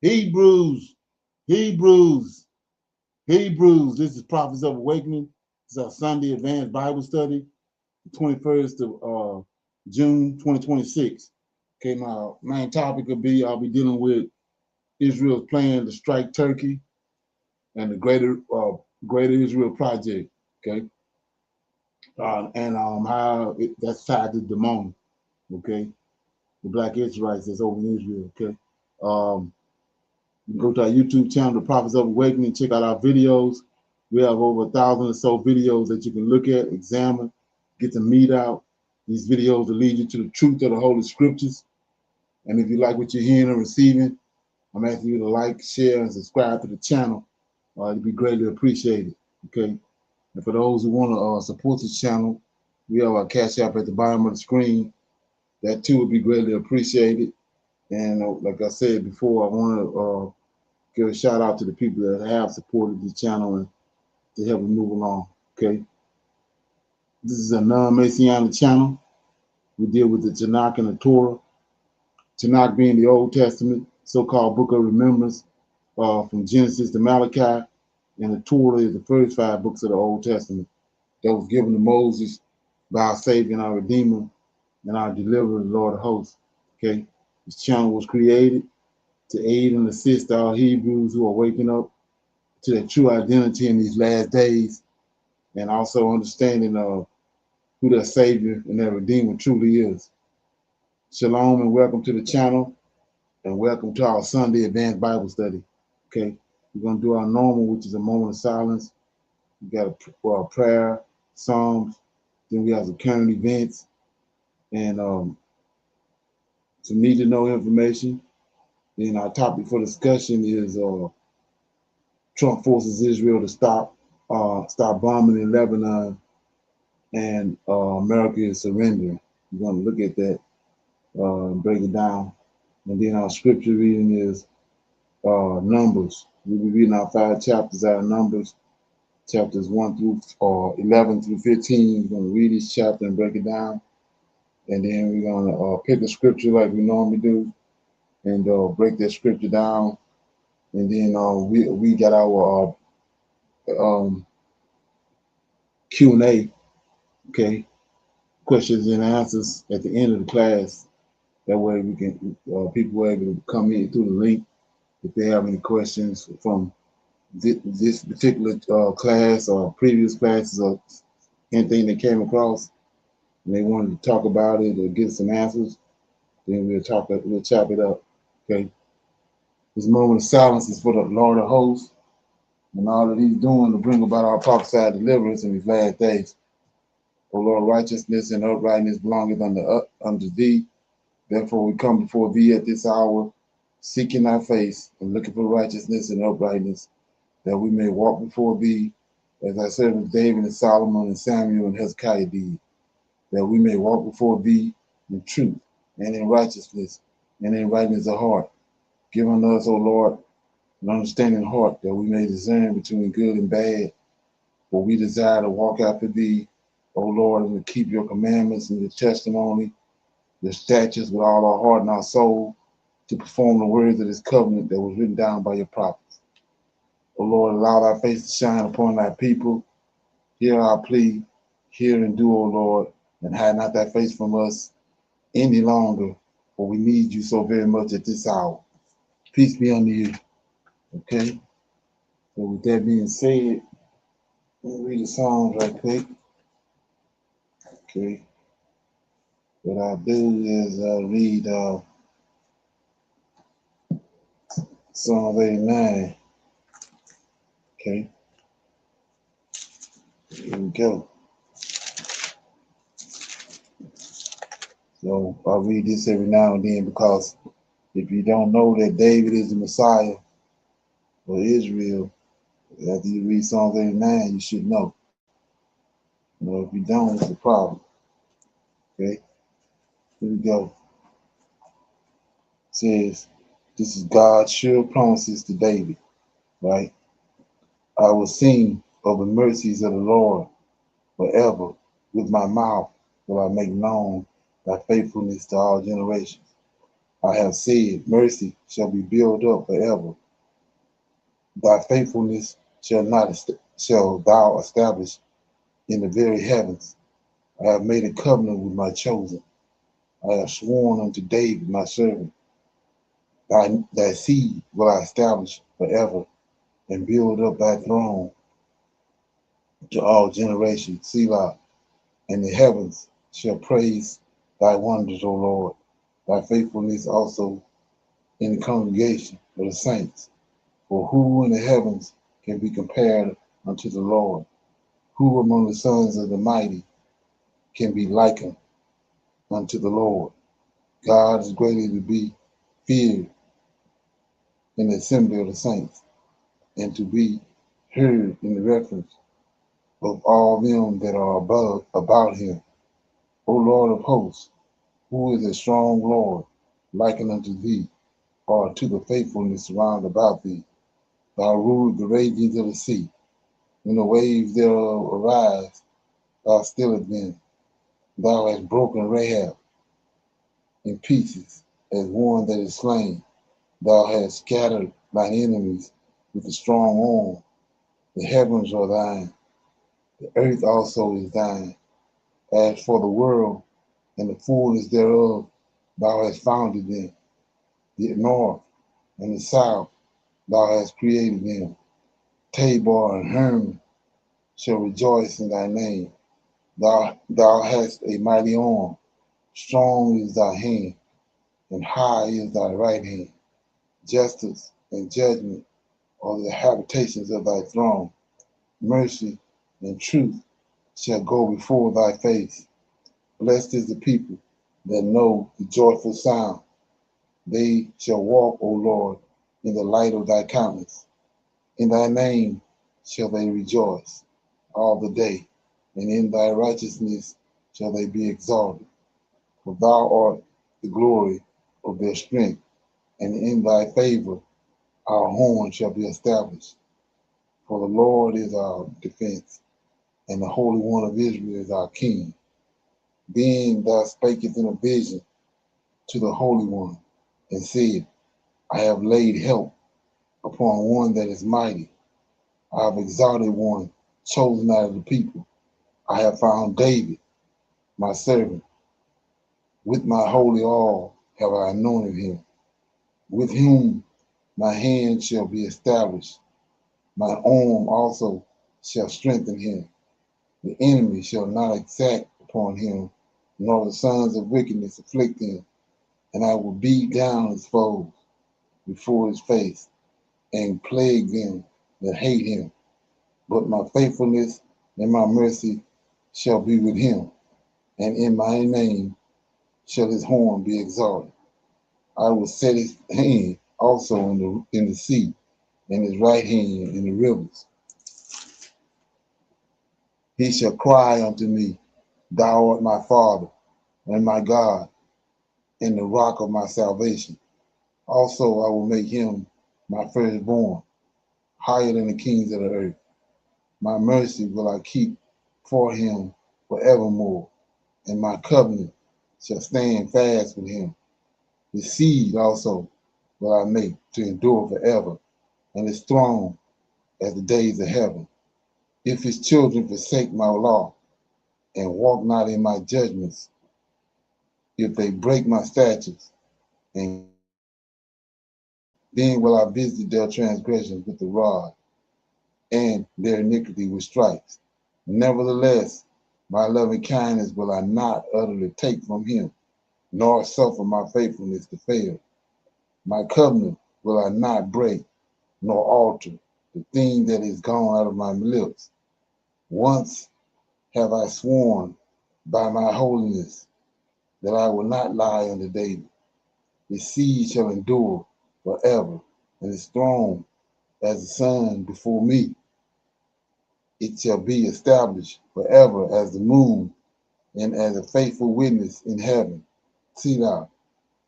Hebrews, Hebrews, Hebrews. This is Prophets of Awakening. This is our Sunday Advanced Bible Study, the 21st of June 2026. Okay, my main topic will be I'll be dealing with Israel's plan to strike Turkey and the Greater Israel Project. Okay, and how that's tied to demon. Okay, the Black Israelites that's over in Israel. Okay, um, you can go to our YouTube channel, The Prophets of Awakening, check out our videos. We have over 1,000 or so videos that you can look at, examine, get the meat out. These videos will lead you to the truth of the Holy Scriptures. And if you like what you're hearing and receiving, I'm asking you to like, share, and subscribe to the channel. It'd be greatly appreciated. Okay. And for those who want to support this channel, we have our Cash App at the bottom of the screen. That too would be greatly appreciated. And like I said before, I want to give a shout out to the people that have supported the channel and to help me move along. Okay. This is a non-Messianic channel. We deal with the Tanak and the Torah. Tanak being the Old Testament, so-called Book of Remembrance, from Genesis to Malachi, and the Torah is the first 5 books of the Old Testament that was given to Moses by our Savior and our Redeemer and our Deliverer, the Lord of Hosts. Okay, this channel was created to aid and assist our Hebrews who are waking up to their true identity in these last days, and also understanding who their Savior and their Redeemer truly is. Shalom and welcome to the channel, and welcome to our Sunday Advanced Bible Study. Okay, we're going to do our normal, which is a moment of silence. We got a prayer, Psalms, then we have some current events, and some need to know information. Then our topic for discussion is Trump forces Israel to stop bombing in Lebanon, and America is surrendering. We're going to look at that and break it down. And then our scripture reading is Numbers. We'll be reading our 5 chapters out of Numbers, chapters 1 through 11 through 15. We're going to read each chapter and break it down. And then we're going to pick a scripture like we normally do and break that scripture down. And then we got our Q&A, okay, questions and answers at the end of the class. That way we can people are able to come in through the link if they have any questions from this particular class or previous classes or anything they came across and they wanted to talk about it or get some answers. Then we'll chop it up. Okay. This moment of silence is for the Lord of hosts and all that he's doing to bring about our prophesied deliverance in these last days. O Lord, righteousness and uprightness belongeth unto thee. Therefore we come before thee at this hour, seeking thy face and looking for righteousness and uprightness, that we may walk before thee as thy servants David and Solomon and Samuel and Hezekiah did, that we may walk before thee in truth and in righteousness and in rightness of heart. Give unto us, O Lord, an understanding heart, that we may discern between good and bad. For we desire to walk after thee, O Lord, and to keep your commandments and your testimony, your statutes with all our heart and our soul, to perform the words of this covenant that was written down by your prophets. O Lord, allow thy face to shine upon thy people. Hear our plea, hear and do, O Lord, and hide not thy face from us any longer, for we need you so very much at this hour. Peace be unto you. Okay? So with that being said, let me read the Psalms right quick. Okay. What I'll do is read Psalm 89. Okay. Here we go. So I'll read this every now and then because if you don't know that David is the Messiah for Israel, after you read Psalm 89, you should know. If you don't, it's a problem. Okay. Here we go. It says, this is God's sure promises to David, right? I will sing of the mercies of the Lord forever. With my mouth will I make known thy faithfulness to all generations. I have said, mercy shall be built up forever. Thy faithfulness shall thou establish in the very heavens. I have made a covenant with my chosen. I have sworn unto David my servant. Thy seed will I establish forever, and build up thy throne to all generations. Selah. And the heavens shall praise thy wonders, O Lord, thy faithfulness also in the congregation of the saints. For who in the heavens can be compared unto the Lord? Who among the sons of the mighty can be likened unto the Lord? God is greatly to be feared in the assembly of the saints, and to be heard in the reference of all them that are above about him. O Lord of hosts, who is a strong Lord, likened unto thee, or to the faithfulness round about thee? Thou rulest the ragings of the sea. When the waves thereof arise, thou stillest them. Thou hast broken Rahab in pieces as one that is slain. Thou hast scattered thine enemies with a strong arm. The heavens are thine, the earth also is thine. As for the world and the fullness thereof, thou hast founded them. The north and the south, thou hast created them. Tabor and Hermon shall rejoice in thy name. Thou hast a mighty arm. Strong is thy hand, and high is thy right hand. Justice and judgment are the habitations of thy throne. Mercy and truth shall go before thy face. Blessed is the people that know the joyful sound. They shall walk, O Lord, in the light of thy countenance. In thy name shall they rejoice all the day, and in thy righteousness shall they be exalted. For thou art the glory of their strength, and in thy favor our horn shall be established. For the Lord is our defense, and the Holy One of Israel is our King. Then thou spakest in a vision to the Holy One, and said, I have laid help upon one that is mighty. I have exalted one chosen out of the people. I have found David, my servant. With my holy oil have I anointed him, with whom my hand shall be established. My arm also shall strengthen him. The enemy shall not exact upon him, nor the sons of wickedness afflict him. And I will beat down his foes before his face, and plague them that hate him. But my faithfulness and my mercy shall be with him, and in my name shall his horn be exalted. I will set his hand also in the sea, and his right hand in the rivers. He shall cry unto me, Thou art my Father and my God, and the rock of my salvation. Also I will make him my firstborn, higher than the kings of the earth. My mercy will I keep for him forevermore, and my covenant shall stand fast with him. His seed also will I make to endure forever, and his throne as the days of heaven. If his children forsake my law and walk not in my judgments, if they break my statutes, and then will I visit their transgressions with the rod, and their iniquity with stripes. Nevertheless, my loving kindness will I not utterly take from him, nor suffer my faithfulness to fail. My covenant will I not break, nor alter the thing that is gone out of my lips. Once have I sworn by my holiness that I will not lie unto David. His seed shall endure forever, and his throne as the sun before me. It shall be established forever as the moon, and as a faithful witness in heaven. Selah.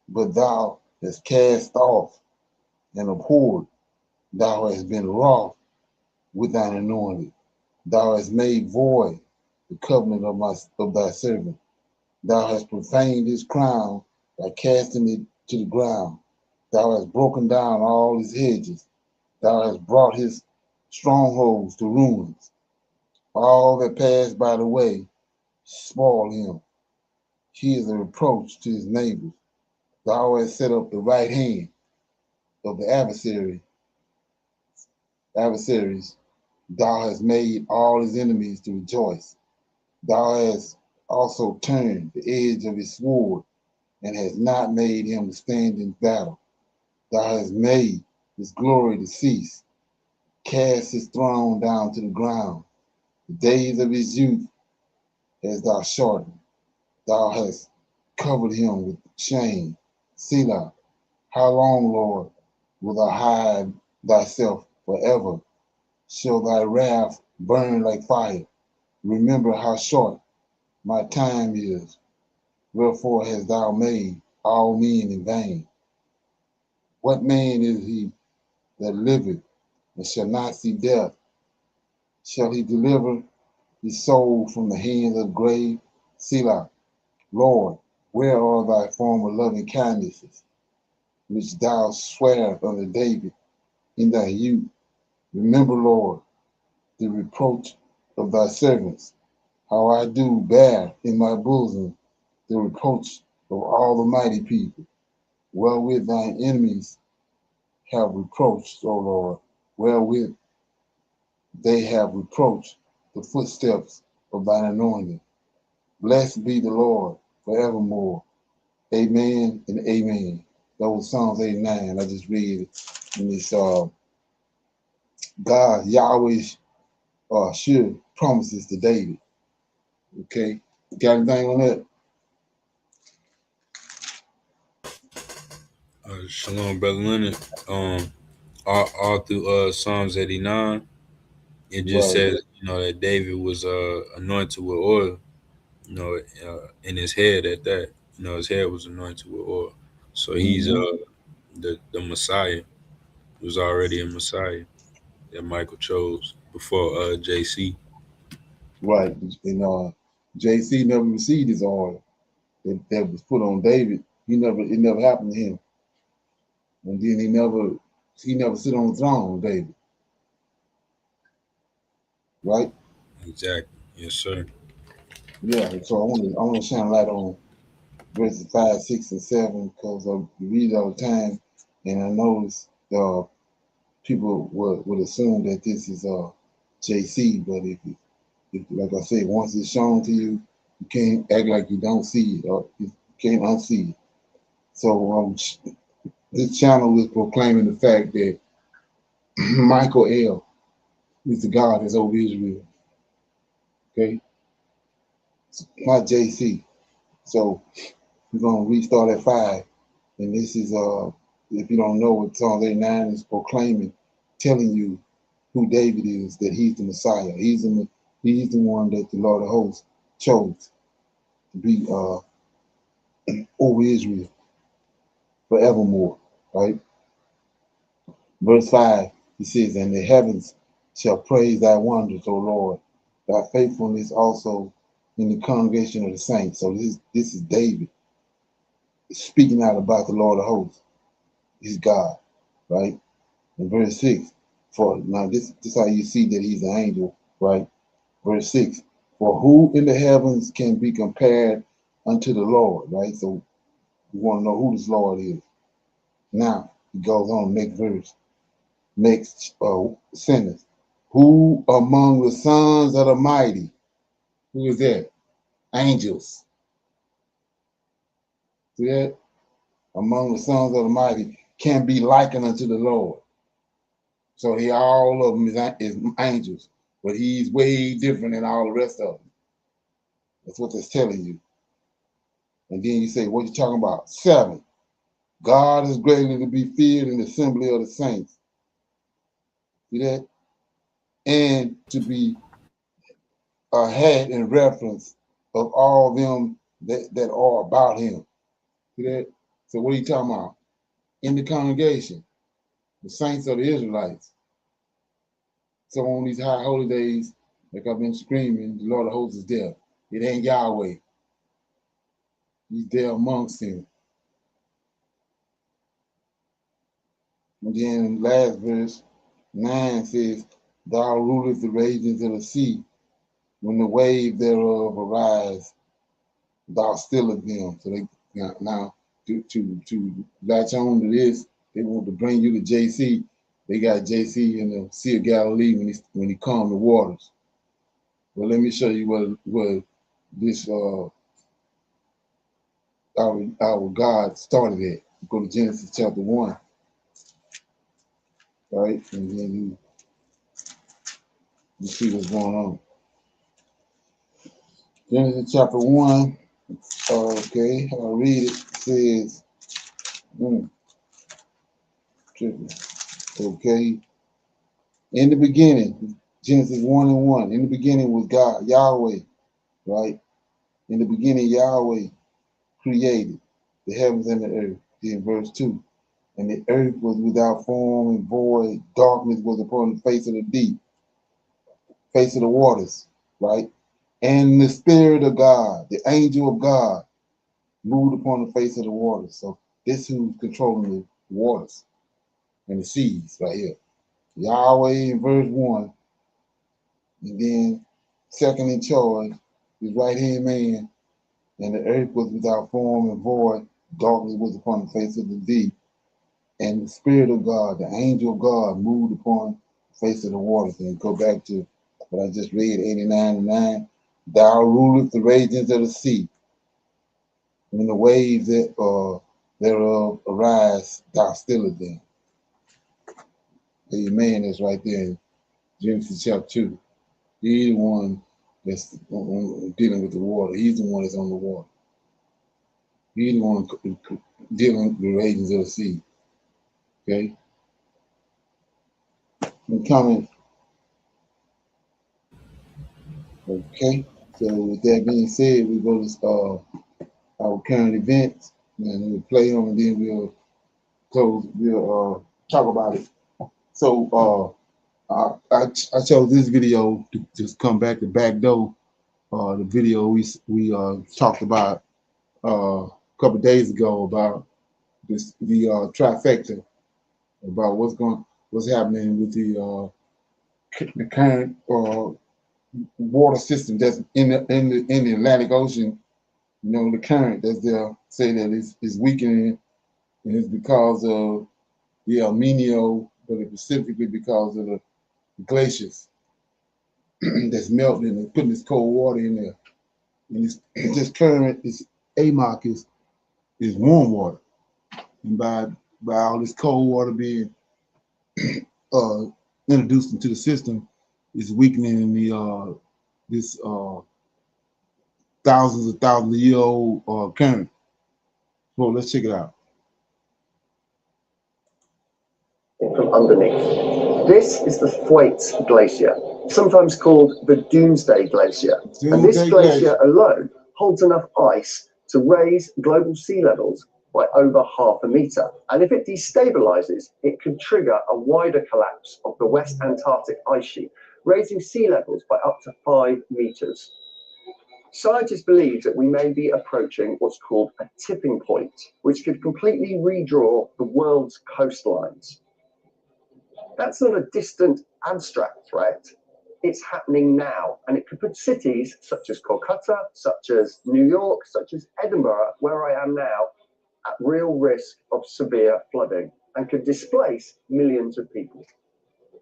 But thou hast cast off and abhorred, thou hast been wroth with thine anointed. Thou hast made void the covenant of thy servant. Thou hast profaned his crown by casting it to the ground. Thou hast broken down all his hedges. Thou hast brought his strongholds to ruins. All that pass by the way spoil him. He is a reproach to his neighbors. Thou hast set up the right hand of the adversaries. Thou hast made all his enemies to rejoice. Thou hast also turned the edge of his sword, and hast not made him to stand in battle. Thou hast made his glory to cease, cast his throne down to the ground. The days of his youth hast thou shortened. Thou hast covered him with shame. Selah, how long, Lord, wilt thou hide thyself forever? Shall thy wrath burn like fire? Remember how short my time is. Wherefore hast thou made all men in vain? What man is he that liveth and shall not see death? Shall he deliver his soul from the hands of the grave? Selah, Lord, where are thy former loving kindnesses, which thou sware unto David in thy youth? Remember, Lord, the reproach of thy servants, how I do bear in my bosom the reproach of all the mighty people, wherewith thine enemies have reproached, O Lord, wherewith they have reproached the footsteps of thine anointed. Blessed be the Lord forevermore. Amen and amen. That was Psalms 89. I just read it in this God, Yahweh sure promises to David. Okay. Got anything on that? Shalom, brother Leonard. Um, all through Psalms 89, it just Right. says that David was anointed with oil, in his head at that. His head was anointed with oil. So he's Mm-hmm. the Messiah. He was already a Messiah that Michael chose before JC. Right. And JC never received his oil that was put on David. It never happened to him. And then he never sit on the throne, David. Right? Exactly. Yes, sir. Yeah. So I want to shine a light on verses 5, 6, and 7 because I read it all the time, and I notice people would assume that this is JC, but if like I said, once it's shown to you, you can't act like you don't see it or you can't unsee it. So this channel is proclaiming the fact that Michael L is the God that's over Israel. Okay, not JC. So we're gonna restart at 5. And this is if you don't know what Psalm 89 is proclaiming, telling you who David is, that he's the Messiah. He's the one that the Lord of hosts chose to be over Israel forevermore. Right? Verse 5, he says, and the heavens shall praise thy wonders, O Lord, thy faithfulness also in the congregation of the saints. So this is David speaking out about the Lord of hosts. He's God, right? In verse 6, for now this how you see that he's an angel, right? Verse 6, for who in the heavens can be compared unto the Lord, right? So we want to know who this Lord is. Now he goes on next verse, next sentence. Who among the sons of the mighty, who is that? Angels. See that? Among the sons of the mighty can be likened unto the Lord. So all of them is angels, but he's way different than all the rest of them. That's what that's telling you. And then you say, what you talking about? 7. God is greatly to be feared in the assembly of the saints. See that? And to be ahead in reference of all them that are about him. See that? So what are you talking about? In the congregation, the saints of the Israelites. So on these high holy days, like I've been screaming, the Lord of hosts is there. It ain't Yahweh. He's there amongst him. And then last verse 9 says, Thou rulest the ragings of the sea. When the wave thereof arise, thou stillest them. So they now to latch on to this, they want to bring you to JC. They got JC in the Sea of Galilee when he calmed the waters. Well, let me show you what this our God started at. Go to Genesis chapter 1, right? And then you see what's going on. Genesis chapter 1, okay, I'll read it. It says, okay, in the beginning, Genesis 1 and 1, in the beginning was God, Yahweh, right? In the beginning, Yahweh created the heavens and the earth. In verse 2, and the earth was without form and void, darkness was upon the face of the deep, face of the waters, right? And the Spirit of God, the angel of God, moved upon the face of the waters. So this who's controlling the waters and the seas right here. Yahweh in verse 1, and then second in charge, his right hand man, and the earth was without form and void, darkness was upon the face of the deep, and the Spirit of God, the angel of God, moved upon the face of the waters. And go back to what I just read, 89 and 9. Thou rulest the ragings of the sea, when the waves thereof arise, thou stillest them. Amen. That's right there in Genesis chapter 2. He's the one that's dealing with the water. He's the one that's on the water. He's the one dealing with the ragings of the sea. Okay? And coming. Okay? So with that being said, we go to our current events, and we'll play them, and then we'll close. We'll talk about it. So I chose this video to just come back to backdoor the video we talked about a couple of days ago about the trifecta, about what's happening with the current water system that's in the Atlantic Ocean. You know, the current that's there, say that it's weakening, and it's because of the El Nino, but specifically because of the glaciers that's melting and putting this cold water in there. And this current, this AMOC is warm water, and by all this cold water being uh, introduced into the system, it's weakening the this thousands of year old current. So let's check it out. From underneath. This is the Thwaites Glacier, sometimes called the Doomsday Glacier. And this glacier alone holds enough ice to raise global sea levels by over 0.5 meter. And if it destabilizes, it could trigger a wider collapse of the West Antarctic ice sheet, raising sea levels by up to 5 meters. Scientists believe that we may be approaching what's called a tipping point, which could completely redraw the world's coastlines. That's not a distant, abstract threat. It's happening now, and it could put cities such as Calcutta, such as New York, such as Edinburgh, where I am now, at real risk of severe flooding and could displace millions of people.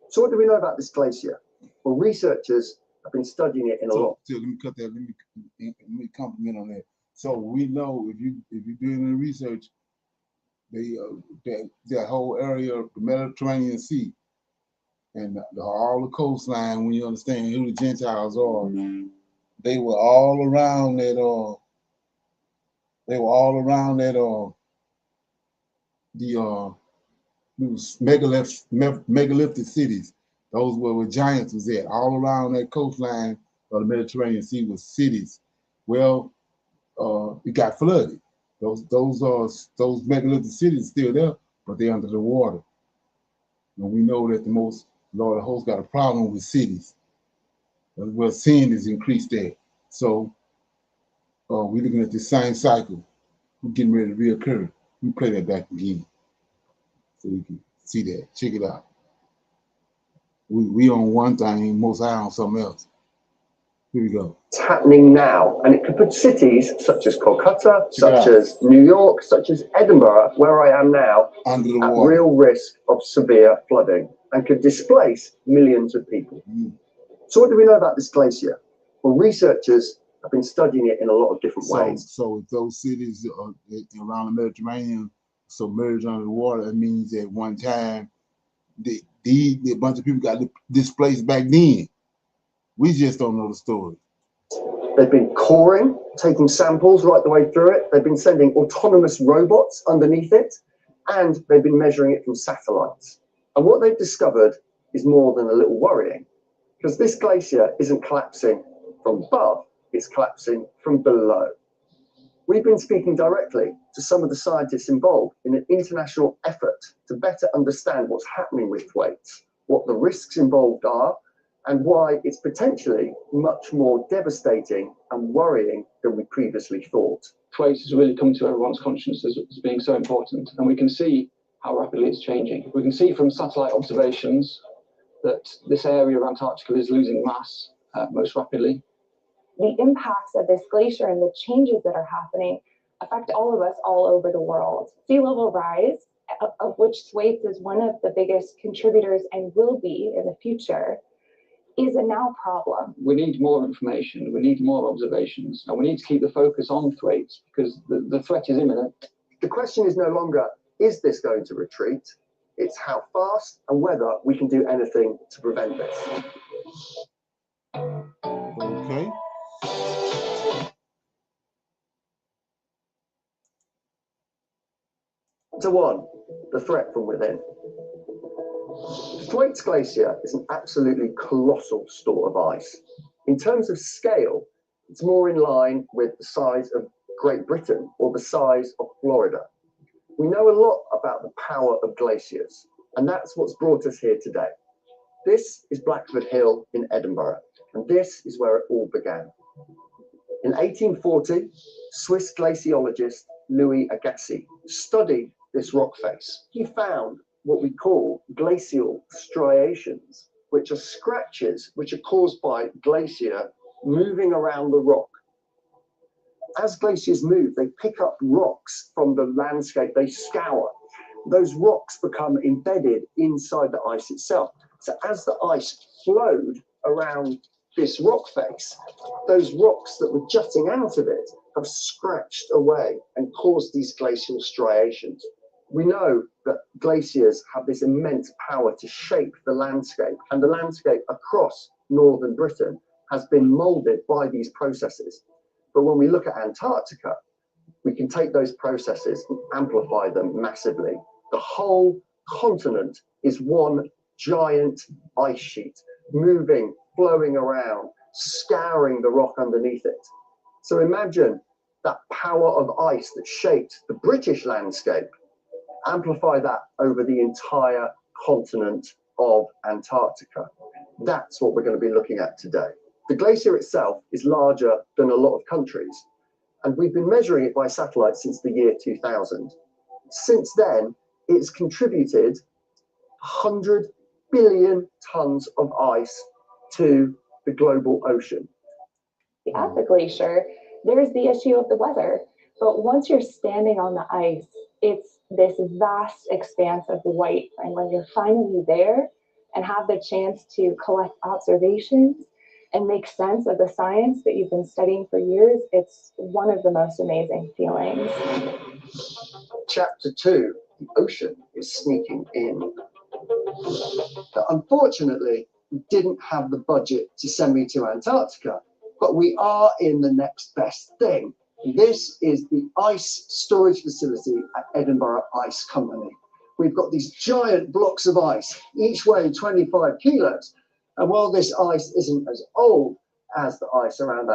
So what do we know about this glacier? Well, researchers have been studying it in a lot. So let me cut that. Let me compliment on that. So we know if you're doing the research, that whole area of the Mediterranean Sea and all the coastline, when you understand who the Gentiles are, they were all around that. They were all around that. The megalithic cities. Those were where giants was at. All around that coastline of the Mediterranean Sea was cities. Well, it got flooded. Those megalithic cities are still there, but they're under the water. And we know that the most Lord of hosts got a problem with cities. Well, sin is increased there. So we're looking at the same cycle. We're getting ready to reoccur. We play that back again. So we can See that? Check it out. We on one thing, Most High on something else. Here we go. It's happening now, and it could put cities such as Calcutta, such as New York, such as Edinburgh, where I am now, under the at water. Real risk of severe flooding, and could displace millions of people. So what do we know about this glacier? Well, researchers have been studying it in a lot of different ways. So if those cities around the Mediterranean submerged under the water, that means at one time the bunch of people got displaced back then. We just don't know the story. They've been coring, taking samples right the way through it. They've been sending autonomous robots underneath it, and they've been measuring it from satellites. And what they've discovered is more than a little worrying, because this glacier isn't collapsing from above, it's collapsing from below. We've been speaking directly to some of the scientists involved in an international effort to better understand what's happening with Thwaites, what the risks involved are, and why it's potentially much more devastating and worrying than we previously thought. Thwaites has really come to everyone's conscience as being so important, and we can see how rapidly it's changing. We can see from satellite observations that this area of Antarctica is losing mass most rapidly. The impacts of this glacier and the changes that are happening affect all of us all over the world. Sea level rise, of which Thwaites is one of the biggest contributors and will be in the future, is a now problem. We need more information, we need more observations, and we need to keep the focus on Thwaites because the threat is imminent. The question is no longer, is this going to retreat? It's how fast and whether we can do anything to prevent this. Okay. To one, the threat from within. The Thwaites Glacier is an absolutely colossal store of ice. In terms of scale, it's more in line with the size of Great Britain or the size of Florida. We know a lot about the power of glaciers, and that's what's brought us here today. This is Blackford Hill in Edinburgh, and this is where it all began. In 1840, Swiss glaciologist Louis Agassiz studied this rock face. He found what we call glacial striations, which are scratches which are caused by glacier moving around the rock. As glaciers move, they pick up rocks from the landscape, they scour. Those rocks become embedded inside the ice itself. So as the ice flowed around this rock face, those rocks that were jutting out of it have scratched away and caused these glacial striations. We know that glaciers have this immense power to shape the landscape, and the landscape across northern Britain has been molded by these processes. But when we look at Antarctica, we can take those processes and amplify them massively. The whole continent is one giant ice sheet, moving, flowing around, scouring the rock underneath it. So imagine that power of ice that shaped the British landscape. Amplify that over the entire continent of Antarctica. That's what we're going to be looking at today. The glacier itself is larger than a lot of countries, and we've been measuring it by satellite since the year 2000. Since then, it's contributed 100 billion tons of ice to the global ocean. At the glacier, there's the issue of the weather, but once you're standing on the ice, it's this vast expanse of white, and when you're finally there and have the chance to collect observations and make sense of the science that you've been studying for years, it's one of the most amazing feelings. Chapter 2, the ocean is sneaking in. But unfortunately, we didn't have the budget to send me to Antarctica, but we are in the next best thing. This is the ice storage facility at Edinburgh Ice Company. We've got these giant blocks of ice, each weighing 25 kilos. And while this ice isn't as old as the ice around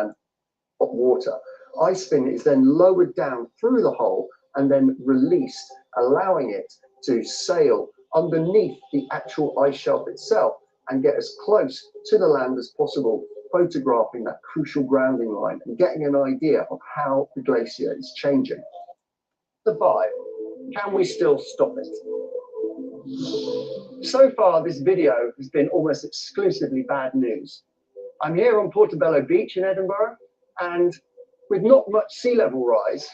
water, ice fin is then lowered down through the hole and then released, allowing it to sail underneath the actual ice shelf itself and get as close to the land as possible, photographing that crucial grounding line and getting an idea of how the glacier is changing. The vibe, can we still stop it? So far, this video has been almost exclusively bad news. I'm here on Portobello Beach in Edinburgh, and with not much sea level rise,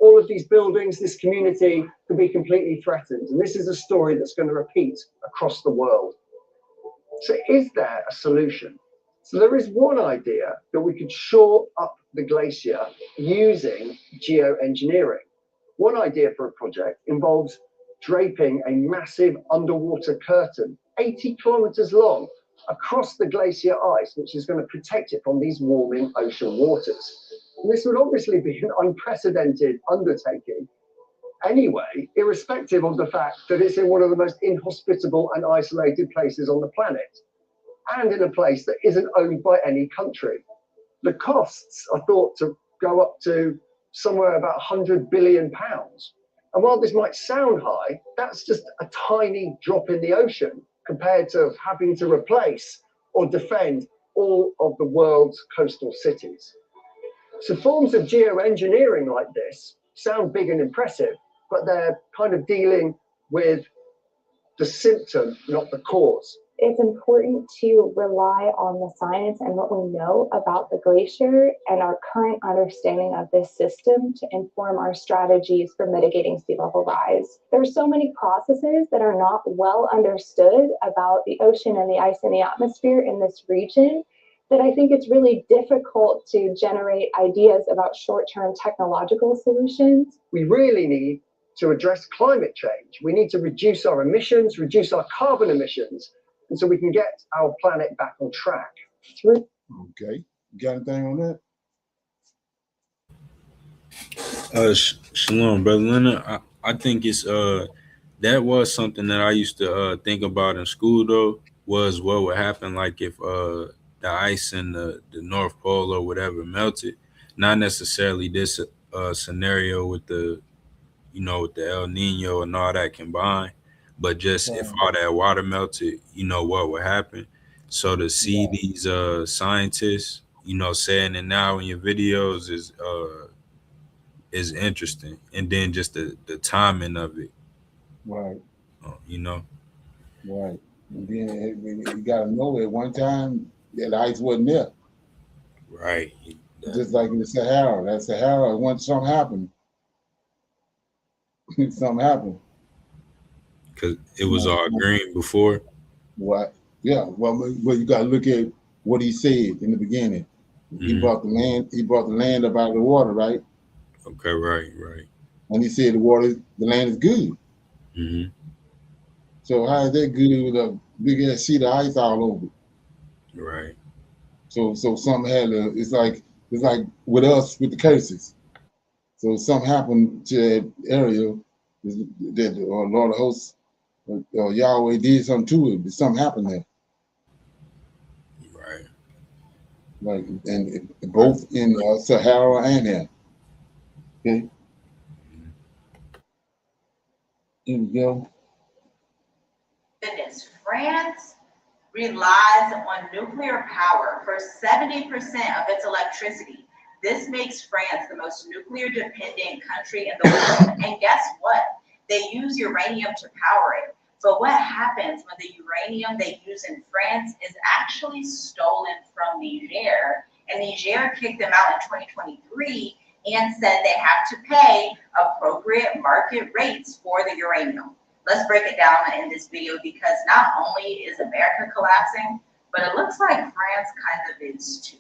all of these buildings, this community could be completely threatened. And this is a story that's going to repeat across the world. So is there a solution? So there is one idea that we could shore up the glacier using geoengineering. One idea for a project involves draping a massive underwater curtain, 80 kilometers long, across the glacier ice, which is going to protect it from these warming ocean waters. And this would obviously be an unprecedented undertaking anyway, irrespective of the fact that it's in one of the most inhospitable and isolated places on the planet, and in a place that isn't owned by any country. The costs are thought to go up to somewhere about £100 billion. And while this might sound high, that's just a tiny drop in the ocean compared to having to replace or defend all of the world's coastal cities. So forms of geoengineering like this sound big and impressive, but they're kind of dealing with the symptom, not the cause. It's important to rely on the science and what we know about the glacier and our current understanding of this system to inform our strategies for mitigating sea level rise. There's so many processes that are not well understood about the ocean and the ice in the atmosphere in this region that I think it's really difficult to generate ideas about short-term technological solutions. We really need to address climate change. We need to reduce our emissions, reduce our carbon emissions, and so we can get our planet back on track. Okay, you got anything on that? Shalom, brother Leonard. I think it's that was something that I used to think about in school though, was what would happen like if the ice in the North Pole or whatever melted. Not necessarily this scenario with the with the El Nino and all that combined, but just if all that water melted, what would happen. So to see these scientists, saying it now in your videos is interesting, and then just the timing of it, Right. Right. And then you got to know at one time that ice wasn't there. Right. Just like in the Sahara. That Sahara, once something happened, something happened. Because it was all green before. What? Yeah. Well, you got to look at what he said in the beginning. Mm-hmm. He brought the land up out of the water, right? Okay. Right. And he said the land is good. Mm-hmm. So how is that good with a big ass sheet of ice all over? Right. So something had to. It's like with us with the curses. So something happened to that area that Lord of Hosts or Yahweh did something to it. Something happened there. Right. Like and both in Sahara and here. Okay. Here we go. Goodness, France relies on nuclear power for 70% of its electricity. This makes France the most nuclear dependent country in the world. And guess what? They use uranium to power it. But what happens when the uranium they use in France is actually stolen from Niger? And Niger kicked them out in 2023 and said they have to pay appropriate market rates for the uranium. Let's break it down in this video because not only is America collapsing, but it looks like France kind of is too.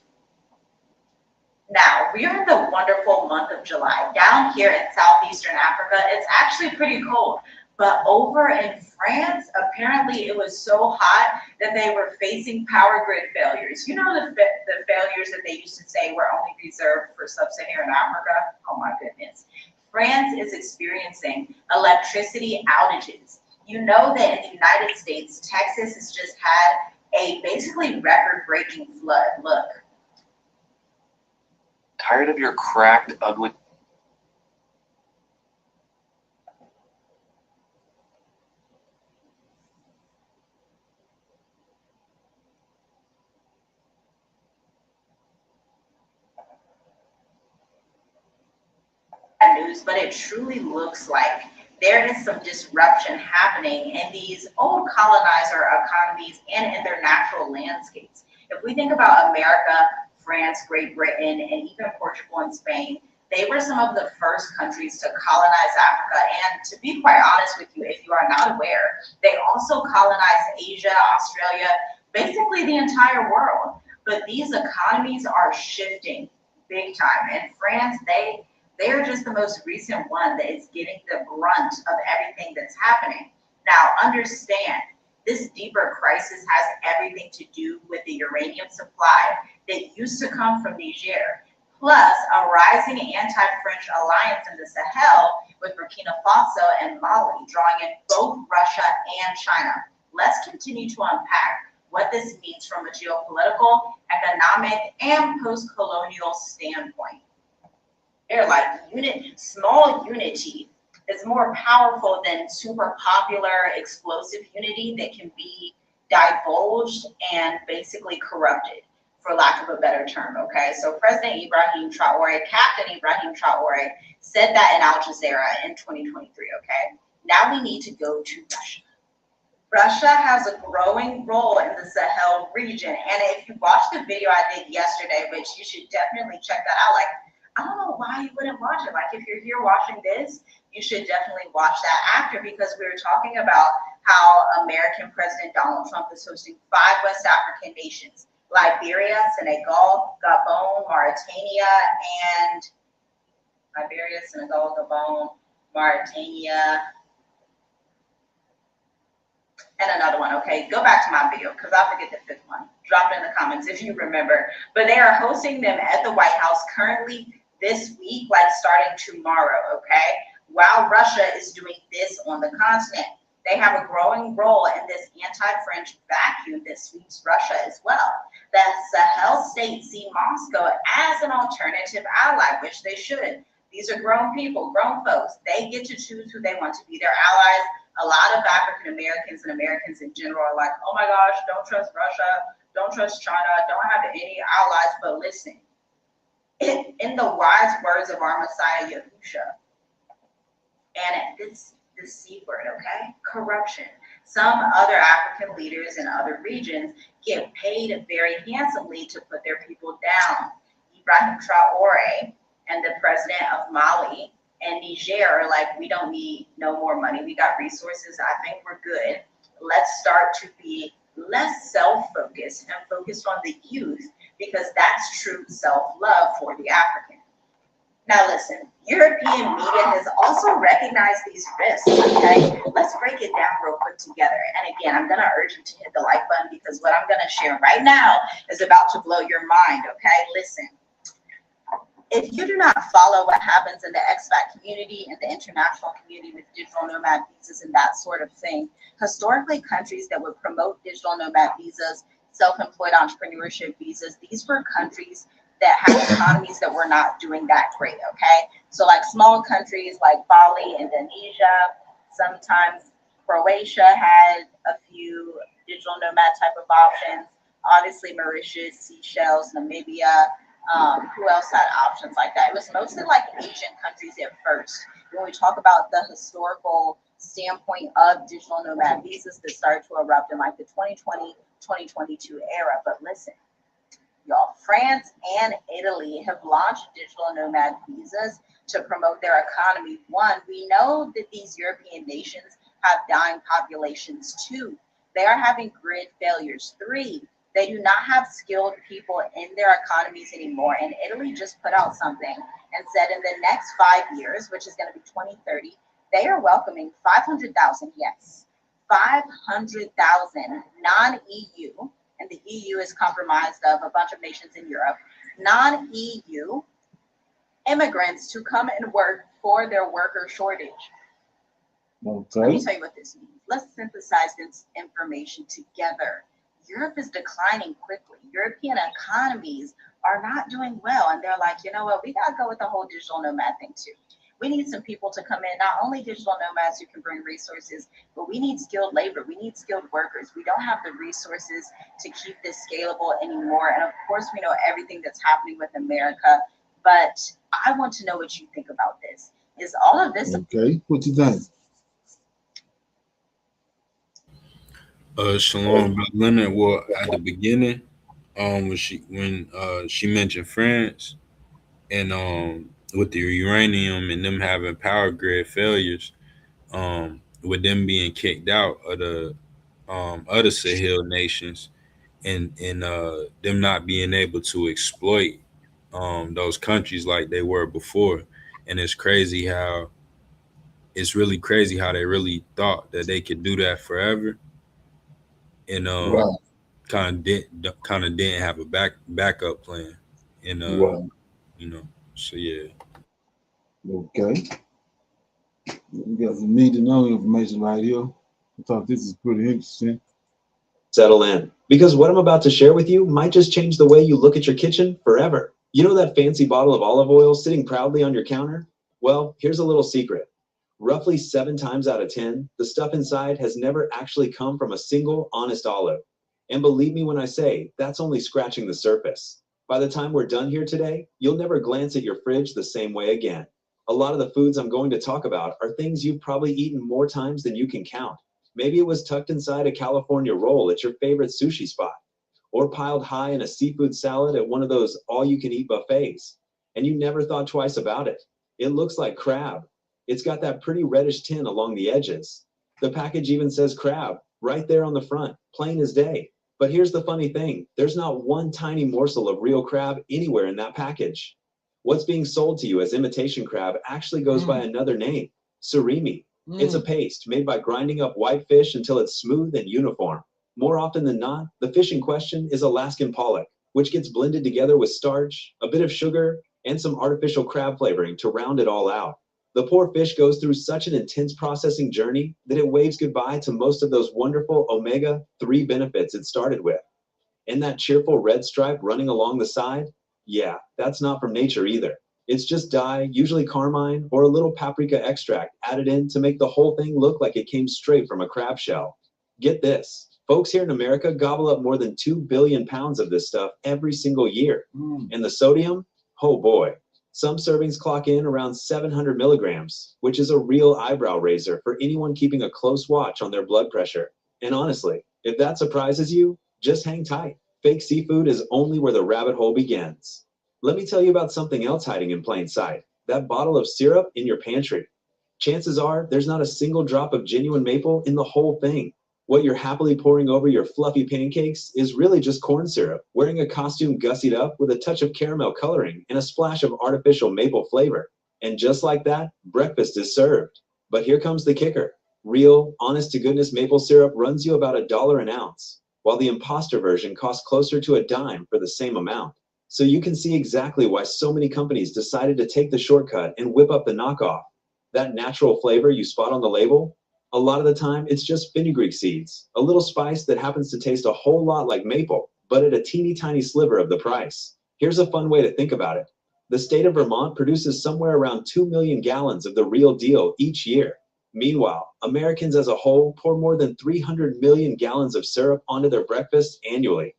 Now, we are in the wonderful month of July. Down here in southeastern Africa, it's actually pretty cold. But over in France, apparently it was so hot that they were facing power grid failures. You know the failures that they used to say were only reserved for sub-Saharan Africa? Oh my goodness. France is experiencing electricity outages. You know that in the United States, Texas has just had a basically record-breaking flood. Look. Tired of your cracked, ugly... News, but it truly looks like there is some disruption happening in these old colonizer economies and in their natural landscapes. If we think about America, France, Great Britain, and even Portugal and Spain, they were some of the first countries to colonize Africa. And to be quite honest with you, if you are not aware, they also colonized Asia, Australia, basically the entire world. But these economies are shifting big time. And France, they are just the most recent one that is getting the brunt of everything that's happening. Now, understand, this deeper crisis has everything to do with the uranium supply that used to come from Niger, plus a rising anti-French alliance in the Sahel with Burkina Faso and Mali, drawing in both Russia and China. Let's continue to unpack what this means from a geopolitical, economic, and post-colonial standpoint. They're like, small unity is more powerful than super popular explosive unity that can be divulged and basically corrupted, for lack of a better term, okay? So President Ibrahim Traore, Captain Ibrahim Traore, said that in Al Jazeera in 2023, okay? Now we need to go to Russia. Russia has a growing role in the Sahel region. And if you watch the video I did yesterday, which you should definitely check that out, like, I don't know why you wouldn't watch it. Like, if you're here watching this, you should definitely watch that after, because we were talking about how American President Donald Trump is hosting 5 West African nations: Liberia, Senegal, Gabon, Mauritania, and another one, okay? Go back to my video because I forget the 5th one. Drop it in the comments if you remember. But they are hosting them at the White House currently this week, like starting tomorrow, okay? While Russia is doing this on the continent. They have a growing role in this anti-French vacuum that sweeps Russia as well. The Sahel states see Moscow as an alternative ally, which they should. These are grown people, grown folks. They get to choose who they want to be their allies. A lot of African Americans and Americans in general are like, oh my gosh, don't trust Russia, don't trust China, don't have any allies. But listen, in the wise words of our Messiah Yahusha, and it's the C word, okay? Corruption. Some other African leaders in other regions get paid very handsomely to put their people down. Ibrahim Traore and the president of Mali and Niger are like, we don't need no more money. We got resources. I think we're good. Let's start to be less self-focused and focused on the youth, because that's true self-love for the African. Now listen, European media has also recognized these risks, okay? Let's break it down real quick together. And again, I'm gonna urge you to hit the like button, because what I'm gonna share right now is about to blow your mind, okay? Listen, if you do not follow what happens in the expat community and the international community with digital nomad visas and that sort of thing, historically countries that would promote digital nomad visas, self-employed entrepreneurship visas, these were countries that have economies that were not doing that great, okay? So like small countries like Bali, Indonesia, sometimes Croatia had a few digital nomad type of options. Obviously Mauritius, Seychelles, Namibia, who else had options like that? It was mostly like Asian countries at first. When we talk about the historical standpoint of digital nomad visas that started to erupt in like the 2020, 2022 era. But listen, y'all, France and Italy have launched digital nomad visas to promote their economy. 1, we know that these European nations have dying populations. 2, they are having grid failures. 3, they do not have skilled people in their economies anymore. And Italy just put out something and said in the next 5 years, which is going to be 2030, they are welcoming 500,000, yes, 500,000 non-EU, and the EU is comprised of a bunch of nations in Europe, non-EU immigrants to come and work for their worker shortage. Okay. Let me tell you what this means. Let's synthesize this information together. Europe is declining quickly. European economies are not doing well. And they're like, you know what, we got to go with the whole digital nomad thing too. We need some people to come in, not only digital nomads who can bring resources, but we need skilled labor. We need skilled workers. We don't have the resources to keep this scalable anymore. And of course, we know everything that's happening with America, but I want to know what you think about this. Is all of this... Okay, what you think? Shalom, Brother Leonard. Well, at the beginning, when she mentioned France and with the uranium and them having power grid failures, with them being kicked out of the other Sahel nations and them not being able to exploit those countries like they were before. And it's really crazy how they really thought that they could do that forever, and Right. kind of didn't have a backup plan, and Right. you know, so yeah. Okay. We got some need to know information right here. I thought this is pretty interesting. Settle in, because what I'm about to share with you might just change the way you look at your kitchen forever. You know that fancy bottle of olive oil sitting proudly on your counter? Well, here's a little secret. Roughly 7 times out of 10, the stuff inside has never actually come from a single honest olive. And believe me when I say, that's only scratching the surface. By the time we're done here today, you'll never glance at your fridge the same way again. A lot of the foods I'm going to talk about are things you've probably eaten more times than you can count. Maybe it was tucked inside a California roll at your favorite sushi spot, or piled high in a seafood salad at one of those all-you-can-eat buffets. And you never thought twice about it. It looks like crab. It's got that pretty reddish tint along the edges. The package even says crab right there on the front, plain as day. But here's the funny thing. There's not one tiny morsel of real crab anywhere in that package. What's being sold to you as imitation crab actually goes by another name, surimi. It's a paste made by grinding up white fish until it's smooth and uniform. More often than not, the fish in question is Alaskan pollock, which gets blended together with starch, a bit of sugar, and some artificial crab flavoring to round it all out. The poor fish goes through such an intense processing journey that it waves goodbye to most of those wonderful omega-3 benefits it started with. And that cheerful red stripe running along the side? Yeah, that's not from nature either. It's just dye, usually carmine, or a little paprika extract added in to make the whole thing look like it came straight from a crab shell. Get this. Folks here in America gobble up more than 2 billion pounds of this stuff every single year. And the sodium? Oh boy. Some servings clock in around 700 milligrams, which is a real eyebrow raiser for anyone keeping a close watch on their blood pressure. And honestly, if that surprises you, just hang tight. Fake seafood is only where the rabbit hole begins. Let me tell you about something else hiding in plain sight, that bottle of syrup in your pantry. Chances are there's not a single drop of genuine maple in the whole thing. What you're happily pouring over your fluffy pancakes is really just corn syrup, wearing a costume gussied up with a touch of caramel coloring and a splash of artificial maple flavor. And just like that, breakfast is served. But here comes the kicker. Real, honest-to-goodness maple syrup runs you about $1 an ounce, while the imposter version costs closer to a dime for the same amount. So you can see exactly why so many companies decided to take the shortcut and whip up the knockoff. That natural flavor you spot on the label? A lot of the time, it's just fenugreek seeds, a little spice that happens to taste a whole lot like maple, but at a teeny tiny sliver of the price. Here's a fun way to think about it. The state of Vermont produces somewhere around 2 million gallons of the real deal each year. Meanwhile, Americans as a whole pour more than 300 million gallons of syrup onto their breakfast annually.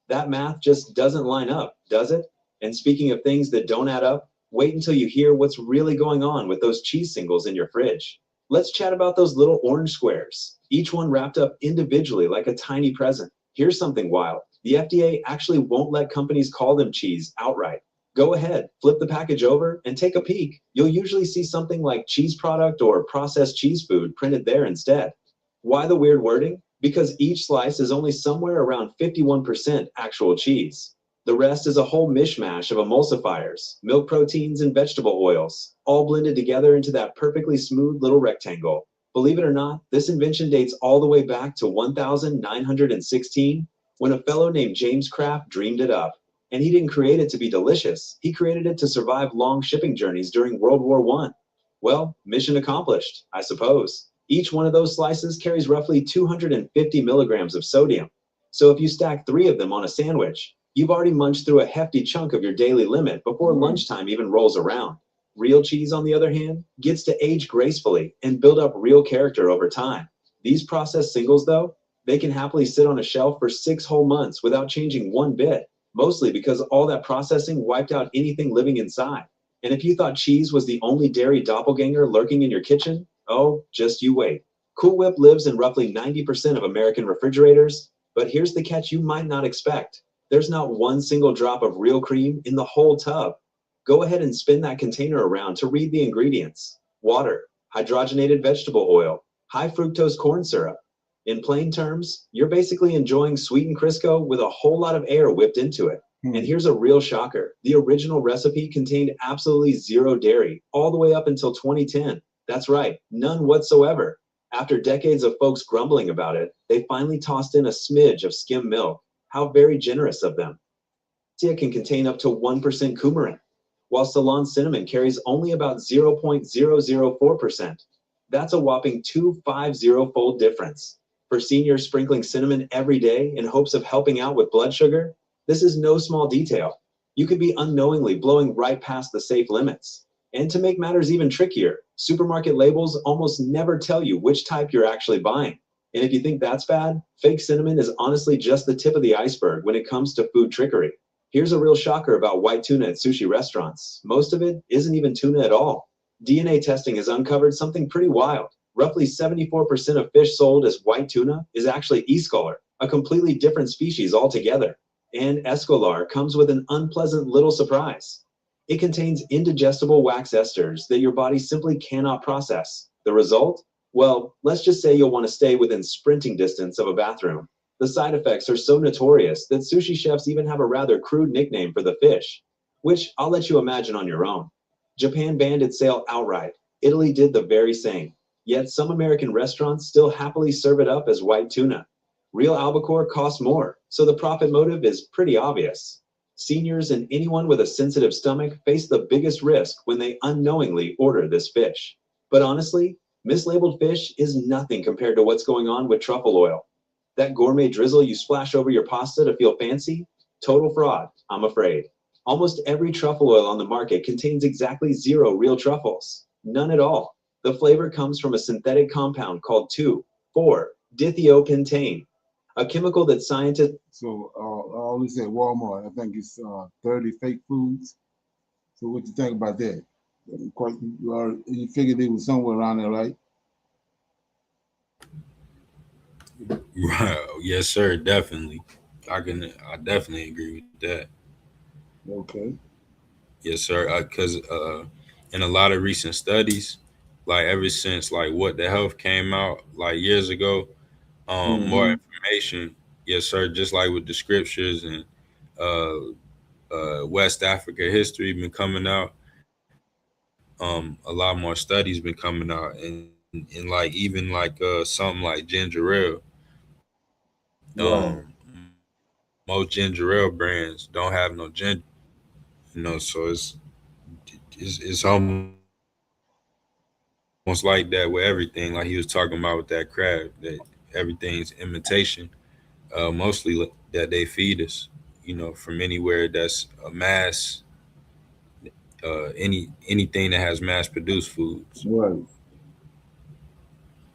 That math just doesn't line up, does it? And speaking of things that don't add up, wait until you hear what's really going on with those cheese singles in your fridge. Let's chat about those little orange squares, each one wrapped up individually like a tiny present. Here's something wild. The FDA actually won't let companies call them cheese outright. Go ahead, flip the package over and take a peek. You'll usually see something like cheese product or processed cheese food printed there instead. Why the weird wording? Because each slice is only somewhere around 51% actual cheese. The rest is a whole mishmash of emulsifiers, milk proteins, and vegetable oils, all blended together into that perfectly smooth little rectangle. Believe it or not, this invention dates all the way back to 1916, when a fellow named James Kraft dreamed it up. And he didn't create it to be delicious. He created it to survive long shipping journeys during World War I. Well, mission accomplished, I suppose. Each one of those slices carries roughly 250 milligrams of sodium. So if you stack 3 of them on a sandwich, you've already munched through a hefty chunk of your daily limit before lunchtime even rolls around. Real cheese, on the other hand, gets to age gracefully and build up real character over time. These processed singles, though, they can happily sit on a shelf for 6 whole months without changing one bit, mostly because all that processing wiped out anything living inside. And if you thought cheese was the only dairy doppelganger lurking in your kitchen, oh, just you wait. Cool Whip lives in roughly 90% of American refrigerators, but here's the catch you might not expect. There's not one single drop of real cream in the whole tub. Go ahead and spin that container around to read the ingredients. Water, hydrogenated vegetable oil, high fructose corn syrup. In plain terms, you're basically enjoying sweetened Crisco with a whole lot of air whipped into it. And here's a real shocker. The original recipe contained absolutely zero dairy, all the way up until 2010. That's right, none whatsoever. After decades of folks grumbling about it, they finally tossed in a smidge of skim milk. How very generous of them. It can contain up to 1% coumarin, while Ceylon cinnamon carries only about 0.004%. That's a whopping 250-fold difference. For seniors sprinkling cinnamon every day in hopes of helping out with blood sugar, this is no small detail. You could be unknowingly blowing right past the safe limits. And to make matters even trickier, supermarket labels almost never tell you which type you're actually buying. And if you think that's bad, fake cinnamon is honestly just the tip of the iceberg when it comes to food trickery. Here's a real shocker about white tuna at sushi restaurants. Most of it isn't even tuna at all. DNA testing has uncovered something pretty wild. Roughly 74% of fish sold as white tuna is actually escolar, a completely different species altogether. And escolar comes with an unpleasant little surprise. It contains indigestible wax esters that your body simply cannot process. The result? Well, let's just say you'll want to stay within sprinting distance of a bathroom. The side effects are so notorious that sushi chefs even have a rather crude nickname for the fish, which I'll let you imagine on your own. Japan banned its sale outright. Italy did the very same. Yet some American restaurants still happily serve it up as white tuna. Real albacore costs more, so the profit motive is pretty obvious. Seniors and anyone with a sensitive stomach face the biggest risk when they unknowingly order this fish. But honestly, mislabeled fish is nothing compared to what's going on with truffle oil. That gourmet drizzle you splash over your pasta to feel fancy? Total fraud, I'm afraid. Almost every truffle oil on the market contains exactly 0 real truffles. None at all. The flavor comes from a synthetic compound called 2,4-dithiopentane, a chemical that scientists... So all this at Walmart, I think it's 30 fake foods. So what you think about that? You figured it was somewhere around there, right? Right. Yes, sir. Definitely. I definitely agree with that. Okay. Yes, sir. Because in a lot of recent studies, like ever since like What the Health came out like years ago, more information. Yes, sir. Just like with the scriptures and West Africa history been coming out. A lot more studies been coming out, and like even like something like ginger ale. Right. Most ginger ale brands don't have no ginger, so it's almost like that with everything. Like he was talking about with that crab, that everything's imitation, mostly that they feed us, from anywhere that's a mass, anything that has mass produced foods, Right.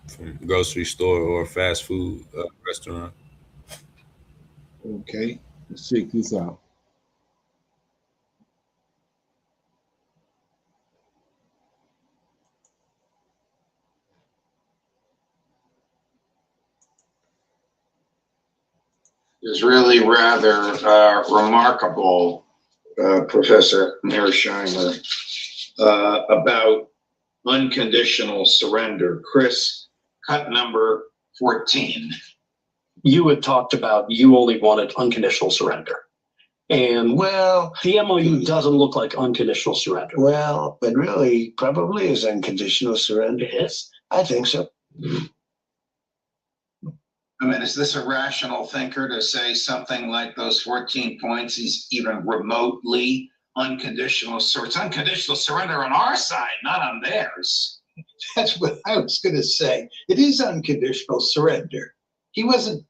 from grocery store or fast food restaurant. Okay. Let's check this out. Is really rather remarkable, Professor Mearsheimer, about unconditional surrender. Chris, cut number 14. You had talked about you only wanted unconditional surrender. And well, the MOU doesn't look like unconditional surrender. Well, but really probably is unconditional surrender. Yes. I think so. I mean, is this a rational thinker to say something like those 14 points is even remotely unconditional? So it's unconditional surrender on our side, not on theirs. That's what I was going to say. It is unconditional surrender. He wasn't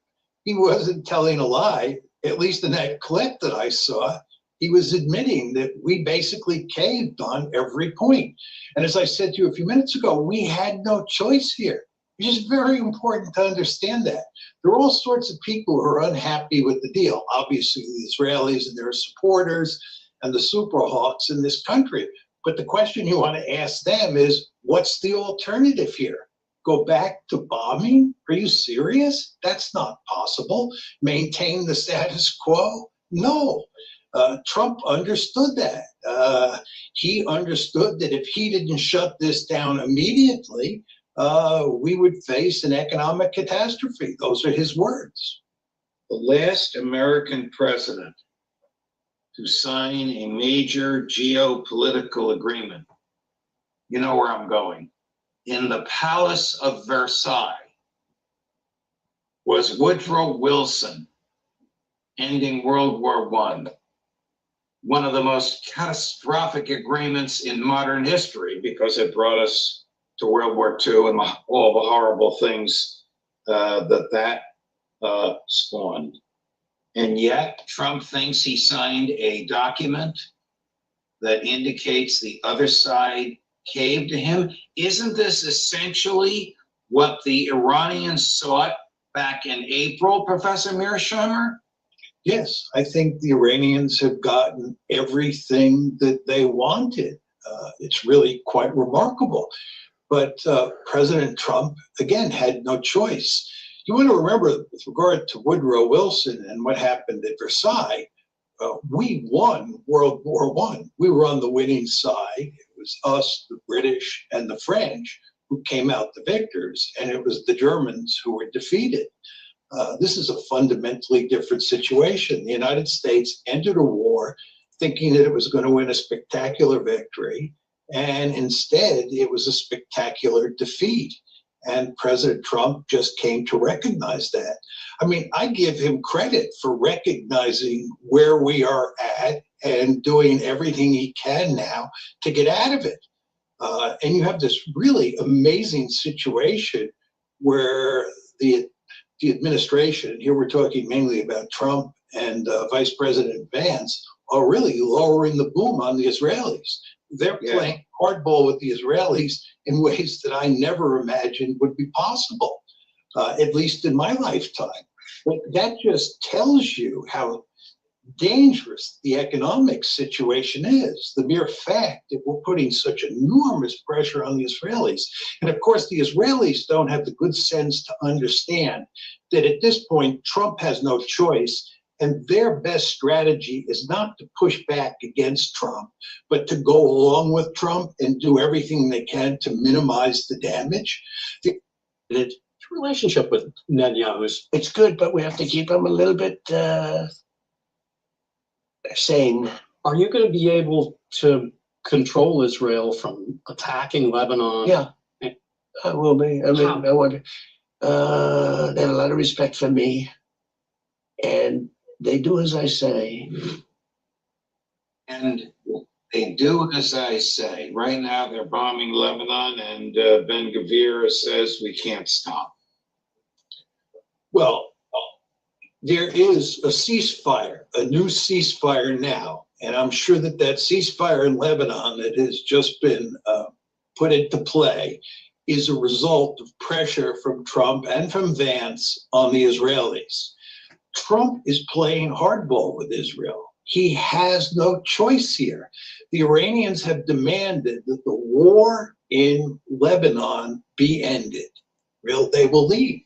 telling a lie, at least in that clip that I saw. He was admitting that we basically caved on every point. And as I said to you a few minutes ago, we had no choice here. It's just very important to understand that. There are all sorts of people who are unhappy with the deal. Obviously, the Israelis and their supporters and the super hawks in this country. But the question you want to ask them is, what's the alternative here? Go back to bombing? Are you serious? That's not possible. Maintain the status quo? No. Trump understood that. He understood that if he didn't shut this down immediately, we would face an economic catastrophe. Those are his words. The last American president to sign a major geopolitical agreement, you know where I'm going, in the Palace of Versailles, was Woodrow Wilson, ending World War I. One of the most catastrophic agreements in modern history because it brought us to World War II and all the horrible things that spawned. And yet Trump thinks he signed a document that indicates the other side caved to him. Isn't this essentially what the Iranians sought back in April, Professor Mearsheimer? Yes, I think the Iranians have gotten everything that they wanted. It's really quite remarkable. But President Trump, again, had no choice. You want to remember, with regard to Woodrow Wilson and what happened at Versailles, we won World War I. We were on the winning side. It was us, the British, and the French who came out the victors, and it was the Germans who were defeated. This is a fundamentally different situation. The United States entered a war thinking that it was going to win a spectacular victory, and instead it was a spectacular defeat. And President Trump just came to recognize that. I mean, I give him credit for recognizing where we are at and doing everything he can now to get out of it. And you have this really amazing situation where the administration, here we're talking mainly about Trump and Vice President Vance, are really lowering the boom on the Israelis. They're playing hardball with the Israelis in ways that I never imagined would be possible, at least in my lifetime. But that just tells you how dangerous the economic situation is. The mere fact that we're putting such enormous pressure on the Israelis. And of course, the Israelis don't have the good sense to understand that at this point, Trump has no choice. And their best strategy is not to push back against Trump, but to go along with Trump and do everything they can to minimize the damage. The relationship with Netanyahu's, it's good, but we have to keep him a little bit sane. Are you going to be able to control Israel from attacking Lebanon? Yeah, I will be. I mean, I want they have a lot of respect for me, and they do as I say. And they do as I say. Right now, they're bombing Lebanon, and Ben-Gvir says we can't stop. Well, there is a ceasefire, a new ceasefire now. And I'm sure that that ceasefire in Lebanon that has just been put into play is a result of pressure from Trump and from Vance on the Israelis. Trump is playing hardball with Israel. He has no choice here. The Iranians have demanded that the war in Lebanon be ended. They will leave.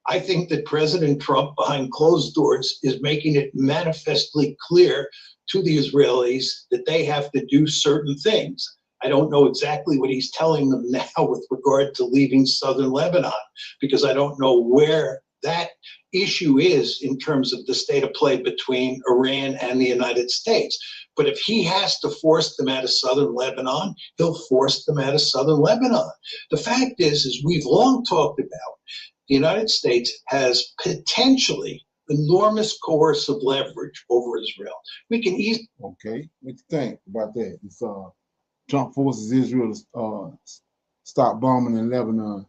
I think that President Trump, behind closed doors, is making it manifestly clear to the Israelis that they have to do certain things. I don't know exactly what he's telling them now with regard to leaving southern Lebanon, because I don't know where that issue is in terms of the state of play between Iran and the United States. But if he has to force them out of southern Lebanon, he'll force them out of southern Lebanon. The fact is we've long talked about, the United States has potentially enormous coercive leverage over Israel. We can easily. Okay, what you think about that? It's, Trump forces Israel to stop bombing in Lebanon,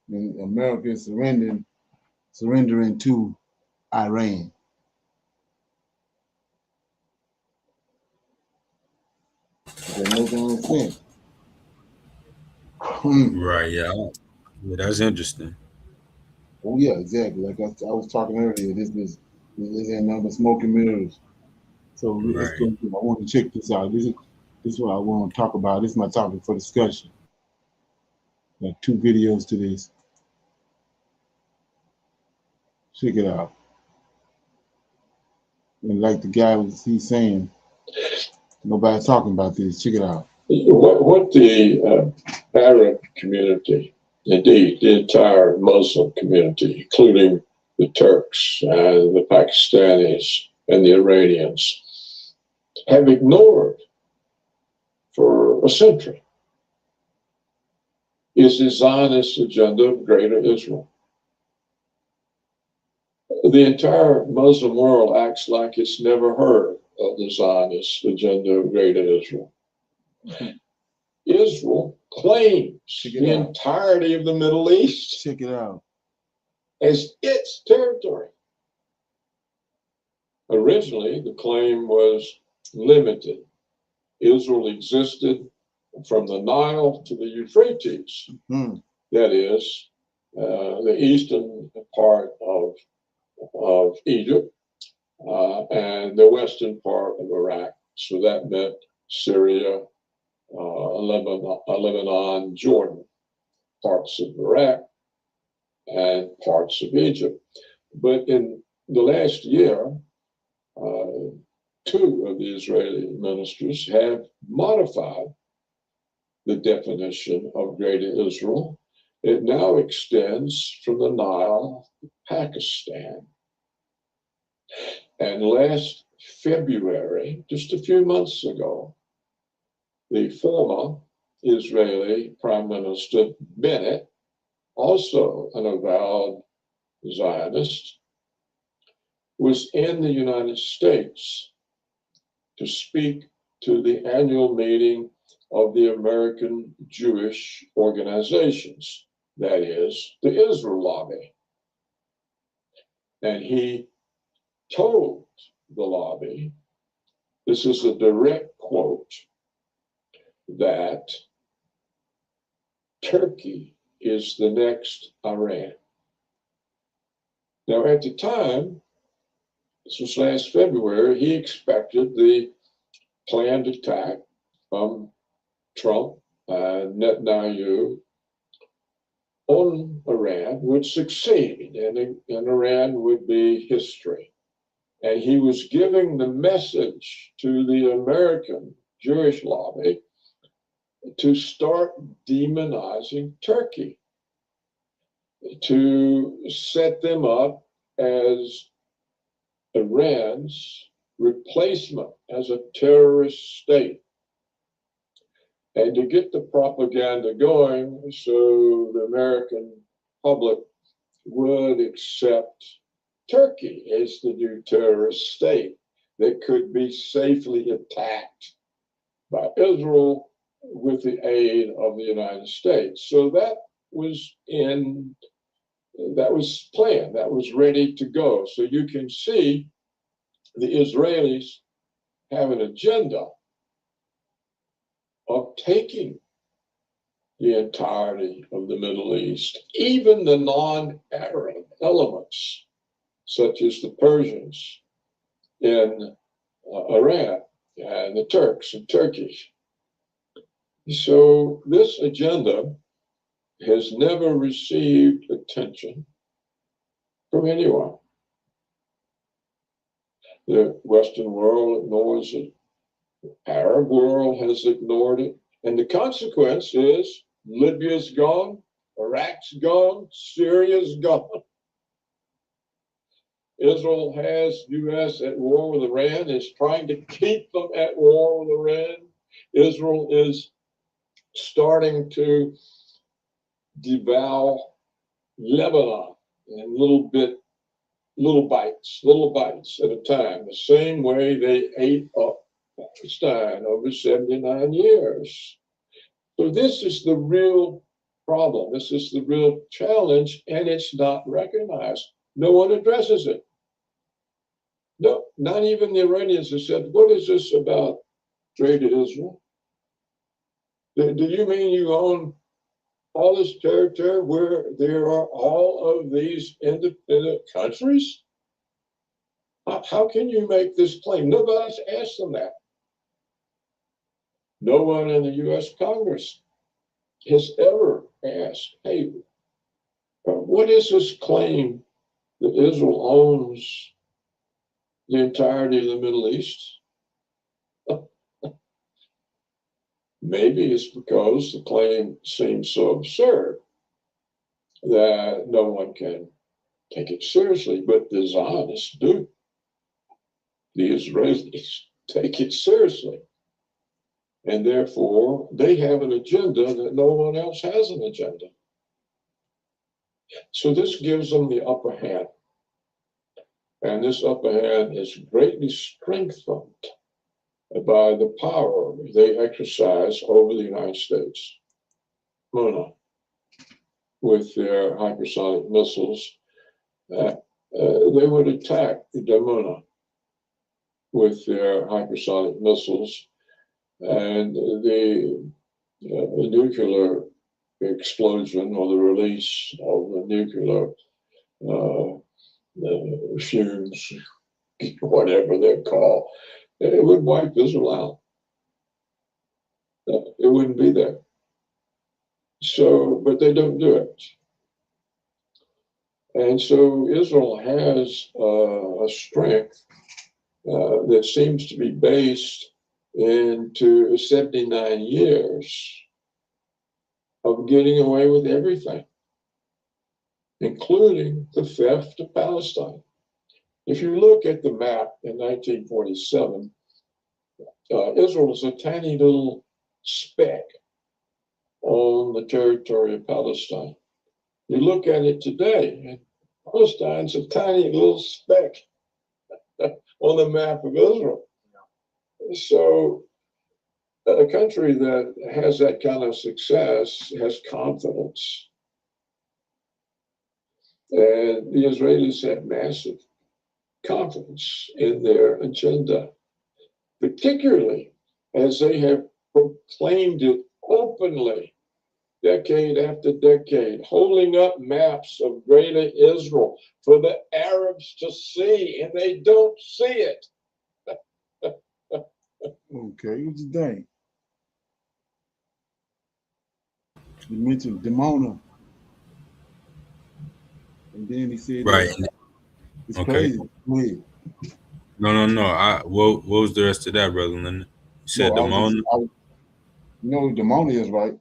and America is surrendering to Iran. Does that make any sense? Right, yeah, that's interesting. Oh yeah, exactly. Like I was talking earlier, this ain't nothing but smoke and mirrors. So let's go. I want to check this out. This is what I want to talk about. This is my topic for discussion. Like 2 videos to this. Check it out. And like the guy he's saying, nobody's talking about this. Check it out. What the Arab community, indeed the entire Muslim community, including the Turks and the Pakistanis and the Iranians, have ignored for a century is the Zionist agenda of Greater Israel. The entire Muslim world acts like it's never heard of the Zionist agenda of Greater Israel. Israel claims the entirety of the Middle East. Check it out. As its territory. Originally, the claim was limited. Israel existed from the Nile to the Euphrates. That is, the eastern part of Egypt and the western part of Iraq. So that meant Syria, Lebanon, Jordan, parts of Iraq, and parts of Egypt. But in the last year, two of the Israeli ministers have modified the definition of Greater Israel. It now extends from the Nile to Pakistan. And last February, just a few months ago, the former Israeli Prime Minister Bennett, also an avowed Zionist, was in the United States to speak to the annual meeting of the American Jewish organizations, that is, the Israel Lobby. And he told the lobby, this is a direct quote, that Turkey is the next Iran. Now, at the time, this was last February, he expected the planned attack from Trump and Netanyahu on Iran would succeed, and Iran would be history. And he was giving the message to the American Jewish lobby to start demonizing Turkey, to set them up as Iran's replacement as a terrorist state, and to get the propaganda going so the American public would accept Turkey as the new terrorist state that could be safely attacked by Israel with the aid of the United States. So that was planned, that was ready to go. So you can see the Israelis have an agenda of taking the entirety of the Middle East, even the non-Arab elements, such as the Persians in Iran and the Turks and Turkey. So this agenda has never received attention from anyone. The Western world ignores it. The Arab world has ignored it. And the consequence is Libya's gone, Iraq's gone, Syria's gone. Israel has U.S. at war with Iran, is trying to keep them at war with Iran. Israel is starting to devour Lebanon in little bites at a time, the same way they ate up Palestine over 79 years. So this is the real problem. This is the real challenge, and it's not recognized. No one addresses it. No, not even the Iranians have said, what is this about Greater Israel? Do you mean you own all this territory where there are all of these independent countries? How can you make this claim? Nobody's asked them that. No one in the U.S. Congress has ever asked, hey, what is this claim that Israel owns the entirety of the Middle East? Maybe it's because the claim seems so absurd that no one can take it seriously, but the Zionists do. The Israelis take it seriously. And therefore, they have an agenda that no one else has an agenda. So this gives them the upper hand. And this upper hand is greatly strengthened by the power they exercise over the United States. Mona, with their hypersonic missiles, they would attack Damona with their hypersonic missiles, and the nuclear explosion or the release of the nuclear fumes, whatever they're called, it would wipe Israel out. It wouldn't be there. So, but they don't do it. And so Israel has a strength that seems to be based into 79 years of getting away with everything, including the theft of Palestine. If you look at the map in 1947, Israel is a tiny little speck on the territory of Palestine. You look at it today, and Palestine's a tiny little speck on the map of Israel. So a country that has that kind of success has confidence. And the Israelis have massive confidence in their agenda, particularly as they have proclaimed it openly, decade after decade, holding up maps of greater Israel for the Arabs to see, and they don't see it. Okay, what you think? You mentioned Dimona, and then he said, Right. It's Okay. crazy. Go ahead. No. What was the rest of that, Brother Leonard? You said Dimona? You know what Dimona is, right?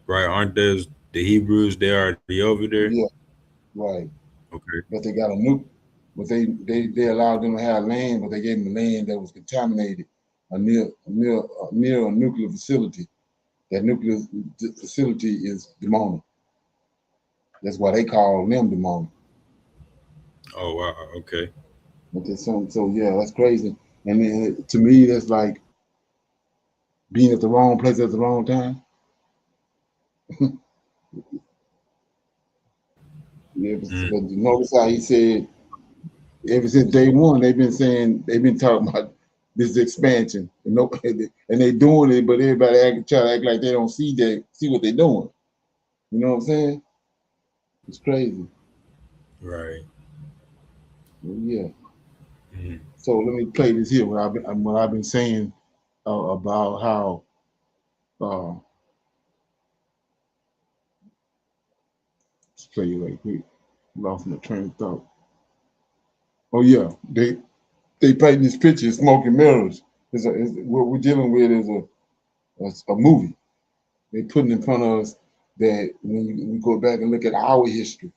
Right. Aren't those the Hebrews? They are over there? Yeah, right. Okay. But they got a nuke. But they allowed them to have land, but they gave them land that was contaminated near a nuclear facility. That nuclear facility is Dimona. That's why they call them Dimona. Oh wow. Okay. Okay, so yeah, that's crazy. And then, to me, that's like being at the wrong place at the wrong time. Yeah, but you notice how he said ever since day one they've been talking about this expansion, and they doing it, but everybody try to act like they don't see what they're doing. You know what I'm saying? It's crazy. Right. Well, yeah. Mm-hmm. So let me play this here. What I've been saying about how. Let's play it right quick. Lost my train of thought. Oh yeah, they paint this picture, smoke and mirrors. What we're dealing with is a movie. They putting in front of us that when we go back and look at our history,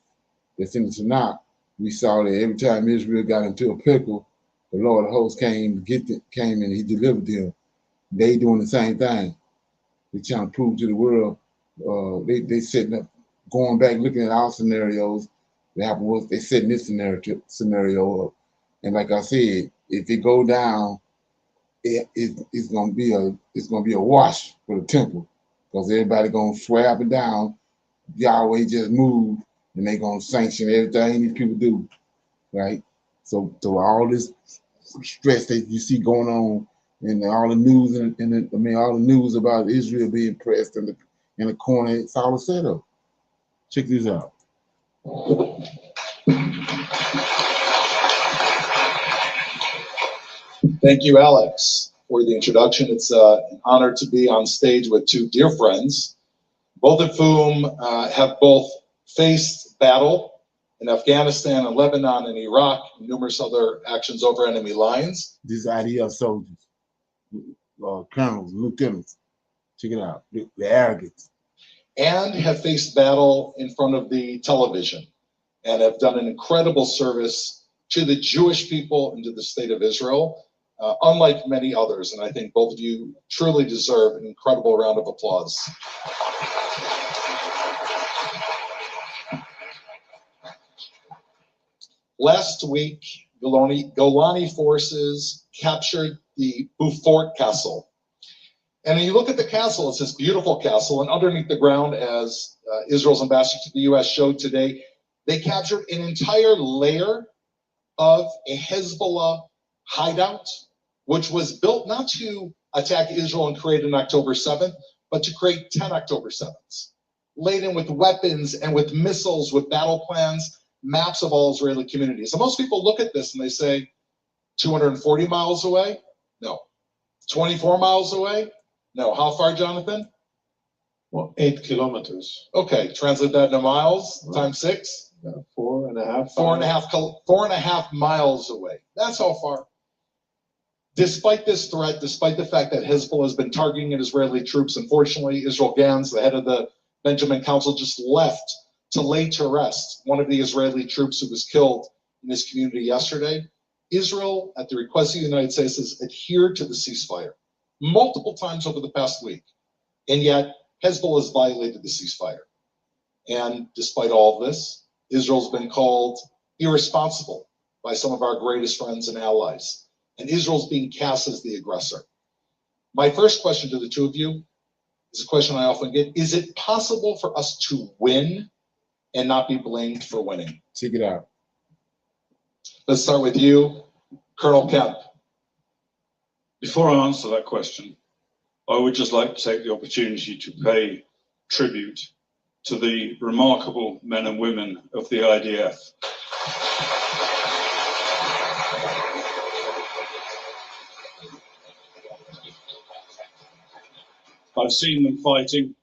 that's in the Tanak, we saw that every time Israel got into a pickle, the Lord of hosts came and he delivered them. They doing the same thing. They trying to prove to the world. They setting up, going back looking at our scenarios. What happened was they setting this scenario up. And like I said, if it go down, it's gonna be a wash for the temple, because everybody gonna swear up and down Yahweh just moved, and they gonna sanction everything these people do, right? So all this stress that you see going on, and all the news all the news about Israel being pressed in the corner, it's all a setup. Check this out. Thank you, Alex, for the introduction. It's an honor to be on stage with two dear friends, both of whom have both faced battle in Afghanistan and Lebanon and Iraq, and numerous other actions over enemy lines. This IDF soldiers, colonels, lieutenants, check it out, the arrogance. And have faced battle in front of the television and have done an incredible service to the Jewish people and to the state of Israel, unlike many others. And I think both of you truly deserve an incredible round of applause. Last week, Golani forces captured the Beaufort Castle. And when you look at the castle, it's this beautiful castle, and underneath the ground, as Israel's ambassador to the U.S. showed today, they captured an entire layer of a Hezbollah hideout, which was built not to attack Israel and create an October 7th, but to create 10 October 7ths, laden with weapons and with missiles, with battle plans, maps of all Israeli communities. So most people look at this and they say, 240 miles away? No. 24 miles away? No. How far, Jonathan? Well, 8 kilometers. Okay, translate that into miles, times 6. 4.5. 4.5 miles away. That's how far. Despite this threat, despite the fact that Hezbollah has been targeting Israeli troops, unfortunately, Israel Gans, the head of the Benjamin Council, just left to lay to rest one of the Israeli troops who was killed in his community yesterday. Israel, at the request of the United States, has adhered to the ceasefire multiple times over the past week, and yet Hezbollah has violated the ceasefire. And despite all of this, Israel's been called irresponsible by some of our greatest friends and allies, and Israel's being cast as the aggressor. My first question to the two of you is a question I often get: is it possible for us to win and not be blamed for winning? Check it out. Let's start with you, Colonel Kemp. Before I answer that question, I would just like to take the opportunity to pay tribute to the remarkable men and women of the IDF. I've seen them fighting,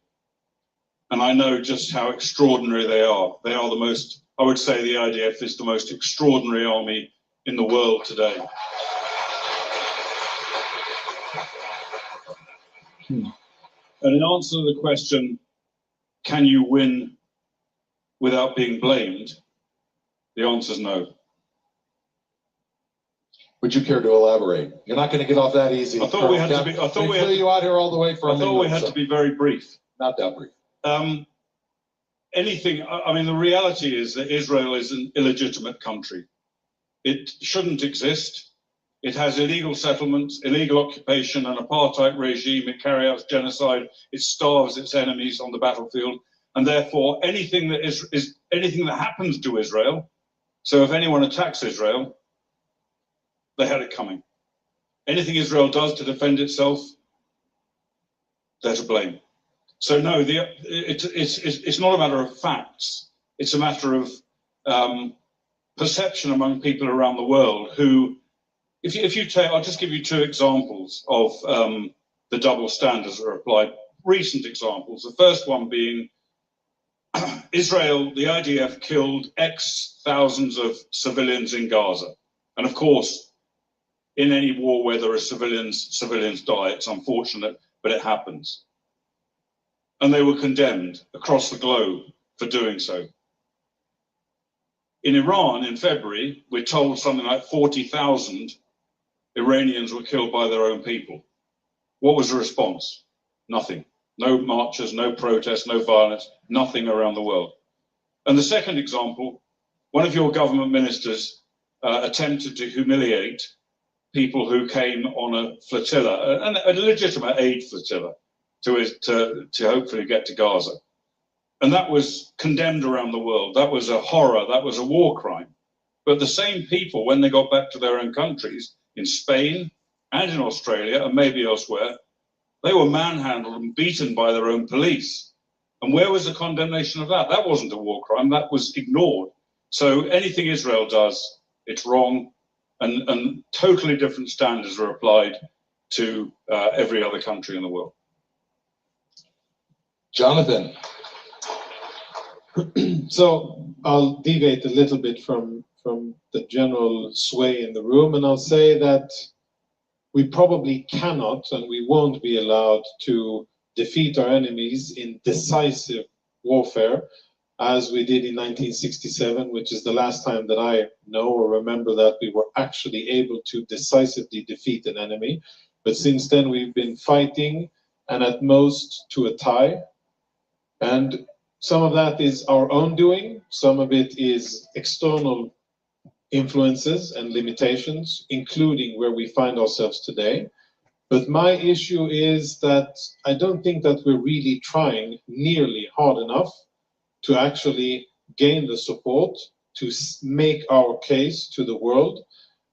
and I know just how extraordinary they are. They are the most, I would say the IDF is the most extraordinary army in the world today. And in answer to the question, can you win without being blamed? The answer is no. Would you care to elaborate? You're not going to get off that easy. I thought we had to be. I thought we had you out here all the way from. I thought we had to be very brief. Not that brief. Anything. I mean, the reality is that Israel is an illegitimate country. It shouldn't exist. It has illegal settlements, illegal occupation, an apartheid regime. It carries out genocide. It starves its enemies on the battlefield, and therefore anything that is anything that happens to Israel. So if anyone attacks Israel, they had it coming. Anything Israel does to defend itself, they're to blame. So no, it's not a matter of facts. It's a matter of perception among people around the world who. If you take, I'll just give you two examples of the double standards that are applied, recent examples. The first one being Israel, the IDF killed X thousands of civilians in Gaza. And of course, in any war where there are civilians die. It's unfortunate, but it happens. And they were condemned across the globe for doing so. In Iran, in February, we're told something like 40,000 Iranians were killed by their own people. What was the response? Nothing. No marches, no protests, no violence, nothing around the world. And the second example, one of your government ministers attempted to humiliate people who came on a flotilla, a legitimate aid flotilla, to hopefully get to Gaza. And that was condemned around the world. That was a horror, that was a war crime. But the same people, when they got back to their own countries, in Spain and in Australia and maybe elsewhere, they were manhandled and beaten by their own police. And where was the condemnation of that? That wasn't a war crime, that was ignored. So anything Israel does, it's wrong, and totally different standards are applied to every other country in the world. Jonathan. So I'll deviate a little bit from the general sway in the room, and I'll say that we probably cannot and we won't be allowed to defeat our enemies in decisive warfare as we did in 1967, which is the last time that I know or remember that we were actually able to decisively defeat an enemy. But since then, we've been fighting, and at most to a tie. And some of that is our own doing, some of it is external influences and limitations, including where we find ourselves today. But my issue is that I don't think that we're really trying nearly hard enough to actually gain the support to make our case to the world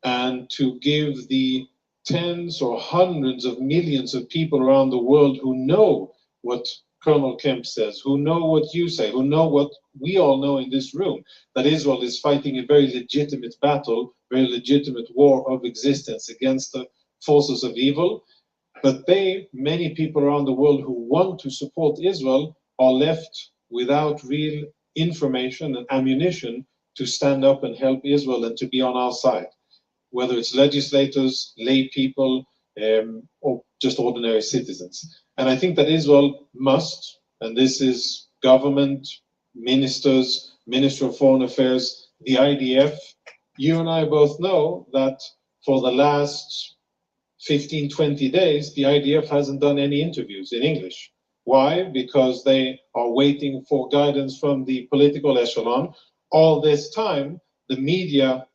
and to give the tens or hundreds of millions of people around the world who know what Colonel Kemp says, who know what you say, who know what we all know in this room, that Israel is fighting a very legitimate battle, very legitimate war of existence against the forces of evil. But many people around the world who want to support Israel are left without real information and ammunition to stand up and help Israel and to be on our side, whether it's legislators, lay people, or just ordinary citizens. And I think that Israel must, and this is government, ministers, Minister of Foreign Affairs, the IDF. You and I both know that for the last 15, 20 days, the IDF hasn't done any interviews in English. Why? Because they are waiting for guidance from the political echelon. All this time, the media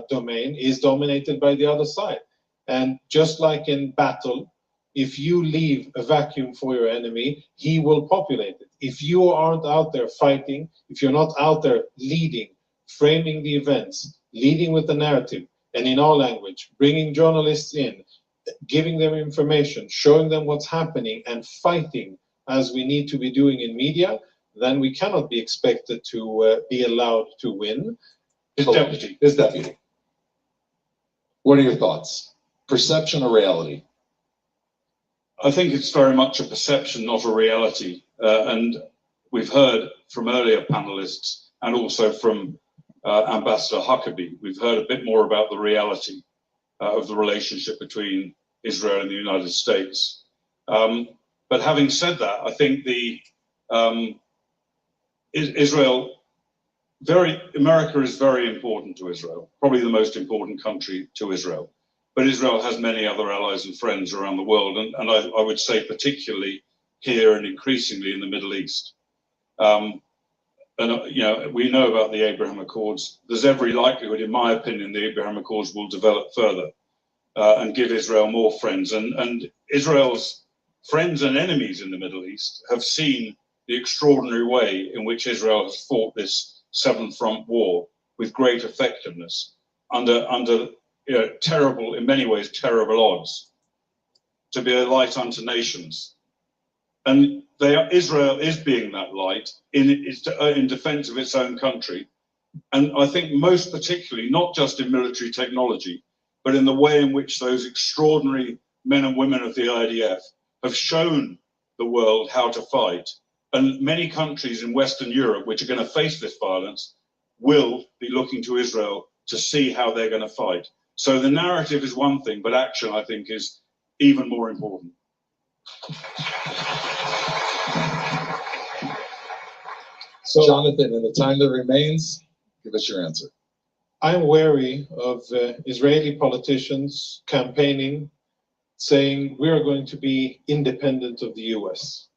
domain is dominated by the other side. And just like in battle, if you leave a vacuum for your enemy, he will populate it. If you aren't out there fighting, if you're not out there leading, framing the events, leading with the narrative, and in our language, bringing journalists in, giving them information, showing them what's happening, and fighting as we need to be doing in media, then we cannot be expected to be allowed to win. His deputy. What are your thoughts? Perception or reality? I think it's very much a perception, not a reality. And we've heard from earlier panelists and also from Ambassador Huckabee, we've heard a bit more about the reality of the relationship between Israel and the United States. But having said that, I think America is very important to Israel, probably the most important country to Israel. But Israel has many other allies and friends around the world, and I would say particularly here and increasingly in the Middle East. We know about the Abraham Accords. There's every likelihood, in my opinion, the Abraham Accords will develop further and give Israel more friends. And Israel's friends and enemies in the Middle East have seen the extraordinary way in which Israel has fought this Seventh Front War with great effectiveness under terrible, in many ways, terrible odds, to be a light unto nations. And Israel is being that light in defense of its own country. And I think most particularly, not just in military technology, but in the way in which those extraordinary men and women of the IDF have shown the world how to fight. And many countries in Western Europe, which are going to face this violence, will be looking to Israel to see how they're going to fight. So the narrative is one thing, but action, I think, is even more important. So, Jonathan, in the time that remains, give us your answer. I'm wary of Israeli politicians campaigning, saying we are going to be independent of the US.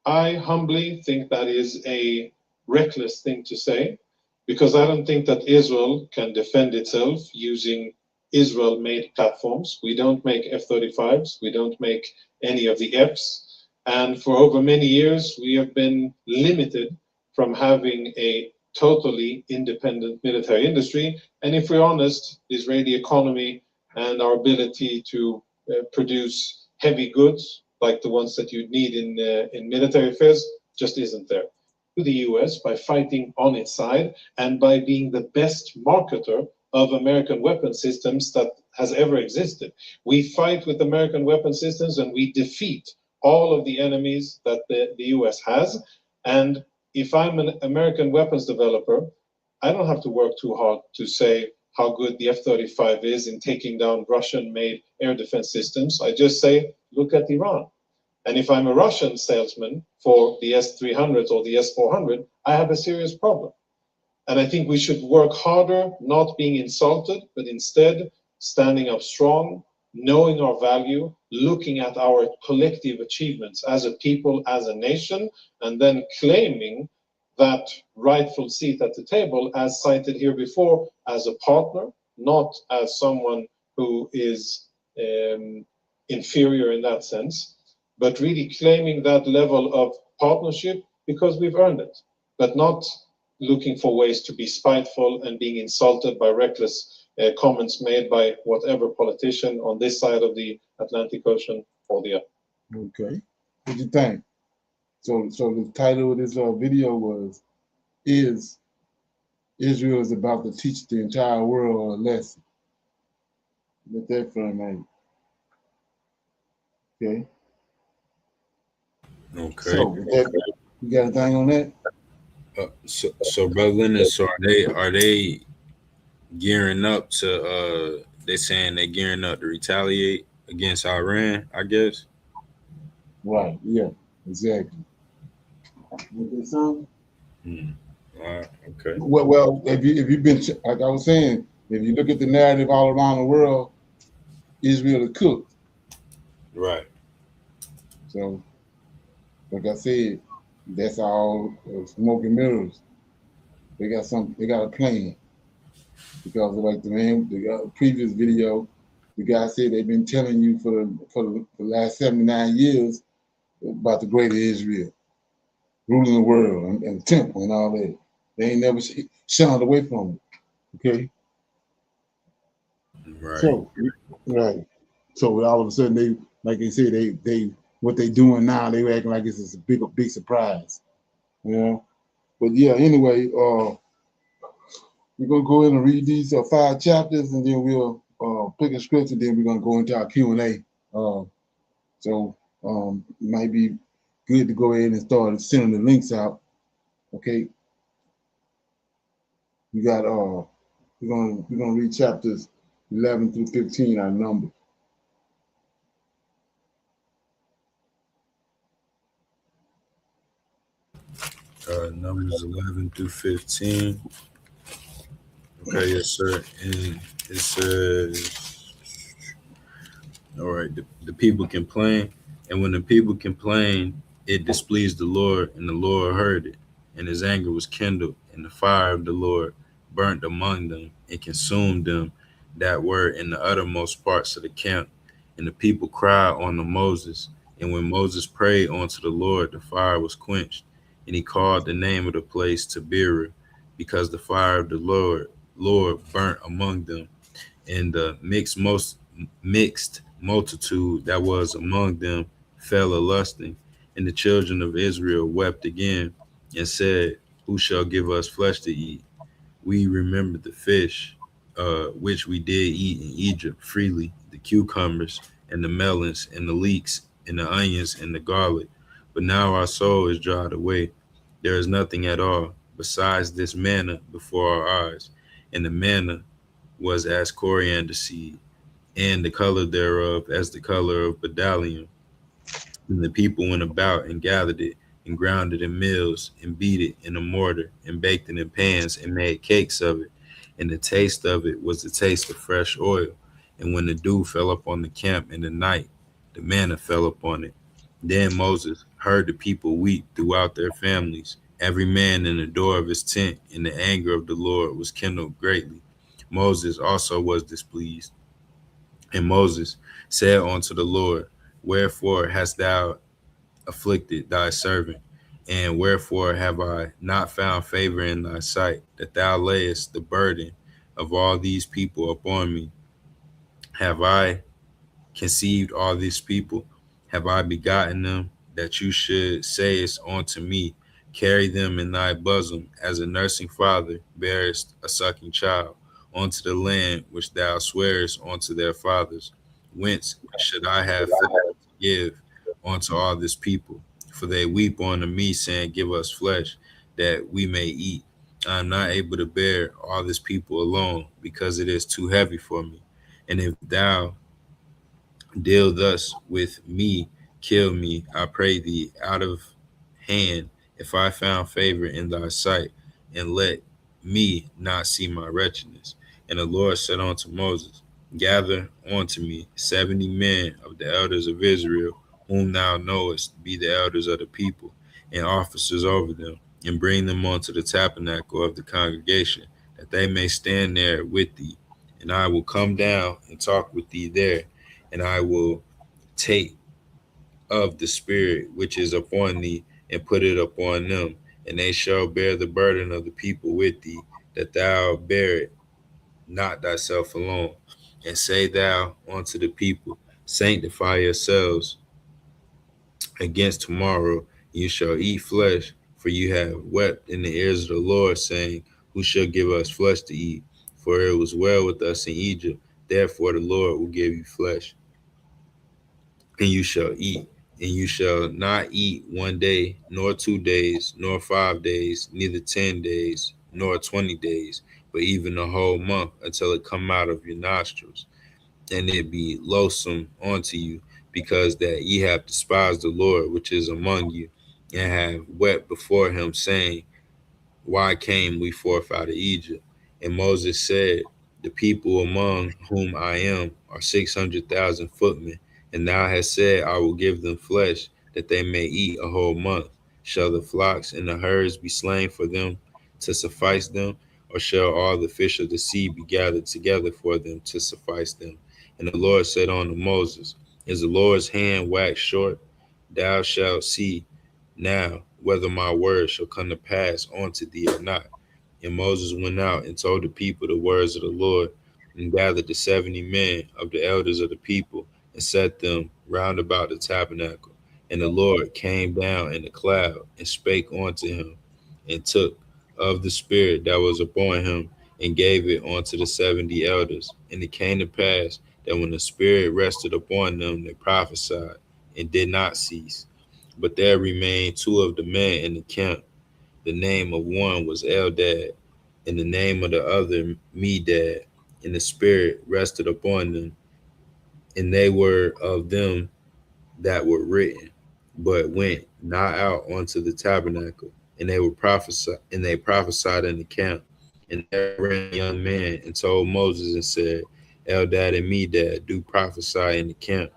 I humbly think that is a reckless thing to say, because I don't think that Israel can defend itself using Israel-made platforms. We don't make F-35s, we don't make any of the Fs, and for over many years we have been limited from having a totally independent military industry. And if we're honest, the Israeli economy and our ability to produce heavy goods, like the ones that you'd need in military affairs, just isn't there. To the US, by fighting on its side and by being the best marketer of American weapon systems that has ever existed. We fight with American weapon systems and we defeat all of the enemies that the US has. And if I'm an American weapons developer, I don't have to work too hard to say how good the F-35 is in taking down Russian-made air defense systems. I just say, look at Iran. And if I'm a Russian salesman for the S-300 or the S-400, I have a serious problem. And I think we should work harder, not being insulted, but instead standing up strong, knowing our value, looking at our collective achievements as a people, as a nation, and then claiming that rightful seat at the table, as cited here before, as a partner, not as someone who is inferior in that sense, but really claiming that level of partnership because we've earned it, but not looking for ways to be spiteful and being insulted by reckless comments made by whatever politician on this side of the Atlantic Ocean or the other. Okay. What do you think? So the title of this video was, "Is Israel is about to teach the entire world a lesson?" Let that from out. Okay. Okay. So you got anything on that? So Brother Leonard, so are they gearing up to they saying they're gearing up to retaliate against Iran, I guess? Right, yeah, exactly. Okay. Well, if you've been, like I was saying, if you look at the narrative all around the world, Israel is cooked. Right. So, like I said, that's all smoke and mirrors. They got a plan. Because like the previous video, the guy said they've been telling you for the last 79 years about the greater Israel, ruling the world and the temple and all that. They ain't never shunned away from it. Okay. Right. So right. So all of a sudden they, like they said, they what they doing now, they acting like it's a big surprise. You know? But yeah, anyway, we're gonna go in and read these 5 chapters, and then we'll pick a scripture. Then we're gonna go into our Q&A. So it might be good to go ahead and start sending the links out. Okay. We got we're gonna read chapters 11 through 15. Our number. Numbers 11 through 15. Okay, yes, sir. And it says, all right, the people complain, and when the people complained, it displeased the Lord, and the Lord heard it, and his anger was kindled, and the fire of the Lord burnt among them and consumed them that were in the uttermost parts of the camp. And the people cried unto Moses, and when Moses prayed unto the Lord, the fire was quenched, and he called the name of the place Taberah, because the fire of the Lord burnt among them, and the mixed multitude that was among them fell a lusting, and the children of Israel wept again and said, "Who shall give us flesh to eat? We remember the fish which we did eat in Egypt freely, the cucumbers and the melons and the leeks and the onions and the garlic. But now our soul is dried away. There is nothing at all besides this manna before our eyes." And the manna was as coriander seed, and the color thereof as the color of bdellium. And the people went about and gathered it, and ground it in mills, and beat it in a mortar, and baked it in pans, and made cakes of it. And the taste of it was the taste of fresh oil. And when the dew fell upon the camp in the night, the manna fell upon it. Then Moses heard the people weep throughout their families, every man in the door of his tent, and the anger of the Lord was kindled greatly. Moses also was displeased. And Moses said unto the Lord, "Wherefore hast thou afflicted thy servant? And wherefore have I not found favor in thy sight, that thou layest the burden of all these people upon me? Have I conceived all these people? Have I begotten them, that you should say unto me, carry them in thy bosom, as a nursing father bearest a sucking child, unto the land which thou swearest unto their fathers? Whence should I have food to give unto all this people? For they weep unto me, saying, Give us flesh, that we may eat. I am not able to bear all this people alone, because it is too heavy for me. And if thou deal thus with me, kill me, I pray thee, out of hand, if I found favor in thy sight, and let me not see my wretchedness. And the Lord said unto Moses, Gather unto me 70 men of the elders of Israel, whom thou knowest be the elders of the people, and officers over them, and bring them unto the tabernacle of the congregation, that they may stand there with thee. And I will come down and talk with thee there, and I will take of the spirit which is upon thee, and put it upon them, and they shall bear the burden of the people with thee, that thou bear it not thyself alone. And say thou unto the people, Sanctify yourselves against tomorrow, you shall eat flesh, for you have wept in the ears of the Lord, saying, Who shall give us flesh to eat? For it was well with us in Egypt, therefore the Lord will give you flesh, and you shall eat. And you shall not eat 1 day, nor 2 days, nor 5 days, neither 10 days, nor 20 days, but even a whole month, until it come out of your nostrils, and it be loathsome unto you, because that ye have despised the Lord which is among you, and have wept before him, saying, Why came we forth out of Egypt? And Moses said, The people among whom I am are 600,000 footmen, and thou hast said, I will give them flesh, that they may eat a whole month. Shall the flocks and the herds be slain for them to suffice them? Or shall all the fish of the sea be gathered together for them to suffice them? And the Lord said unto Moses, Is the Lord's hand waxed short? Thou shalt see now whether my word shall come to pass unto thee or not. And Moses went out and told the people the words of the Lord, and gathered the 70 men of the elders of the people, and set them round about the tabernacle. And the Lord came down in a cloud, and spake unto him, and took of the spirit that was upon him, and gave it unto the 70 elders. And it came to pass that when the spirit rested upon them, they prophesied, and did not cease. But there remained 2 of the men in the camp. The name of one was Eldad, and the name of the other Medad. And the spirit rested upon them, and they were of them that were written, but went not out unto the tabernacle. And they prophesied in the camp. And there ran a young man and told Moses and said, Eldad and Medad do prophesy in the camp.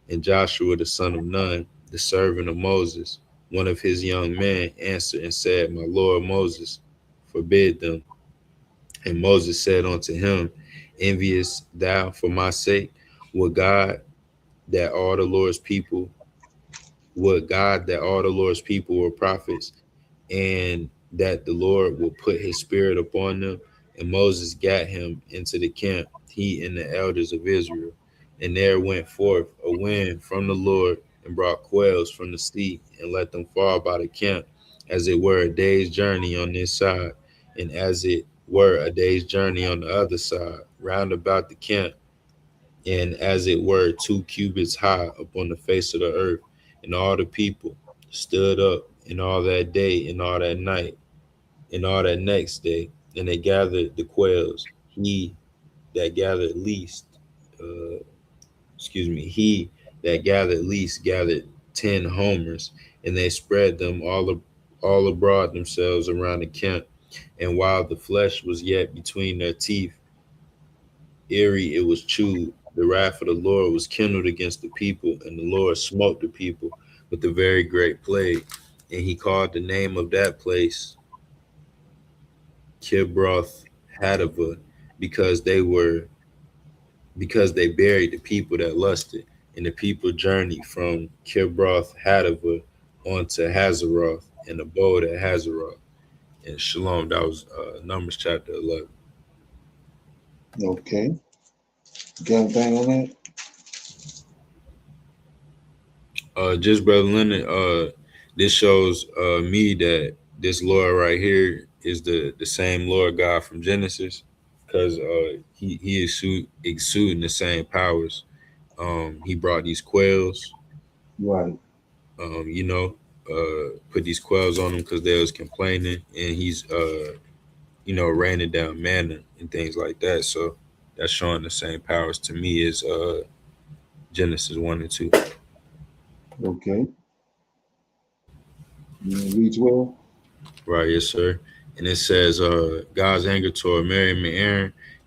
And Joshua the son of Nun, the servant of Moses, one of his young men, answered and said, My Lord Moses, forbid them. And Moses said unto him, Envious thou for my sake? Would God that all the Lord's people were prophets, and that the Lord will put his spirit upon them? And Moses gat him into the camp, he and the elders of Israel. And there went forth a wind from the Lord, and brought quails from the sea, and let them fall by the camp, as it were a day's journey on this side, and as it were a day's journey on the other side, round about the camp, and as it were 2 cubits high upon the face of the earth. And all the people stood up in all that day, and all that night, and all that next day, and they gathered the quails. He that gathered least, he that gathered least gathered 10 homers, and they spread them all abroad themselves around the camp. And while the flesh was yet between their teeth, ere it was chewed, the wrath of the Lord was kindled against the people, and the Lord smote the people with a very great plague. And he called the name of that place Kibroth Hadavah, because they buried the people that lusted. And the people journeyed from Kibroth Hadavah onto Hazeroth, and abode at Hazeroth. And Shalom, that was Numbers chapter 11. Okay. Got anything on that? Just Brother Leonard, this shows me that this Lord right here is the same Lord God from Genesis, because he is exuding the same powers. He brought these quails, right? put these quails on them because they was complaining, and he's raining down manna and things like that. So that's showing the same powers to me as Genesis 1 and 2. Okay. You read 12? Right, yes, sir. And it says, God's anger toward Miriam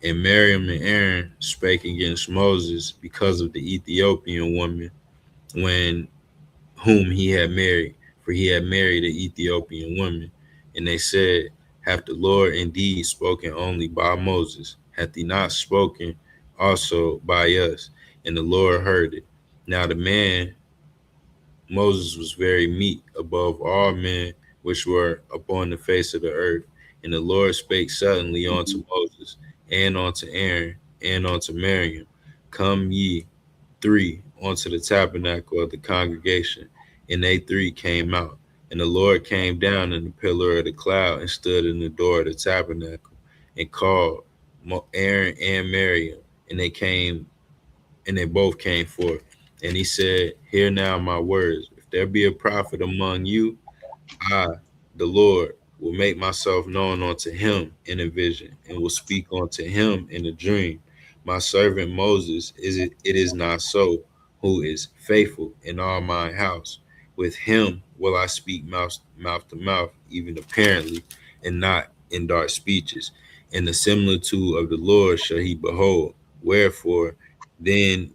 and Miriam and Aaron spake against Moses because of the Ethiopian woman when whom he had married, for he had married an Ethiopian woman. And they said, hath the Lord indeed spoken only by Moses? Hath he not spoken also by us? And the Lord heard it. Now the man Moses was very meek above all men which were upon the face of the earth. And the Lord spake suddenly unto Moses, and unto Aaron, and unto Miriam, come ye three onto the tabernacle of the congregation. And they three came out. And the Lord came down in the pillar of the cloud and stood in the door of the tabernacle and called Aaron and Miriam. And they both came forth. And he said, hear now my words. If there be a prophet among you, I, the Lord, will make myself known unto him in a vision, and will speak unto him in a dream. My servant Moses it is not so, who is faithful in all my house. With him will I speak mouth to mouth, even apparently, and not in dark speeches. And the similitude of the Lord shall he behold. Wherefore then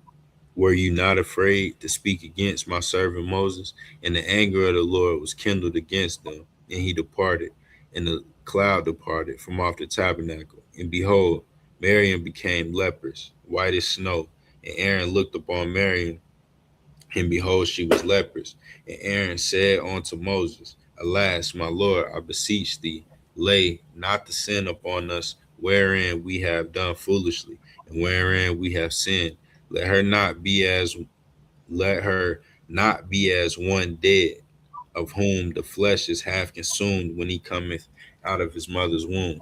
were you not afraid to speak against my servant Moses? And the anger of the Lord was kindled against them, and he departed, and the cloud departed from off the tabernacle. And behold, Miriam became leprous, white as snow. And Aaron looked upon Miriam, and behold, she was leprous. And Aaron said unto Moses, alas, my Lord, I beseech thee, lay not the sin upon us wherein we have done foolishly, and wherein we have sinned. Let her not be as let her not be as one dead, of whom the flesh is half consumed when he cometh out of his mother's womb.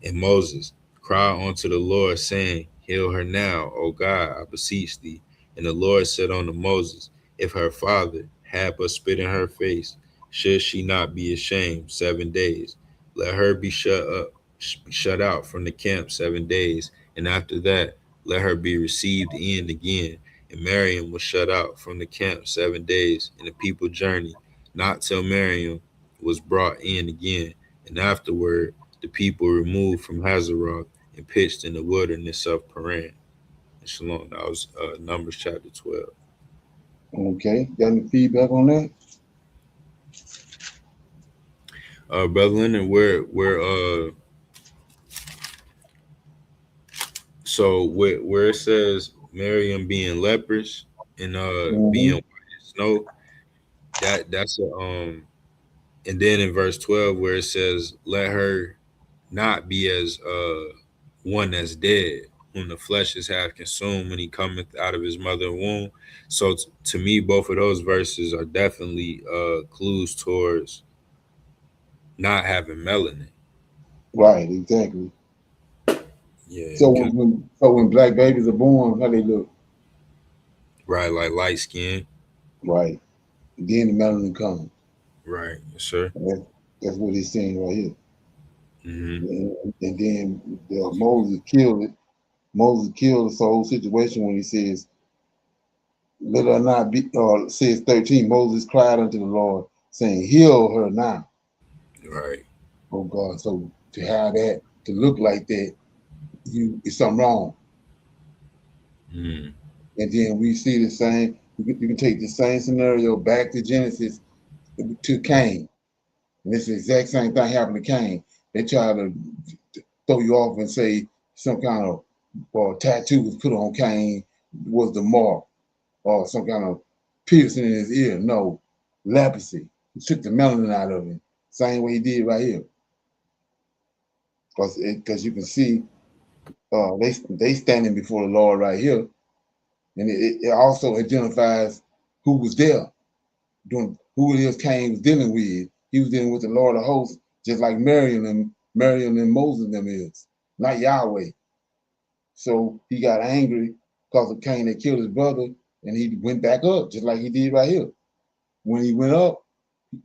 And Moses cried unto the Lord, saying, heal her now, O God, I beseech thee. And the Lord said unto Moses, if her father had but spit in her face, should she not be ashamed 7 days? Let her be shut out from the camp 7 days, and after that let her be received in again. And Miriam was shut out from the camp 7 days, and the people journeyed, not till Miriam was brought in again. And afterward the people removed from Hazeroth and pitched in the wilderness of Paran. And Shalom. That was Numbers chapter 12. Okay. Got any feedback on that? Brother Leonard, where it says Miriam being leprous and being white as snow, that's a and then in verse 12 where it says, let her not be as one that's dead, whom the flesh is half consumed when he cometh out of his mother womb. So to me, both of those verses are definitely clues towards not having melanin. Right, exactly. Yeah. So when black babies are born, how they look? Right, like light skin. Right. Then the melanin comes. Right, yes, sir. That's what he's saying right here. Mm-hmm. And then Moses killed it. Moses killed this whole situation when he says, let her not be, says 13, Moses cried unto the Lord, saying, heal her now. Right. Oh God, so to have that, to look like that, it's something wrong. Mm. And then we see the same, you can take the same scenario back to Genesis to Cain. And it's the exact same thing happened to Cain. They try to throw you off and say some kind of tattoo was put on Cain was the mark, or some kind of piercing in his ear. No, leprosy. He took the melanin out of him. Same way he did right here. Because you can see they standing before the Lord right here. And it also identifies who was there, who it is Cain was dealing with. He was dealing with the Lord of hosts, just like Miriam and Moses them is, not Yahweh. So he got angry because of Cain that killed his brother, and he went back up, just like he did right here. When he went up,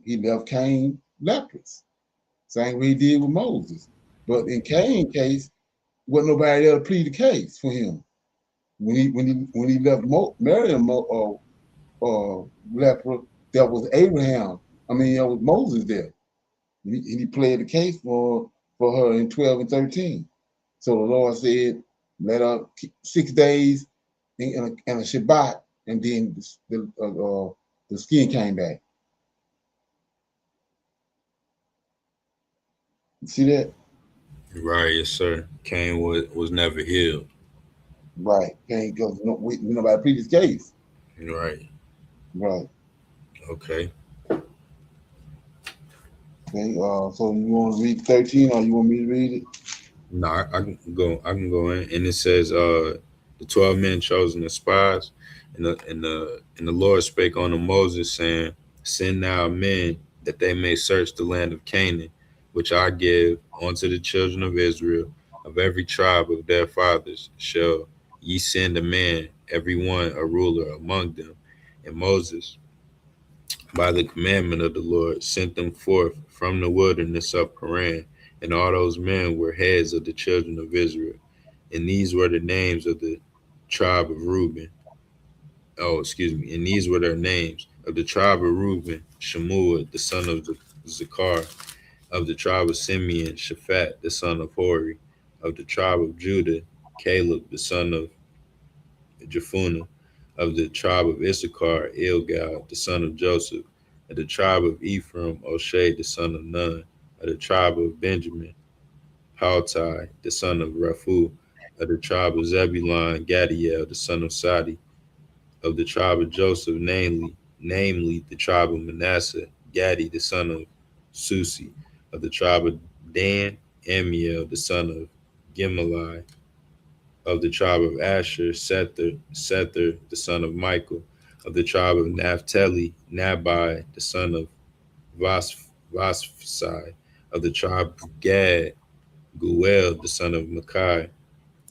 he left Cain leprous. Same way he did with Moses. But in Cain's case, wasn't nobody there to plead the case for him. When he left Miriam leper, there was Abraham. There was Moses there. He played the case for her in 12 and 13. So the Lord said, let her 6 days and a Shabbat, and then the skin came back. You see that? Right, yes, sir. Cain was never healed. Right. Cain goes nobody plead his case. Right. Right. Okay. Okay. So you want to read 13, or you want me to read it? No, I can go. I can go in, and it says, the 12 men chosen as spies, and the Lord spake unto Moses, saying, Send now men that they may search the land of Canaan, which I give unto the children of Israel. Of every tribe of their fathers shall ye send a man, every one a ruler among them. And Moses, by the commandment of the Lord, sent them forth from the wilderness of Paran, and all those men were heads of the children of Israel. And these were the names of the tribe of Reuben. Oh, excuse me. And these were their names of the tribe of Reuben: Shemua, the son of Zakar; of the tribe of Simeon, Shaphat, the son of Hori; of the tribe of Judah, Caleb, the son of Jephunneh; of the tribe of Issachar, Ilgal, the son of Joseph; of the tribe of Ephraim, Oshea, the son of Nun; of the tribe of Benjamin, Paltai, the son of Raphu; of the tribe of Zebulun, Gadiel, the son of Sadi; of the tribe of Joseph, namely the tribe of Manasseh, Gadi, the son of Susi; of the tribe of Dan, Amiel, the son of Gemalli; of the tribe of Asher, Sether, the son of Michael; of the tribe of Naphtali, Nabai, the son of Vasphsai; of the tribe of Gad, Guel, the son of Makai.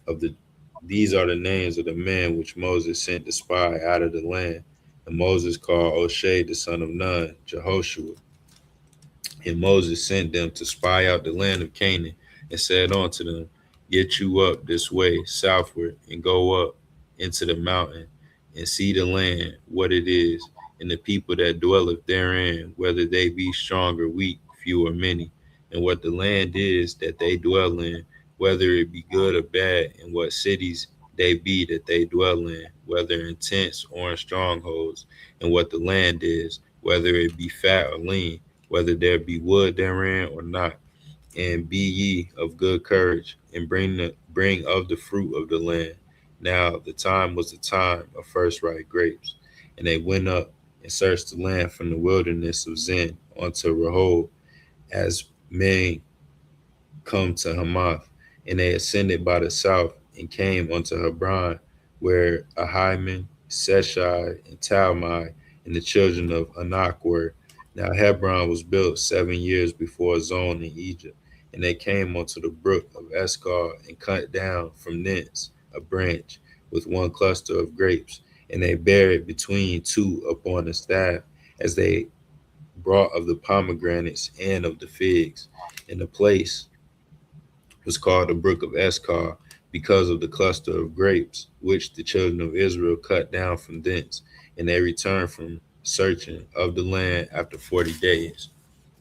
Of the These are the names of the men which Moses sent to spy out of the land. And Moses called O'Shea, the son of Nun, Jehoshua. And Moses sent them to spy out the land of Canaan, and said unto them, Get you up this way southward, and go up into the mountain, and see the land, what it is, and the people that dwelleth therein, whether they be strong or weak, few or many, and what the land is that they dwell in, whether it be good or bad, and what cities they be that they dwell in, whether in tents or in strongholds, and what the land is, whether it be fat or lean, whether there be wood therein or not. And be ye of good courage, and bring of the fruit of the land. Now the time was the time of first ripe grapes. And they went up and searched the land from the wilderness of Zin unto Rehob, as men come to Hamath. And they ascended by the south, and came unto Hebron, where Ahiman, Seshai, and Talmai, and the children of Anak were. Now Hebron was built 7 years before Zon in Egypt. And they came unto the brook of Escar, and cut down from thence a branch with one cluster of grapes. And they bare it between two upon the staff, as they brought of the pomegranates and of the figs. And the place was called the brook of Escar, because of the cluster of grapes which the children of Israel cut down from thence. And they returned from searching of the land after 40 days.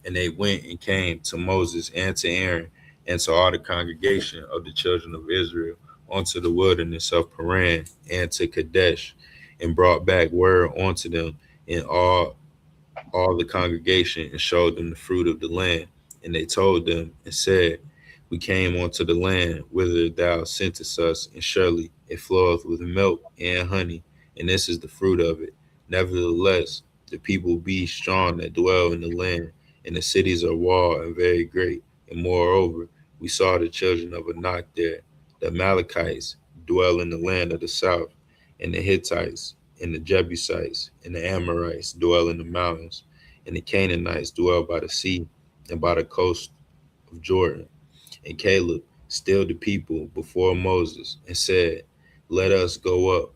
And they went and came to Moses and to Aaron and to all the congregation of the children of Israel unto the wilderness of Paran and to Kadesh, and brought back word unto them in all the congregation, and showed them the fruit of the land. And they told them and said, We came unto the land whither thou sentest us, and surely it floweth with milk and honey, and this is the fruit of it. Nevertheless, the people be strong that dwell in the land, and the cities are walled and very great. And moreover, we saw the children of Anak there. The Amalekites dwell in the land of the south, and the Hittites, and the Jebusites, and the Amorites dwell in the mountains, and the Canaanites dwell by the sea and by the coast of Jordan. And Caleb stilled the people before Moses, and said, Let us go up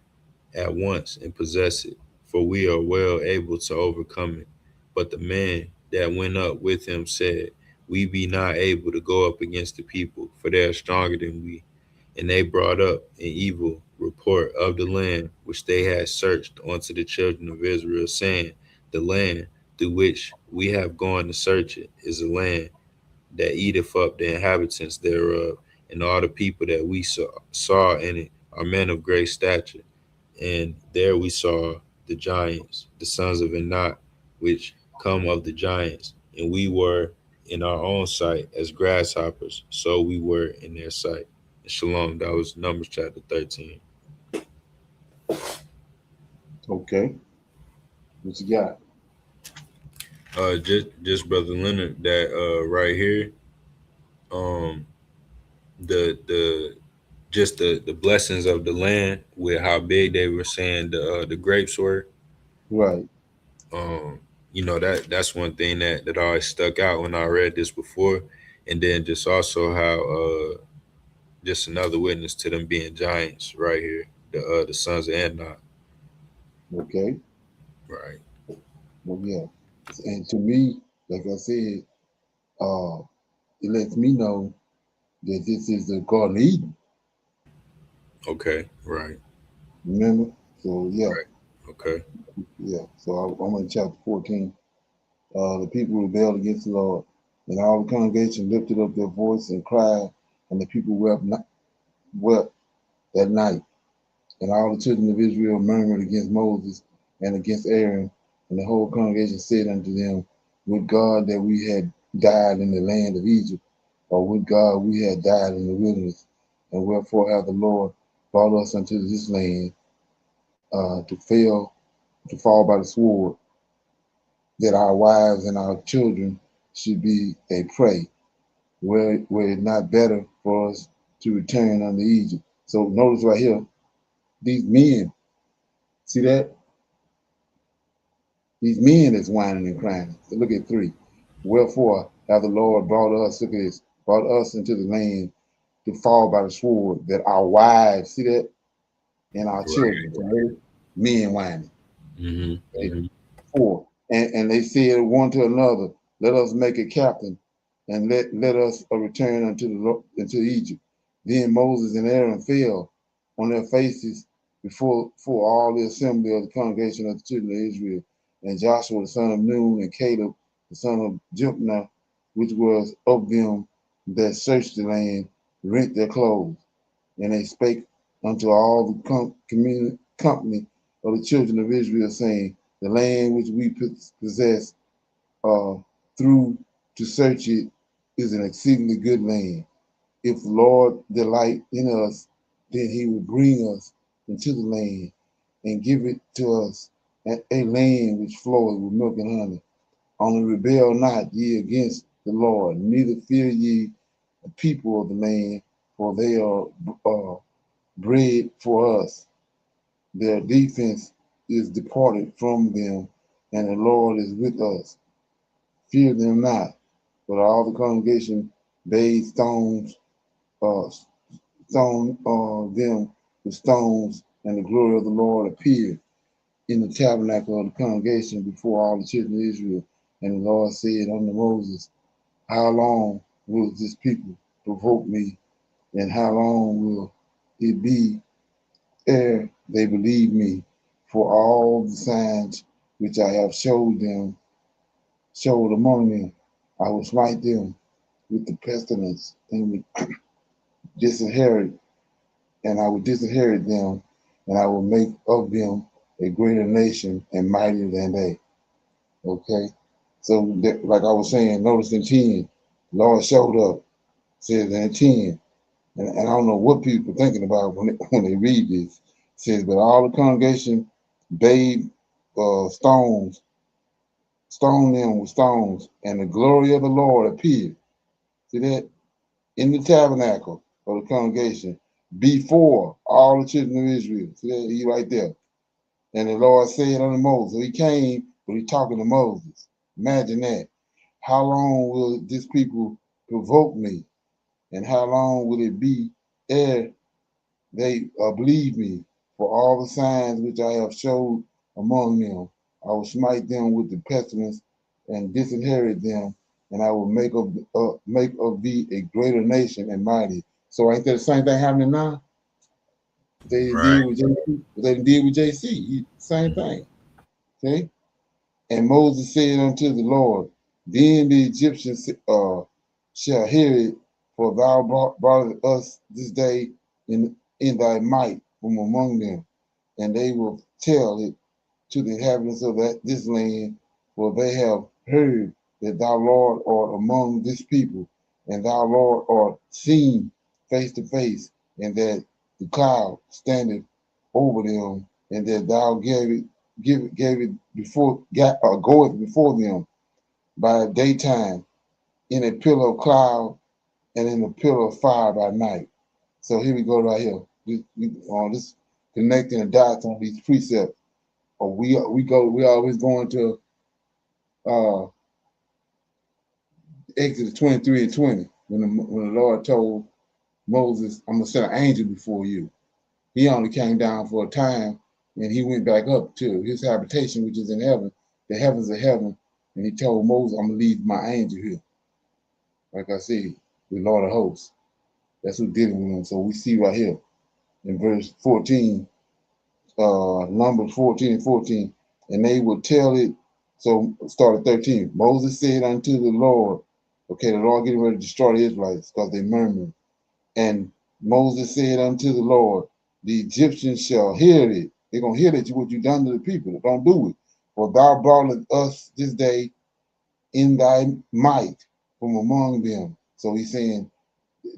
at once and possess it, for we are well able to overcome it. But the man that went up with him said, We be not able to go up against the people, for they are stronger than we. And they brought up an evil report of the land which they had searched unto the children of Israel, saying, The land through which we have gone to search it is a land that eateth up the inhabitants thereof, and all the people that we saw in it are men of great stature. And there we saw the giants, the sons of Anak, which come of the giants, and we were in our own sight as grasshoppers, so we were in their sight. Shalom. That was Numbers chapter 13. Okay. What you got? Just Brother Leonard, that right here, um, the just the blessings of the land with how big they were saying the grapes were. Right. Um, that's one thing that always stuck out when I read this before, and then just also how just another witness to them being giants right here, the sons of Anak. Okay. Right. Well, yeah. And to me, like I said, it lets me know that this is the Garden of Eden. Okay. Right. Remember? So yeah. Right. Okay. Yeah. So I'm in chapter 14. The people rebelled against the Lord, and all the congregation lifted up their voice and cried, and the people wept that night. And all the children of Israel murmured against Moses and against Aaron, and the whole congregation said unto them, Would God that we had died in the land of Egypt, or would God we had died in the wilderness? And wherefore hath the Lord brought us unto this land to fall by the sword, that our wives and our children should be a prey? Were it not better for us to return unto Egypt? So notice right here, these men, see that? These men is whining and crying. So look at 3. Wherefore hath the Lord brought us, look at this, brought us into the land to fall by the sword, that our wives, see that? And our children, so men whining. Mm-hmm. Mm-hmm. 4. And they said one to another, Let us make a captain, and let us return into Egypt. Then Moses and Aaron fell on their faces before all the assembly of the congregation of the children of Israel. And Joshua the son of Nun and Caleb the son of Jephunneh, which was of them that searched the land, rent their clothes. And they spake unto all the company of the children of Israel, saying, The land which we possess through to search it is an exceedingly good land. If the Lord delight in us, then he will bring us into the land and give it to us, a land which floweth with milk and honey. Only rebel not ye against the Lord, neither fear ye the people of the land, for they are bread for us. Their defense is departed from them, and the Lord is with us. Fear them not. But all the congregation bade stone them with stones, and the glory of the Lord appeared in the tabernacle of the congregation before all the children of Israel. And the Lord said unto Moses, How long will this people provoke me, and how long will it be ere they believe me? For all the signs which I have showed among them, I will smite them with the pestilence and with disinherit, and I will disinherit them, and I will make of them a greater nation and mightier than they. Okay? So, like I was saying, notice in 10, Lord showed up, says in 10, and I don't know what people are thinking about when they read this. It says, But all the congregation bade stone them with stones, and the glory of the Lord appeared. See that? In the tabernacle of the congregation before all the children of Israel. See that? He right there. And the Lord said unto Moses, so he came, but he talking to Moses. Imagine that. How long will this people provoke me? And how long will it be ere they believe me? For all the signs which I have showed among them, I will smite them with the pestilence and disinherit them, and I will make of thee a greater nation and mighty. So ain't that the same thing happening now? They Right. did with JC. They did with JC. Same thing. Okay. And Moses said unto the Lord, then the Egyptians shall hear it, for thou brought us this day in thy might from among them, and they will tell it to the inhabitants of this land, for they have heard that thou, Lord, art among this people, and thou, Lord, art seen face to face, and that the cloud standeth over them, and that thou gave it goeth before them by daytime in a pillar of cloud and in a pillar of fire by night. So here we go right here. This connecting the dots on these precepts. We always going to Exodus 23 and 20 when the Lord told Moses, I'm gonna send an angel before you. He only came down for a time and he went back up to his habitation, which is in heaven, the heavens of heaven, and he told Moses, I'm gonna leave my angel here. Like I said, the Lord of hosts. That's who did it with him. So we see right here in verse 14, Numbers 14 and 14, and they will tell it. So start at 13. Moses said unto the Lord, okay, the Lord getting ready to destroy the Israelites because they murmured. And Moses said unto the Lord, the Egyptians shall hear it. They're going to hear that what you done to the people. Don't do it. For thou broughtest us this day in thy might from among them. So he's saying,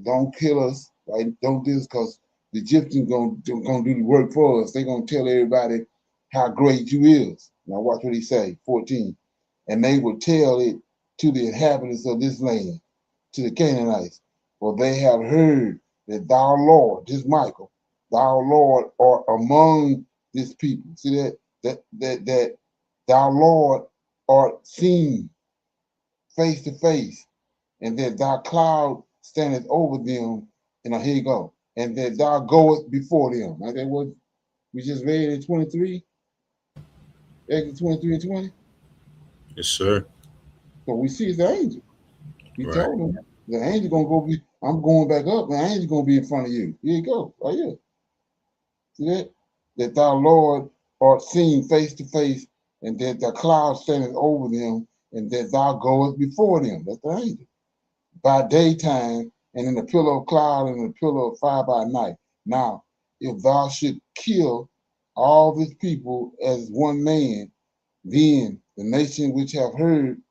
don't kill us, right? Don't do this because the Egyptians gonna do the work for us. They're gonna tell everybody how great you is. Now watch what he say, 14. And they will tell it to the inhabitants of this land, to the Canaanites, for they have heard that thou, Lord, this Michael, thou, Lord, art among this people. See that thou, Lord, art seen face to face, and that thy cloud standeth over them, and here you go, and that thou goest before them. Like that what we just read in 23, Exodus 23 and 20. Yes, sir. So we see it's the angel. He Right. told him the angel gonna go be, I'm going back up, and the angel gonna be in front of you. Here you go, right here. See that? That thou, Lord, art seen face to face, and that the cloud standeth over them, and that thou goest before them. That's the angel. By daytime, and in the pillar of cloud and in the pillar of fire by night. Now, if thou should kill all this people as one man, then the nation which have heard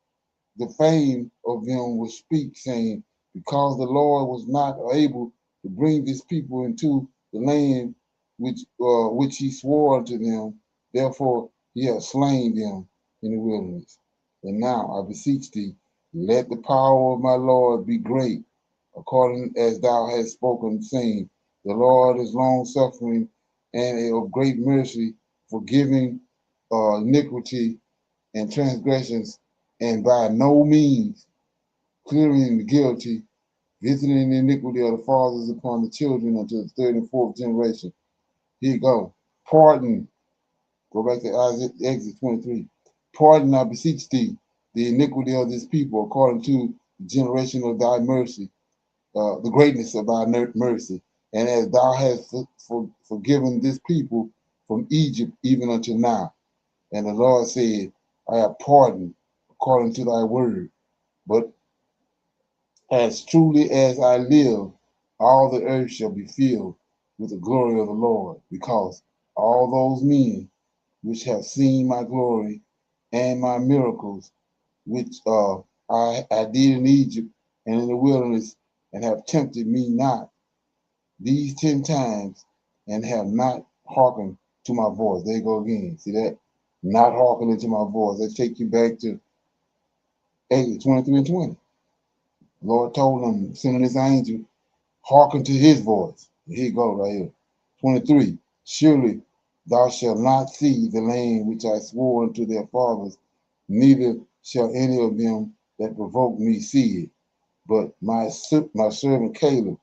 the fame of them will speak, saying, because the Lord was not able to bring this people into the land which he swore unto them, therefore he hath slain them in the wilderness. And now I beseech thee, let the power of my Lord be great, according as thou hast spoken, saying, the Lord is long suffering and of great mercy, forgiving iniquity and transgressions, and by no means clearing the guilty, visiting the iniquity of the fathers upon the children unto the third and fourth generation. Here you go. Pardon. Go back to Isaiah, Exodus 23. Pardon, I beseech thee, the iniquity of this people according to the generation of thy mercy, the greatness of thy mercy, and as thou hast forgiven this people from Egypt even until now. And the Lord said, I have pardoned according to thy word. But as truly as I live, all the earth shall be filled with the glory of the Lord, because all those men which have seen my glory and my miracles, which I did in Egypt and in the wilderness, and have tempted me not these 10 times, and have not hearkened to my voice. There you go again. See that? Not hearkening to my voice. That take you back to Exodus 23 and 20. The Lord told them, sending his angel, hearken to his voice. Here you go, right here. 23. Surely thou shalt not see the land which I swore unto their fathers, neither shall any of them that provoke me see it. But my servant Caleb,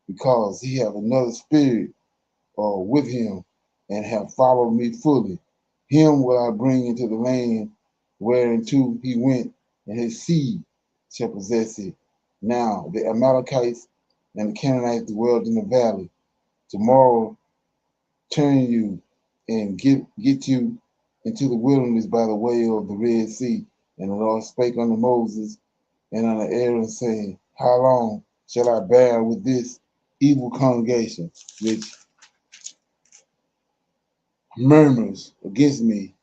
because he have another spirit with him, and have followed me fully, him will I bring into the land whereinto he went, and his seed shall possess it. Now the Amalekites and the Canaanites dwelled in the valley. Tomorrow turn you and get you into the wilderness by the way of the Red Sea. And the Lord spake unto Moses and unto Aaron, saying, How long shall I bear with this evil congregation, which murmurs against me?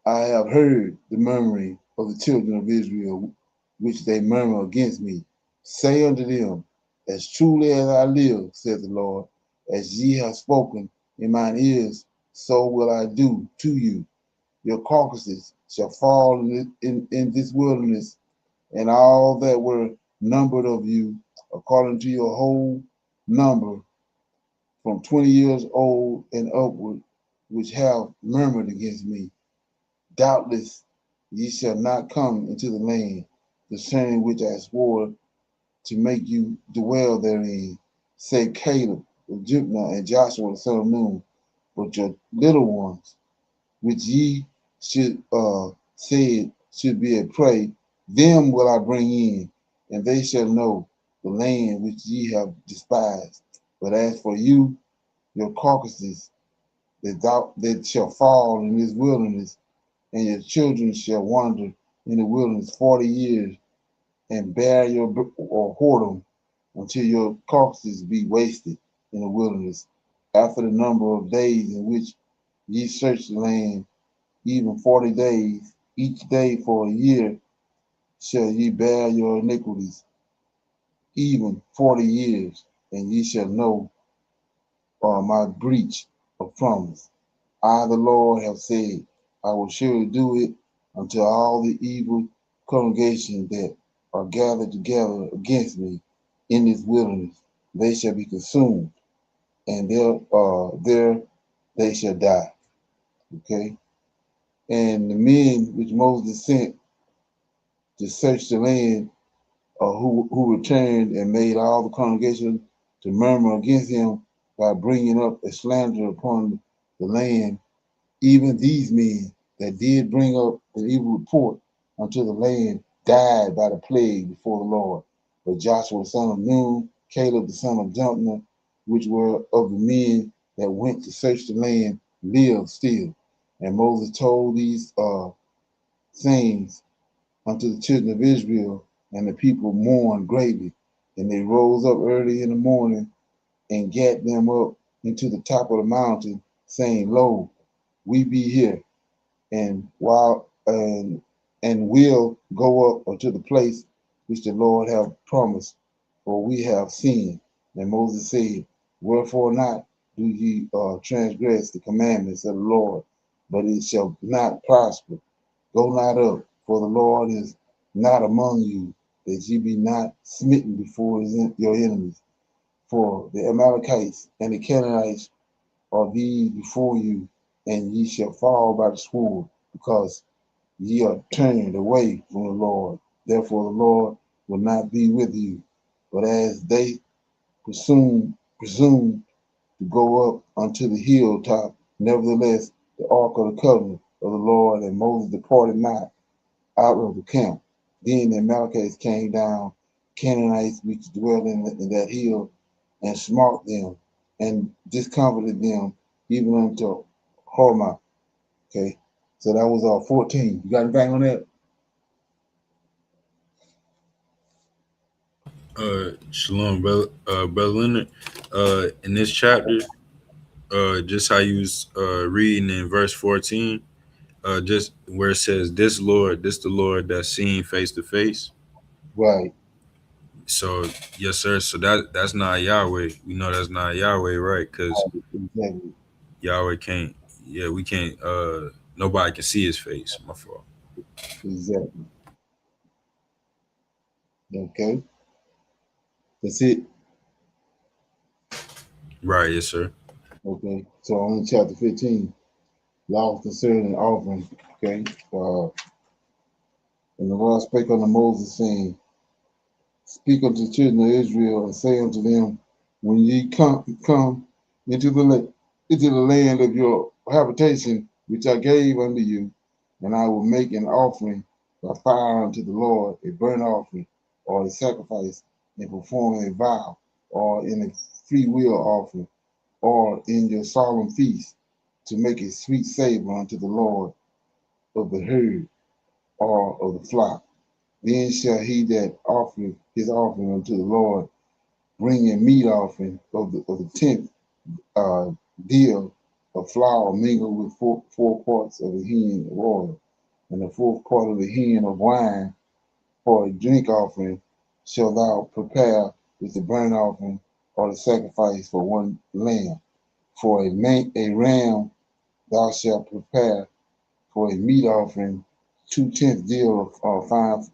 I have heard the murmuring of the children of Israel, which they murmur against me. Say unto them, As truly as I live, saith the Lord, as ye have spoken in mine ears, so will I do to you. Your carcasses shall fall in this wilderness, and all that were numbered of you, according to your whole number, from 20 years old and upward, which have murmured against me. Doubtless ye shall not come into the land concerning which I swore to make you dwell therein, say Caleb of Jephunneh and Joshua the son of Nun, but your little ones, which ye should said should be a prey, them will I bring in, and they shall know the land which ye have despised. But as for you, your carcasses that shall fall in this wilderness, and your children shall wander in the wilderness 40 years, and bear your or whoredom until your carcasses be wasted in the wilderness. After the number of days in which ye search the land, even 40 days, each day for a year, shall ye bear your iniquities, even 40 years, and ye shall know my breach of promise. I, the Lord, have said, I will surely do it until all the evil congregations that are gathered together against me in this wilderness, they shall be consumed, and there they shall die. Okay? And the men which Moses sent to search the land, who returned and made all the congregation to murmur against him by bringing up a slander upon the land, even these men that did bring up the evil report unto the land died by the plague before the Lord. But Joshua the son of Nun, Caleb the son of Jephunneh, which were of the men that went to search the land, lived still. And Moses told these things unto the children of Israel, and the people mourned greatly. And they rose up early in the morning and gat them up into the top of the mountain, saying, Lo, we be here, and will go up unto the place which the Lord hath promised, for we have sinned. And Moses said, Wherefore not do ye transgress the commandments of the Lord, but it shall not prosper. Go not up, for the Lord is not among you, that ye be not smitten before your enemies. For the Amalekites and the Canaanites are these before you, and ye shall fall by the sword, because ye are turned away from the Lord. Therefore the Lord will not be with you. But as they presume to go up unto the hilltop, nevertheless the ark of the covenant of the Lord and Moses departed not out of the camp. Then the Amalekites came down, Canaanites which dwell in that hill, and smote them, and discomfited them even unto Hormah. Okay, so that was 14. You got anything on that? Shalom, brother Leonard. In this chapter, just how you was reading in verse 14, just where it says, this the Lord that's seen face to face. Right. So yes, sir. So that's not Yahweh. We know that's not Yahweh, right? Because Exactly. Yahweh can't. Yeah, we can't. Nobody can see his face. My fault. Exactly. Okay. That's it. Right. Yes, sir. Okay. So on chapter 15, law concerning offering. Okay. And the Lord spake unto Moses, saying, Speak unto the children of Israel, and say unto them, When ye come into the land of your habitation, which I gave unto you, and I will make an offering by fire unto the Lord, a burnt offering, or a sacrifice, in performing a vow, or in a free will offering, or in your solemn feast, to make a sweet savor unto the Lord of the herd or of the flock. Then shall he that offereth his offering unto the Lord bring a meat offering of the tenth deal of flour mingled with four parts of a hin of oil, and the fourth part of a hin of wine for a drink offering shalt thou prepare with the burnt offering or the sacrifice for one lamb. For a ram thou shalt prepare for a meat offering 2/10 deal of fine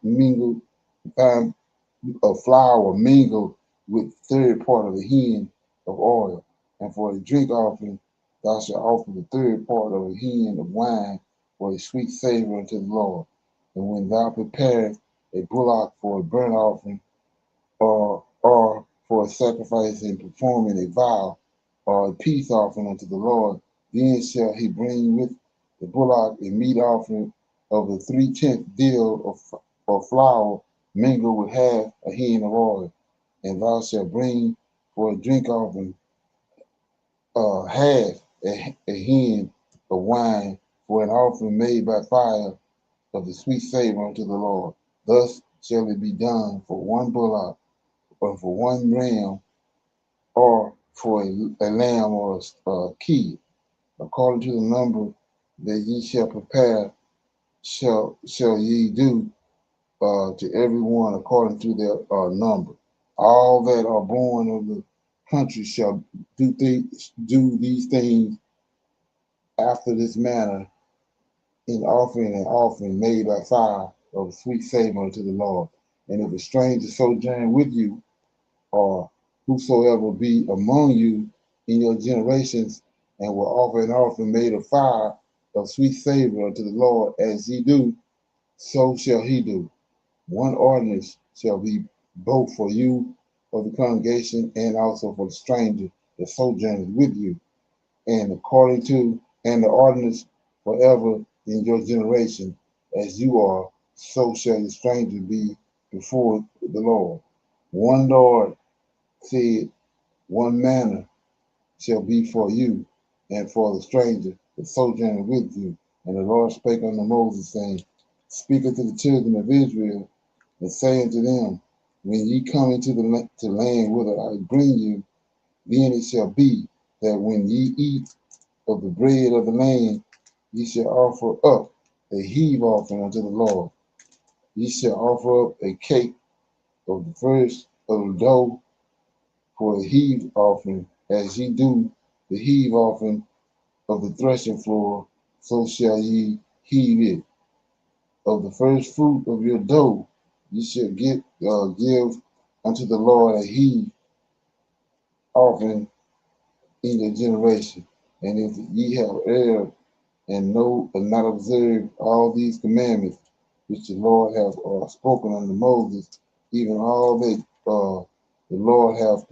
of flour mingled with third part of a hin of oil. And for a drink offering, thou shalt offer the third part of a hin of wine for a sweet savor unto the Lord. And when thou preparest a bullock for a burnt offering, or for a sacrifice in performing a vow, or a peace offering unto the Lord, then shall he bring with the bullock a meat offering of the 3/10 deal of flour mingled with half a hin of oil. And thou shalt bring for a drink offering half a hin of wine for an offering made by fire of the sweet savor unto the Lord. Thus shall it be done for one bullock, or for one ram, or for a lamb or a kid, according to the number that ye shall prepare, shall ye do to every one according to their number. All that are born of the country shall do these things after this manner, in offering an offering made by fire of sweet savor unto the Lord. And if a stranger sojourn with you, or whosoever be among you in your generations, and will offer an offering made of fire of sweet savor unto the Lord, as ye do, so shall he do. One ordinance shall be both for you of the congregation and also for the stranger that sojourneth with you, and the ordinance forever in your generation, as you are, so shall the stranger be before the Lord. One Lord said, one manner shall be for you and for the stranger that sojourneth with you. And the Lord spake unto Moses, saying, Speak unto the children of Israel, and say unto them, When ye come into the land whither I bring you, then it shall be that when ye eat of the bread of the land, ye shall offer up a heave offering unto the Lord. Ye shall offer up a cake of the first of the dough for a heave offering, as ye do the heave offering of the threshing floor, so shall ye heave it. Of the first fruit of your dough, ye shall give unto the Lord a heave offering in your generation. And if ye have erred and not observed all these commandments which the Lord hath spoken unto Moses, even all that the Lord hath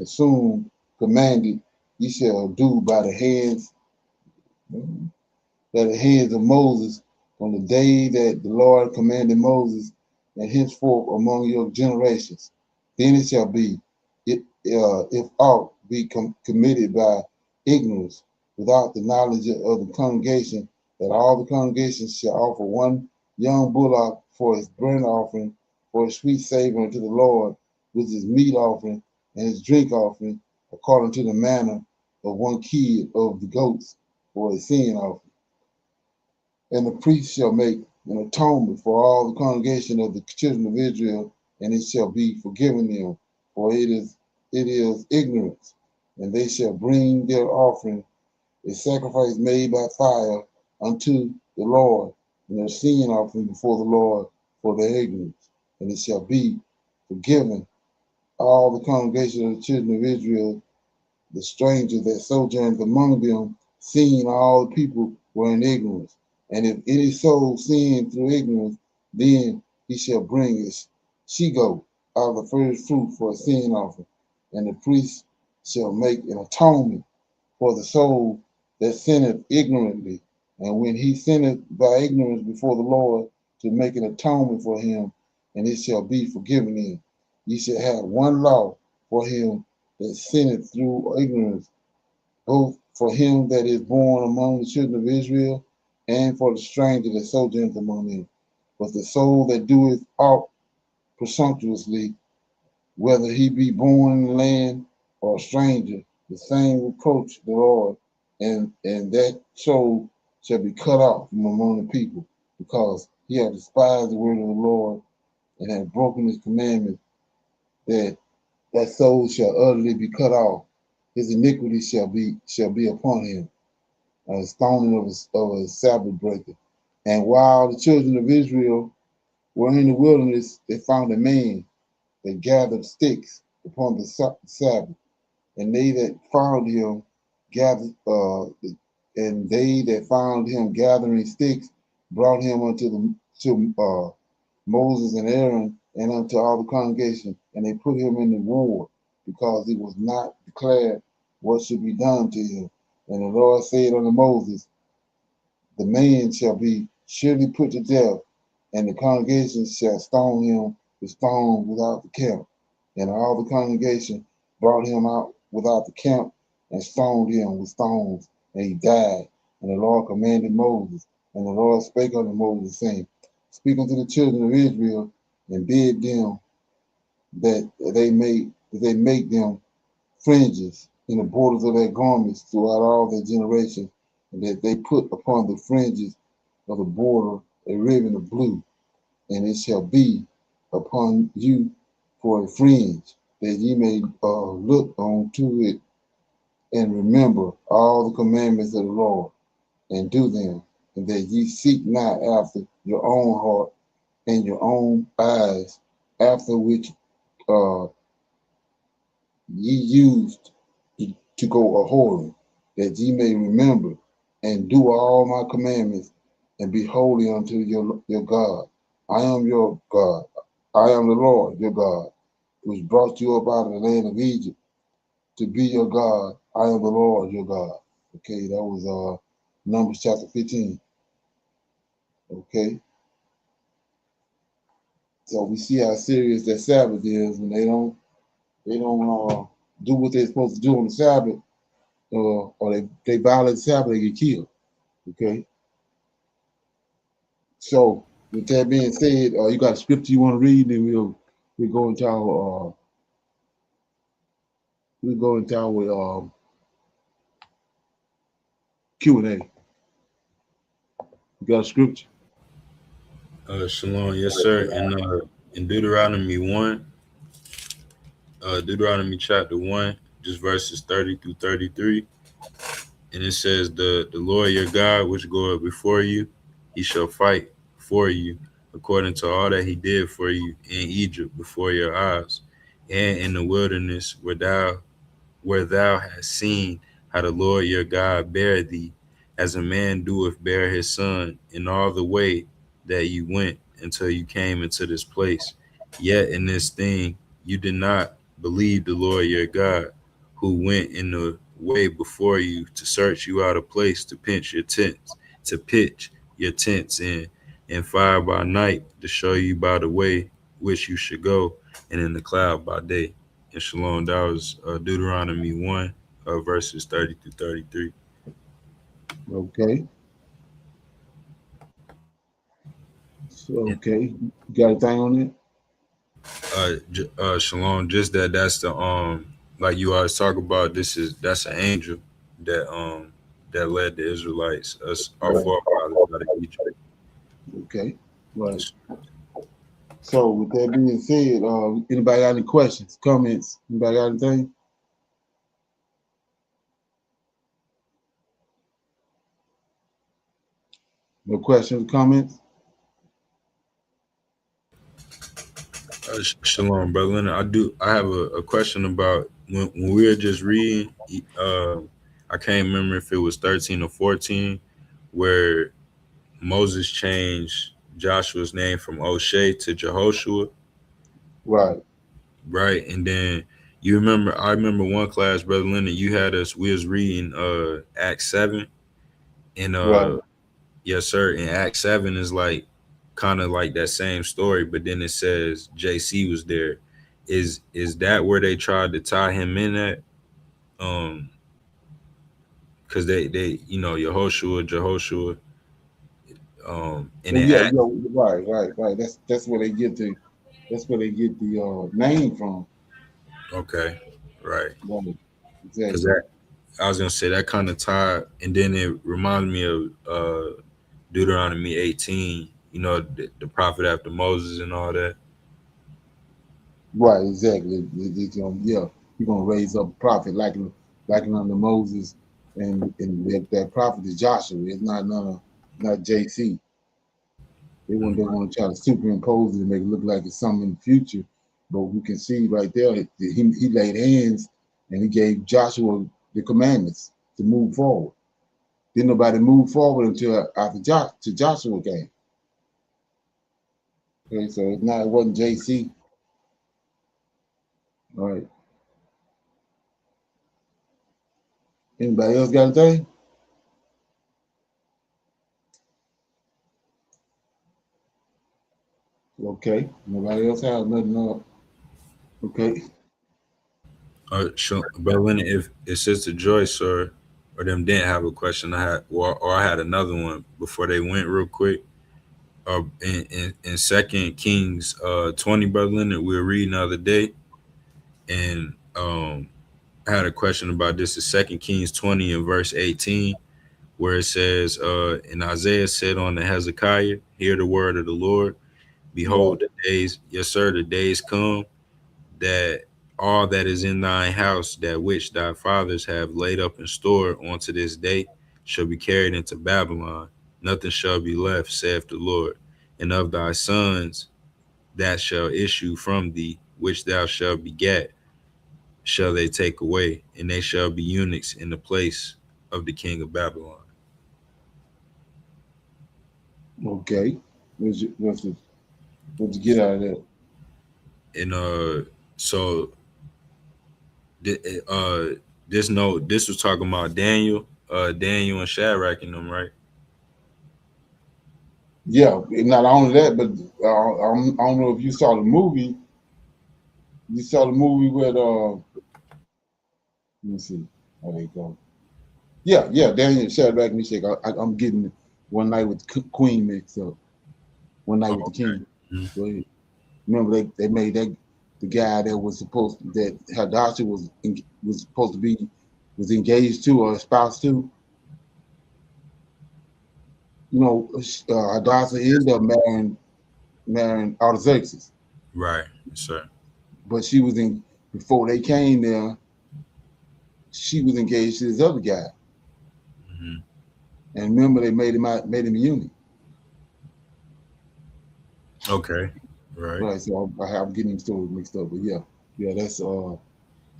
commanded, ye shall do by the hands of Moses from the day that the Lord commanded Moses, and henceforth among your generations. Then it shall be, if aught be committed by ignorance, without the knowledge of the congregation, that all the congregation shall offer one young bullock for his burnt offering, for a sweet savor unto the Lord, with his meat offering and his drink offering, according to the manner of one kid of the goats for a sin offering. And the priest shall make an atonement for all the congregation of the children of Israel, and it shall be forgiven them, for it is ignorance. And they shall bring their offering, a sacrifice made by fire unto the Lord, and their sin offering before the Lord for their ignorance. And it shall be forgiven all the congregation of the children of Israel, the stranger that sojourned among them, seeing all the people were in ignorance. And if any soul sin through ignorance, then he shall bring a she-goat out of the first fruit for a sin offering. And the priest shall make an atonement for the soul that sinneth ignorantly. And when he sinneth by ignorance before the Lord to make an atonement for him, and it shall be forgiven him. Ye shall have one law for him that sinneth through ignorance, both for him that is born among the children of Israel, and for the stranger that sojourneth among them. But the soul that doeth aught presumptuously, whether he be born in the land or a stranger, the same reproach the Lord, and that soul shall be cut off from among the people, because he hath despised the word of the Lord, and hath broken his commandment, that soul shall utterly be cut off. His iniquity shall be upon him, a stoning of a Sabbath breaker. And while the children of Israel were in the wilderness, they found a man that gathered sticks upon the Sabbath, and they that found him gathering sticks brought him to Moses and Aaron and unto all the congregation, and they put him in the ward, because it was not declared what should be done to him. And the Lord said unto Moses, the man shall be surely put to death, and the congregation shall stone him with stones without the camp. And all the congregation brought him out without the camp and stoned him with stones, and he died. And the Lord commanded Moses, and the Lord spake unto Moses, saying, speak unto the children of Israel, and bid them that they make them fringes in the borders of their garments throughout all their generations, and that they put upon the fringes of the border a ribbon of blue, and it shall be upon you for a fringe, that ye may look unto it and remember all the commandments of the Lord, and do them, and that ye seek not after your own heart and your own eyes, after which ye used to go a whoring, that ye may remember and do all my commandments, and be holy unto your God. I am your God. I am the Lord your God, which brought you up out of the land of Egypt to be your God. I am the Lord your God. Okay, that was Numbers chapter 15. Okay, so we see how serious that Sabbath is when they don't do what they're supposed to do on the Sabbath, or they violate the Sabbath, they get killed. Okay, so with that being said, you got a scripture you want to read, then we'll go into our Q&A. You got a scripture? Shalom, yes sir. In Deuteronomy 1, Deuteronomy chapter 1, just verses 30 through 33. And it says, the Lord your God, which goeth before you, he shall fight for you, according to all that he did for you in Egypt before your eyes, and in the wilderness where thou hast seen how the Lord your God bare thee, as a man doeth bear his son, in all the way that you went until you came into this place. Yet in this thing you did not believe the Lord your God, who went in the way before you to search you out a place to pitch your tents in, and fire by night to show you by the way which you should go, and in the cloud by day. And shalom, that was Deuteronomy 1, verses 30 through 33. Okay. So, okay. You got a thing on it? Shalom, just that's the like you always talk about, that's an angel that led the Israelites, our forefathers out of Egypt. Okay. Right. So with that being said, anybody got any questions, comments? Anybody got anything? No questions, comments? Shalom, brother Leonard. I have a question about when we were just reading. I can't remember if it was 13 or 14, where Moses changed Joshua's name from O'Shea to Jehoshua. Right. Right. And then I remember one class, Brother Leonard, we was reading Acts 7. And right. Yes, sir. And Acts 7 is like kind of like that same story, but then it says JC was there. Is that where they tried to tie him in at? Because they Jehoshua, and Well, it yeah, act, yeah, right. That's where they get the name from. okay, right. Right, Because exactly. that I was gonna say that kind of tied, and then it reminded me of Deuteronomy 18. You know, the prophet after Moses and all that. Right, exactly. Yeah, you're gonna raise up a prophet like under Moses, and that prophet is Joshua. It's not JC. They want to try to superimpose it and make it look like it's something in the future, but we can see right there that he laid hands and he gave Joshua the commandments to move forward. Didn't nobody move forward until after Joshua came. Okay, so it wasn't JC. All right. Anybody else got anything? Okay. Nobody else has nothing up. Okay. Sure, but when if Sister Joyce or them didn't have a question, I had or I had another one before they went real quick. In Second Kings 20, Brother Leonard, we were reading the other day, and I had a question about this. Is Second Kings 20 and verse 18, where it says, and Isaiah said on the Hezekiah, hear the word of the Lord. Behold, Right. the days, yes, sir, the days come that all that is in thine house, that which thy fathers have laid up in store unto this day, shall be carried into Babylon. Nothing shall be left, saith the Lord. And of thy sons that shall issue from thee, which thou shalt begat, shall they take away, and they shall be eunuchs in the place of the king of Babylon. Okay. What's you get out of that? And so this was talking about Daniel and Shadrach and them, right? Yeah, not only that, but I don't know if you saw the movie. You saw the movie with let me see how they go. Yeah, Daniel Shadrach, Meshach. I'm getting One Night with the Queen mixed up. One Night Oh, with the King. okay. Go ahead. Remember they made that the guy that was supposed that Hadassah was supposed to be was engaged to or espoused to. You know, Hadassah ended up marrying Artaxerxes, Right, sir. but she was in before they came there. She was engaged to this other guy, Hmm. and remember they made him a eunuch. Okay, right. Right, so I'm getting stories mixed up, but yeah, that's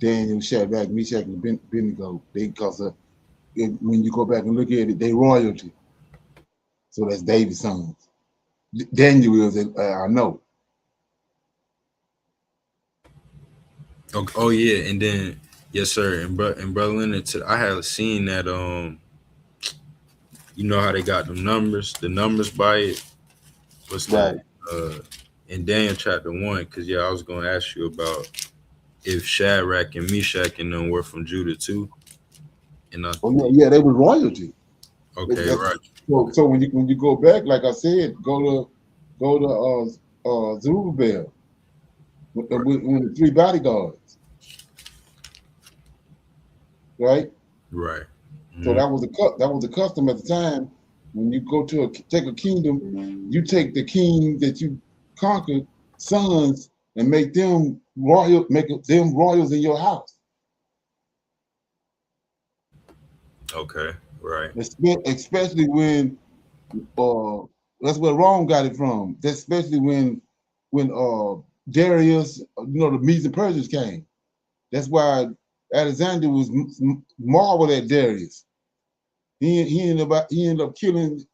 Daniel, Shadrach, Meshach, and Abednego. When you go back and look at it, they royalty. So that's David's sons. Daniel is, I know. Okay. Oh yeah, and then yes, sir. And brother Leonard, I had seen that. You know how they got the numbers by it. What's that? Right. Uh, in Daniel chapter 1, because I was gonna ask you about if Shadrach and Meshach and them were from Judah too. And Oh yeah, they was royalty. okay, right. So when you go back, like I said, go to Zerubbabel with the three bodyguards, right? Right. So Mm-hmm. that was the custom at the time. When you go to take a kingdom, you take the king that you conquered sons and make them royals in your house. Okay, right. Especially when that's where Rome got it from. Especially when Darius, the Medes and Persians came. That's why Alexander was marveled at Darius. He ended up killing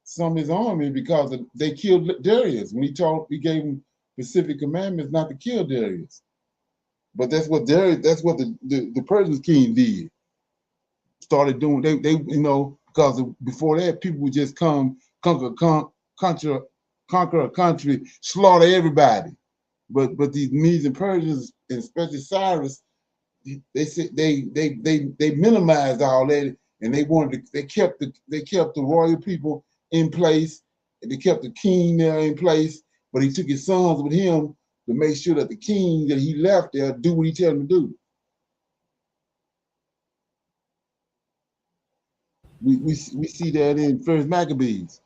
some of his army because they killed Darius when he gave him specific commandments not to kill Darius. But that's what the Persian king did. Started doing they because before that people would just conquer conquer a country, slaughter everybody. But these Medes and Persians, and especially Cyrus, they minimized all that, and they kept the royal people in place, and they kept the king there in place. But he took his sons with him to make sure that the king that he left there do what he tell him to do. We see that in First Maccabees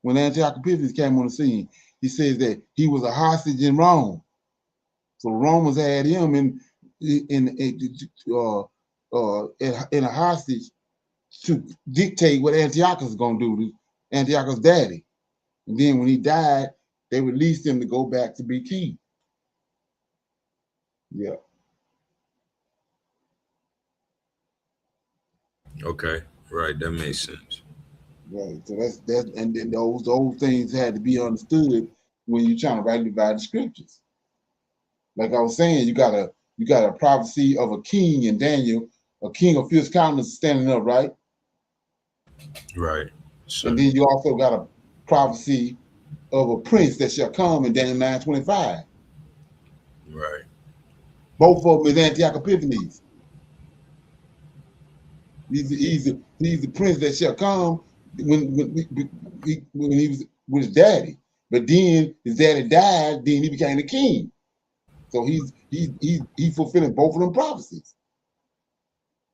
when Antiochus Epiphanes came on the scene. He says that he was a hostage in Rome, so the Romans had him in a hostage to dictate what Antiochus was going to do to Antiochus' daddy. And then when he died, they released him to go back to be king. Yeah. Okay, right, that makes sense. Right. So that's and then those things had to be understood when you're trying to rightly divide the scriptures. Like I was saying, you got a prophecy of a king in Daniel, a king of fierce countenance standing up, right? Right. So, and then you also got a prophecy of a prince that shall come in Daniel 9:25. Right. Both of them is Antiochus Epiphanes. He's the prince that shall come when he was with his daddy. But then his daddy died, then he became the king. So he's fulfilling both of them prophecies.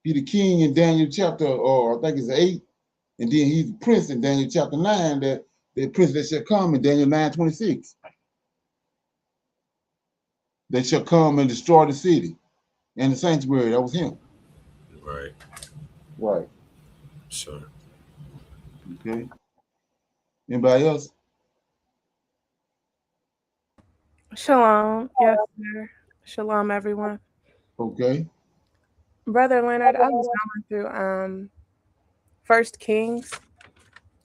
He's the king in Daniel chapter, or I think it's 8, and then he's the prince in Daniel chapter 9, that the prince that shall come in Daniel 9:26. That shall come and destroy the city and the sanctuary. That was him. Right. Right. So. Okay. Anybody else? Shalom. Yes, sir. Shalom, everyone. Okay. Brother Leonard, I was going through First Kings,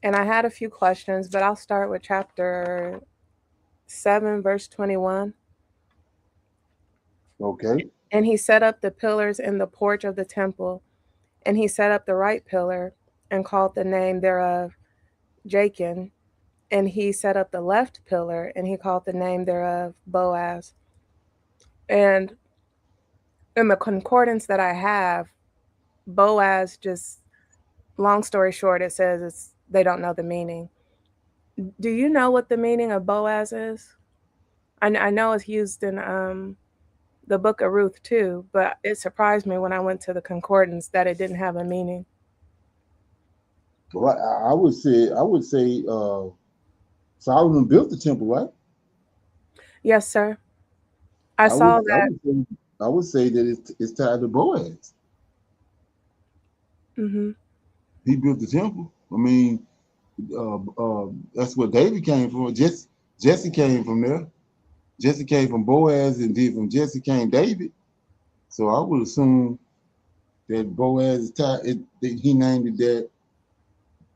and I had a few questions, but I'll start with chapter 7, verse 21. Okay. And he set up the pillars in the porch of the temple, and he set up the right pillar and called the name thereof Jachin, and he set up the left pillar and he called the name thereof Boaz. And in the concordance that I have, Boaz, just long story short, it says they don't know the meaning. Do you know what the meaning of Boaz is? I know it's used in the book of Ruth too, but it surprised me when I went to the concordance that it didn't have a meaning. Well, I would say Solomon built the temple, right? Yes, sir. I saw that. I would say that it's tied to Boaz. Mm-hmm. He built the temple. I mean, that's where David came from. Jesse came from there. Jesse came from Boaz, and then from Jesse came David. So I would assume that Boaz is tied. He named it that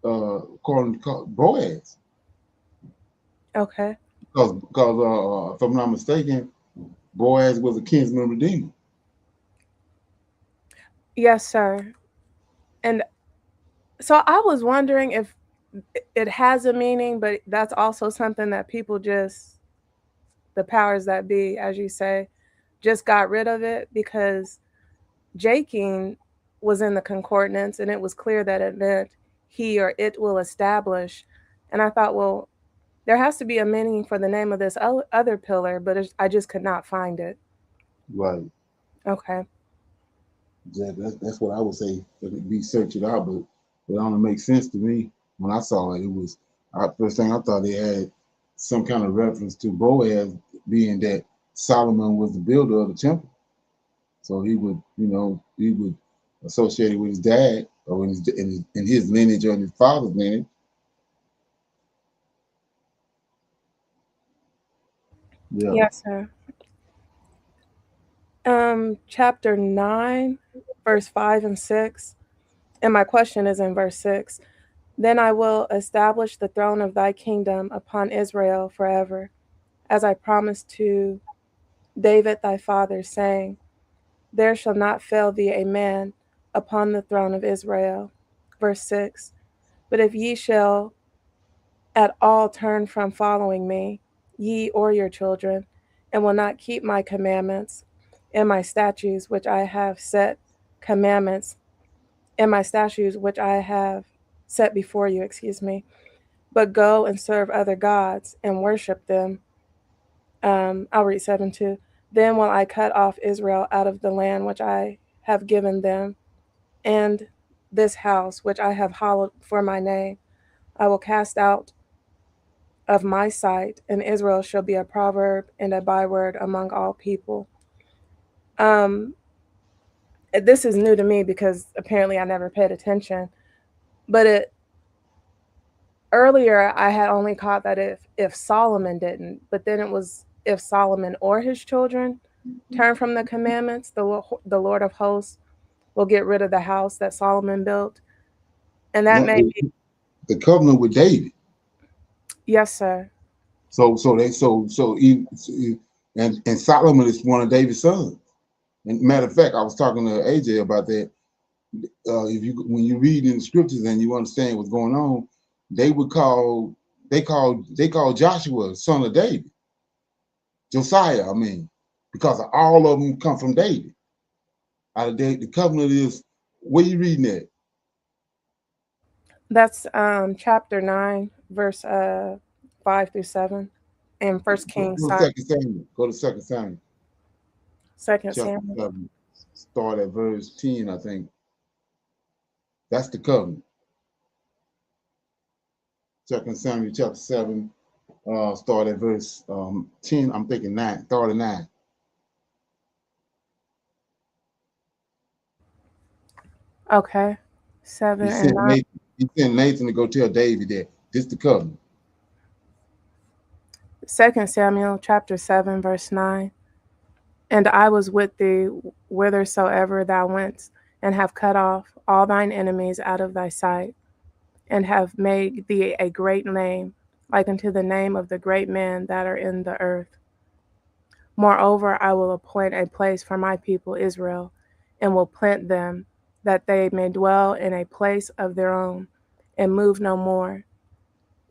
according to Boaz. Okay. Because if I'm not mistaken, Boaz was a kinsman redeemer. Yes, sir. And so I was wondering if it has a meaning, but that's also something that people just, the powers that be, as you say, just got rid of it, because Jachin was in the concordance and it was clear that it meant he or it will establish. And I thought, well, there has to be a meaning for the name of this other pillar, but I just could not find it. Right. Okay. Yeah, that's what I would say. Be search it out, but it only makes sense to me when I saw it. It was first thing I thought they had some kind of reference to Boaz, being that Solomon was the builder of the temple, so he would associate it with his dad, or in his lineage, or in his father's lineage. Yeah. Yes, sir. Chapter 9, verse 5 and 6. And my question is in verse 6. Then I will establish the throne of thy kingdom upon Israel forever, as I promised to David thy father, saying, there shall not fail thee a man upon the throne of Israel. Verse 6. But if ye shall at all turn from following me, ye or your children, and will not keep my commandments and my statutes which I have set commandments and my statutes which I have set before you, but go and serve other gods and worship them. I'll read 7 too. Then will I cut off Israel out of the land which I have given them, and this house which I have hallowed for my name. I will cast out of my sight, and Israel shall be a proverb and a byword among all people. This is new to me because apparently I never paid attention. But earlier I had only caught that if Solomon didn't, but then it was if Solomon or his children turn from the commandments, the Lord of hosts will get rid of the house that Solomon built, and that may be the covenant with David. Yes, sir. So Solomon is one of David's sons. And matter of fact, I was talking to AJ about that. When you read in the scriptures and you understand what's going on, they call Joshua son of David, Josiah. I mean, because all of them come from David. Out of David, the covenant is. Where you reading that? That's chapter 9, verse 5 through 7, in 1 Kings. Go to 2 Samuel. Go to 2 Samuel. 2 Samuel. 7, start at verse 10, I think. That's the covenant. 2 Samuel chapter 7, start at verse 10. I'm thinking 9. Start at 9. Okay. 7 and 9. He sent Nathan to go tell David that this is the covenant. 2 Samuel chapter 7, verse 9. And I was with thee whithersoever thou wentest, and have cut off all thine enemies out of thy sight, and have made thee a great name, like unto the name of the great men that are in the earth. Moreover, I will appoint a place for my people Israel, and will plant them, that they may dwell in a place of their own, and move no more.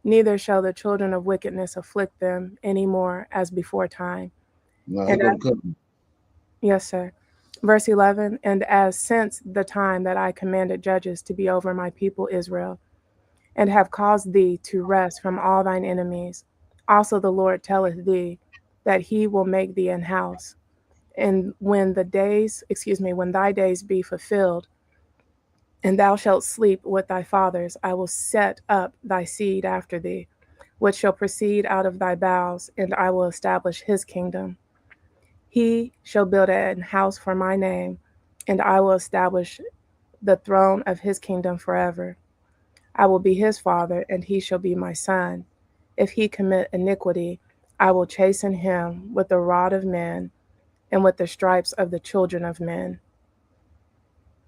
Neither shall the children of wickedness afflict them any more as before time. Yes, sir. Verse 11, and as since the time that I commanded judges to be over my people Israel, and have caused thee to rest from all thine enemies, also the Lord telleth thee that he will make thee an house. And when thy days be fulfilled, and thou shalt sleep with thy fathers, I will set up thy seed after thee, which shall proceed out of thy bowels, and I will establish his kingdom. He shall build an house for my name, and I will establish the throne of his kingdom forever. I will be his father, and he shall be my son. If he commit iniquity, I will chasten him with the rod of men, and with the stripes of the children of men.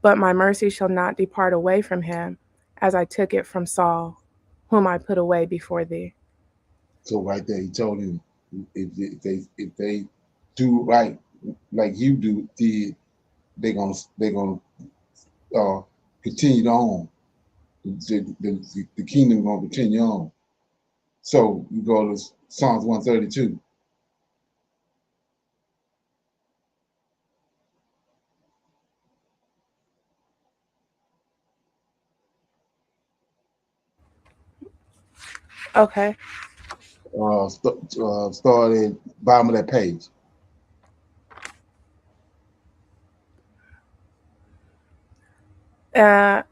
But my mercy shall not depart away from him, as I took it from Saul, whom I put away before thee. So right there, he told him, if they do right like you did, they're gonna continue on. The kingdom gonna continue on. So you go to Psalms 132. Okay. Start at bottom of that page. I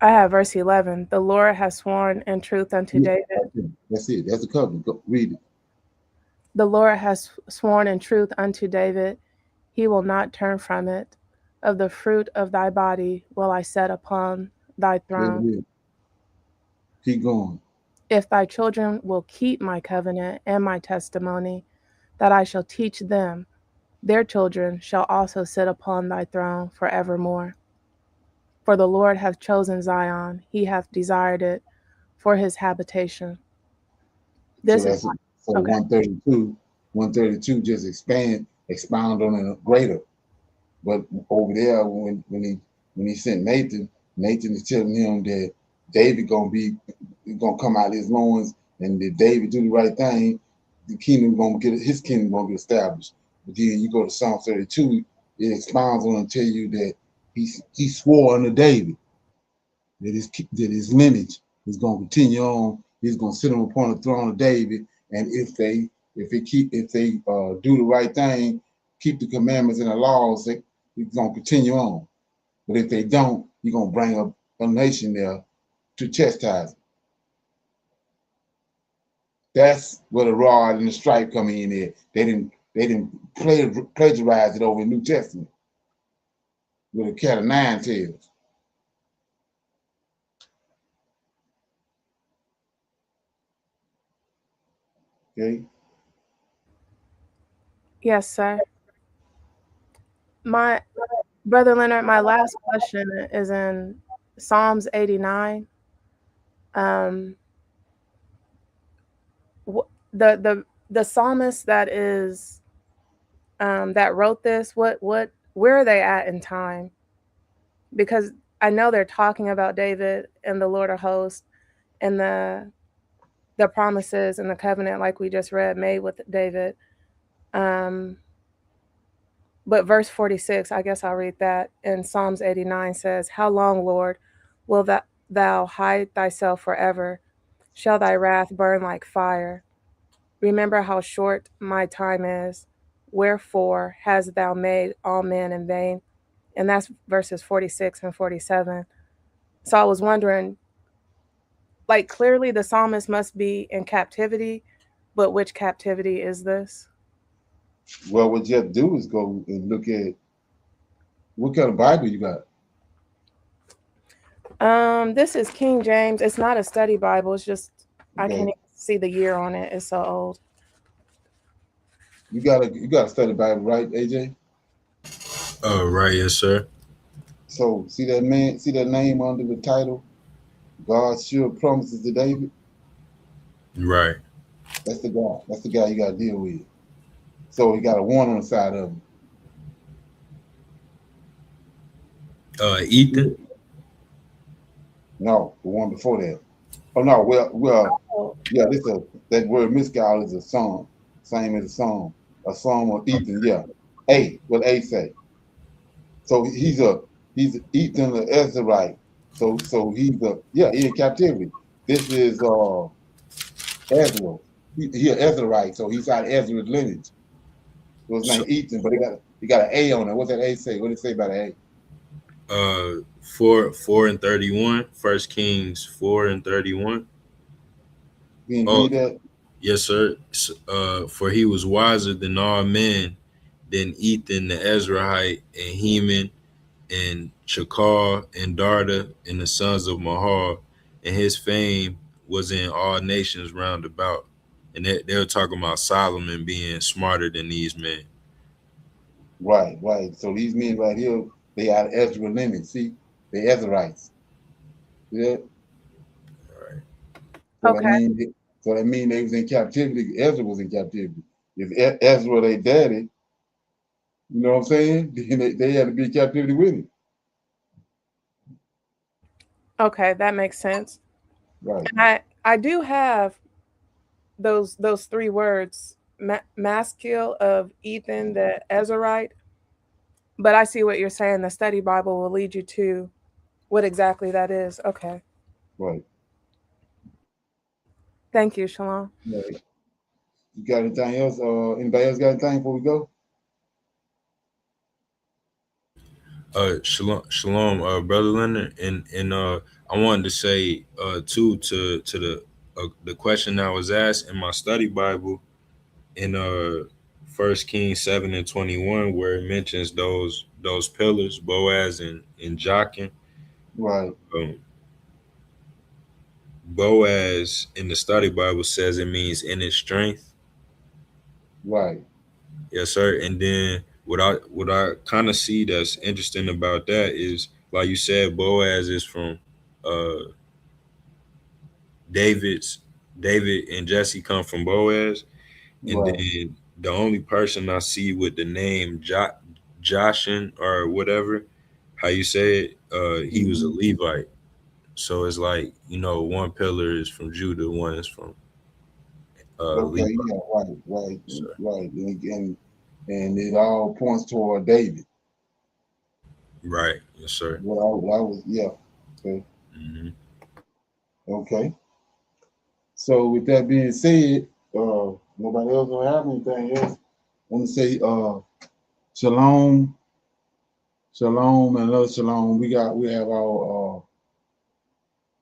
have verse 11. The Lord has sworn in truth unto David. That's it. That's the covenant. Go read it. The Lord has sworn in truth unto David. He will not turn from it. Of the fruit of thy body will I set upon thy throne. Keep going. If thy children will keep my covenant and my testimony, that I shall teach them, their children shall also sit upon thy throne forevermore. For the Lord hath chosen Zion, he hath desired it for his habitation. This is 132 just expound on it greater. But over there, when he sent Nathan is telling him that David gonna come out of his loins And if David do the right thing, the kingdom gonna get his kingdom gonna get established. But then you go to Psalm 32, it expounds on and tell you that he swore unto David that his lineage is gonna continue on. He's gonna sit him upon the throne of David, and if they do the right thing, keep the commandments and the laws, it's gonna continue on. But if they don't, you're gonna bring up a nation there to chastise. That's where the rod and the stripe come in there. They didn't plagiarize it over the New Testament with a cat of nine tails. Okay. Yes, sir. My brother Leonard, my last question is in Psalms 89. Um, the psalmist that is that wrote this, where are they at in time? Because I know they're talking about David and the Lord of hosts and the promises and the covenant, like we just read, made with David. But verse 46, I guess I'll read that. In Psalms 89 says, "How long, Lord, will thou hide thyself forever? Shall thy wrath burn like fire? Remember how short my time is. Wherefore hast thou made all men in vain?" And that's verses 46 and 47. So I was wondering, like, clearly the psalmist must be in captivity, but which captivity is this? Well, what you have to do is go and look at what kind of Bible you got. This is King James. It's not a study Bible. It's just I Okay. can't even see the year on it. It's so old. You got a study Bible, right, AJ? Right, yes, sir. So see that name under the title, God's sure promises to David? Right. That's the guy. That's the guy you gotta deal with. So he got a one on the side of him. Ethan? No, the one before that. Oh no, well, yeah, that word misgal is a song, same as a song of Ethan. Yeah, what A say? So he's Ethan the Ezraite. So he's he in captivity. This is Ezra. He an Ezraite, so he's out of Ezra's lineage. So his name Ethan, but he got an A on it. What's that A say? What did it say about an A? 4:31. 1 Kings 4:31. You didn't read that? Yes, sir. For he was wiser than all men, than Ethan the Ezrahite, and Heman, and Chakar, and Darda, and the sons of Mahar, and his fame was in all nations round about. And they were talking about Solomon being smarter than these men. Right. So these men right here, they out of Ezra lineage. See, they Ezraites. Yeah. Right. So that mean they was in captivity. Ezra was in captivity. If Ezra they daddy, you know what I'm saying? Then they had to be in captivity with him. Okay, that makes sense. Right. And I do have those three words, mascule of Ethan the Ezraite. But I see what you're saying. The study Bible will lead you to what exactly that is. Okay. Right. Thank you, Shalom. Right. You got anything else? Anybody else got anything before we go? Shalom, brother Leonard, and I wanted to say too to the question that was asked in my study Bible in 1 Kings 7:21, where it mentions those pillars, Boaz and Jachin. Right. Boaz in the study Bible says it means in his strength. Right. Yes, sir. And then what I kind of see that's interesting about that is, like you said, Boaz is from David and Jesse come from Boaz, and Right. then the only person I see with the name Joshin or whatever, how you say it, he was a Levite. So it's like, one pillar is from Judah, one is from Okay, Levi. yeah, right, Sir. right, and it all points toward David. Right. Yes, sir. What I was, yeah. Okay. Mm-hmm. Okay. So with that being said, nobody else don't have anything else. I want to say shalom, shalom, and another shalom. We have our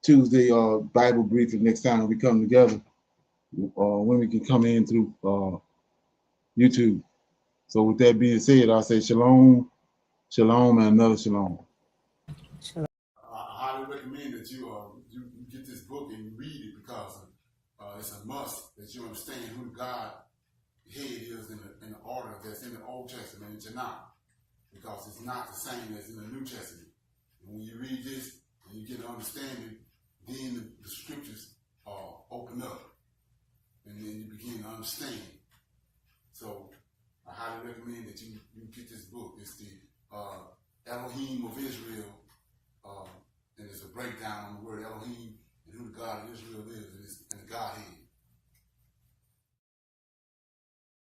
Tuesday Bible briefing next time we come together. When we can come in through YouTube. So with that being said, I'll say shalom, shalom, and another shalom. I highly recommend that you get this book and you read it because it's a must that you understand who the God head is in the order that's in the Old Testament and Tanak, because it's not the same as in the New Testament. And when you read this and you get an understanding, then the scriptures open up and then you begin to understand. So I highly recommend that you get this book. It's the Elohim of Israel, and it's a breakdown on the word Elohim and who the God of Israel is and the Godhead.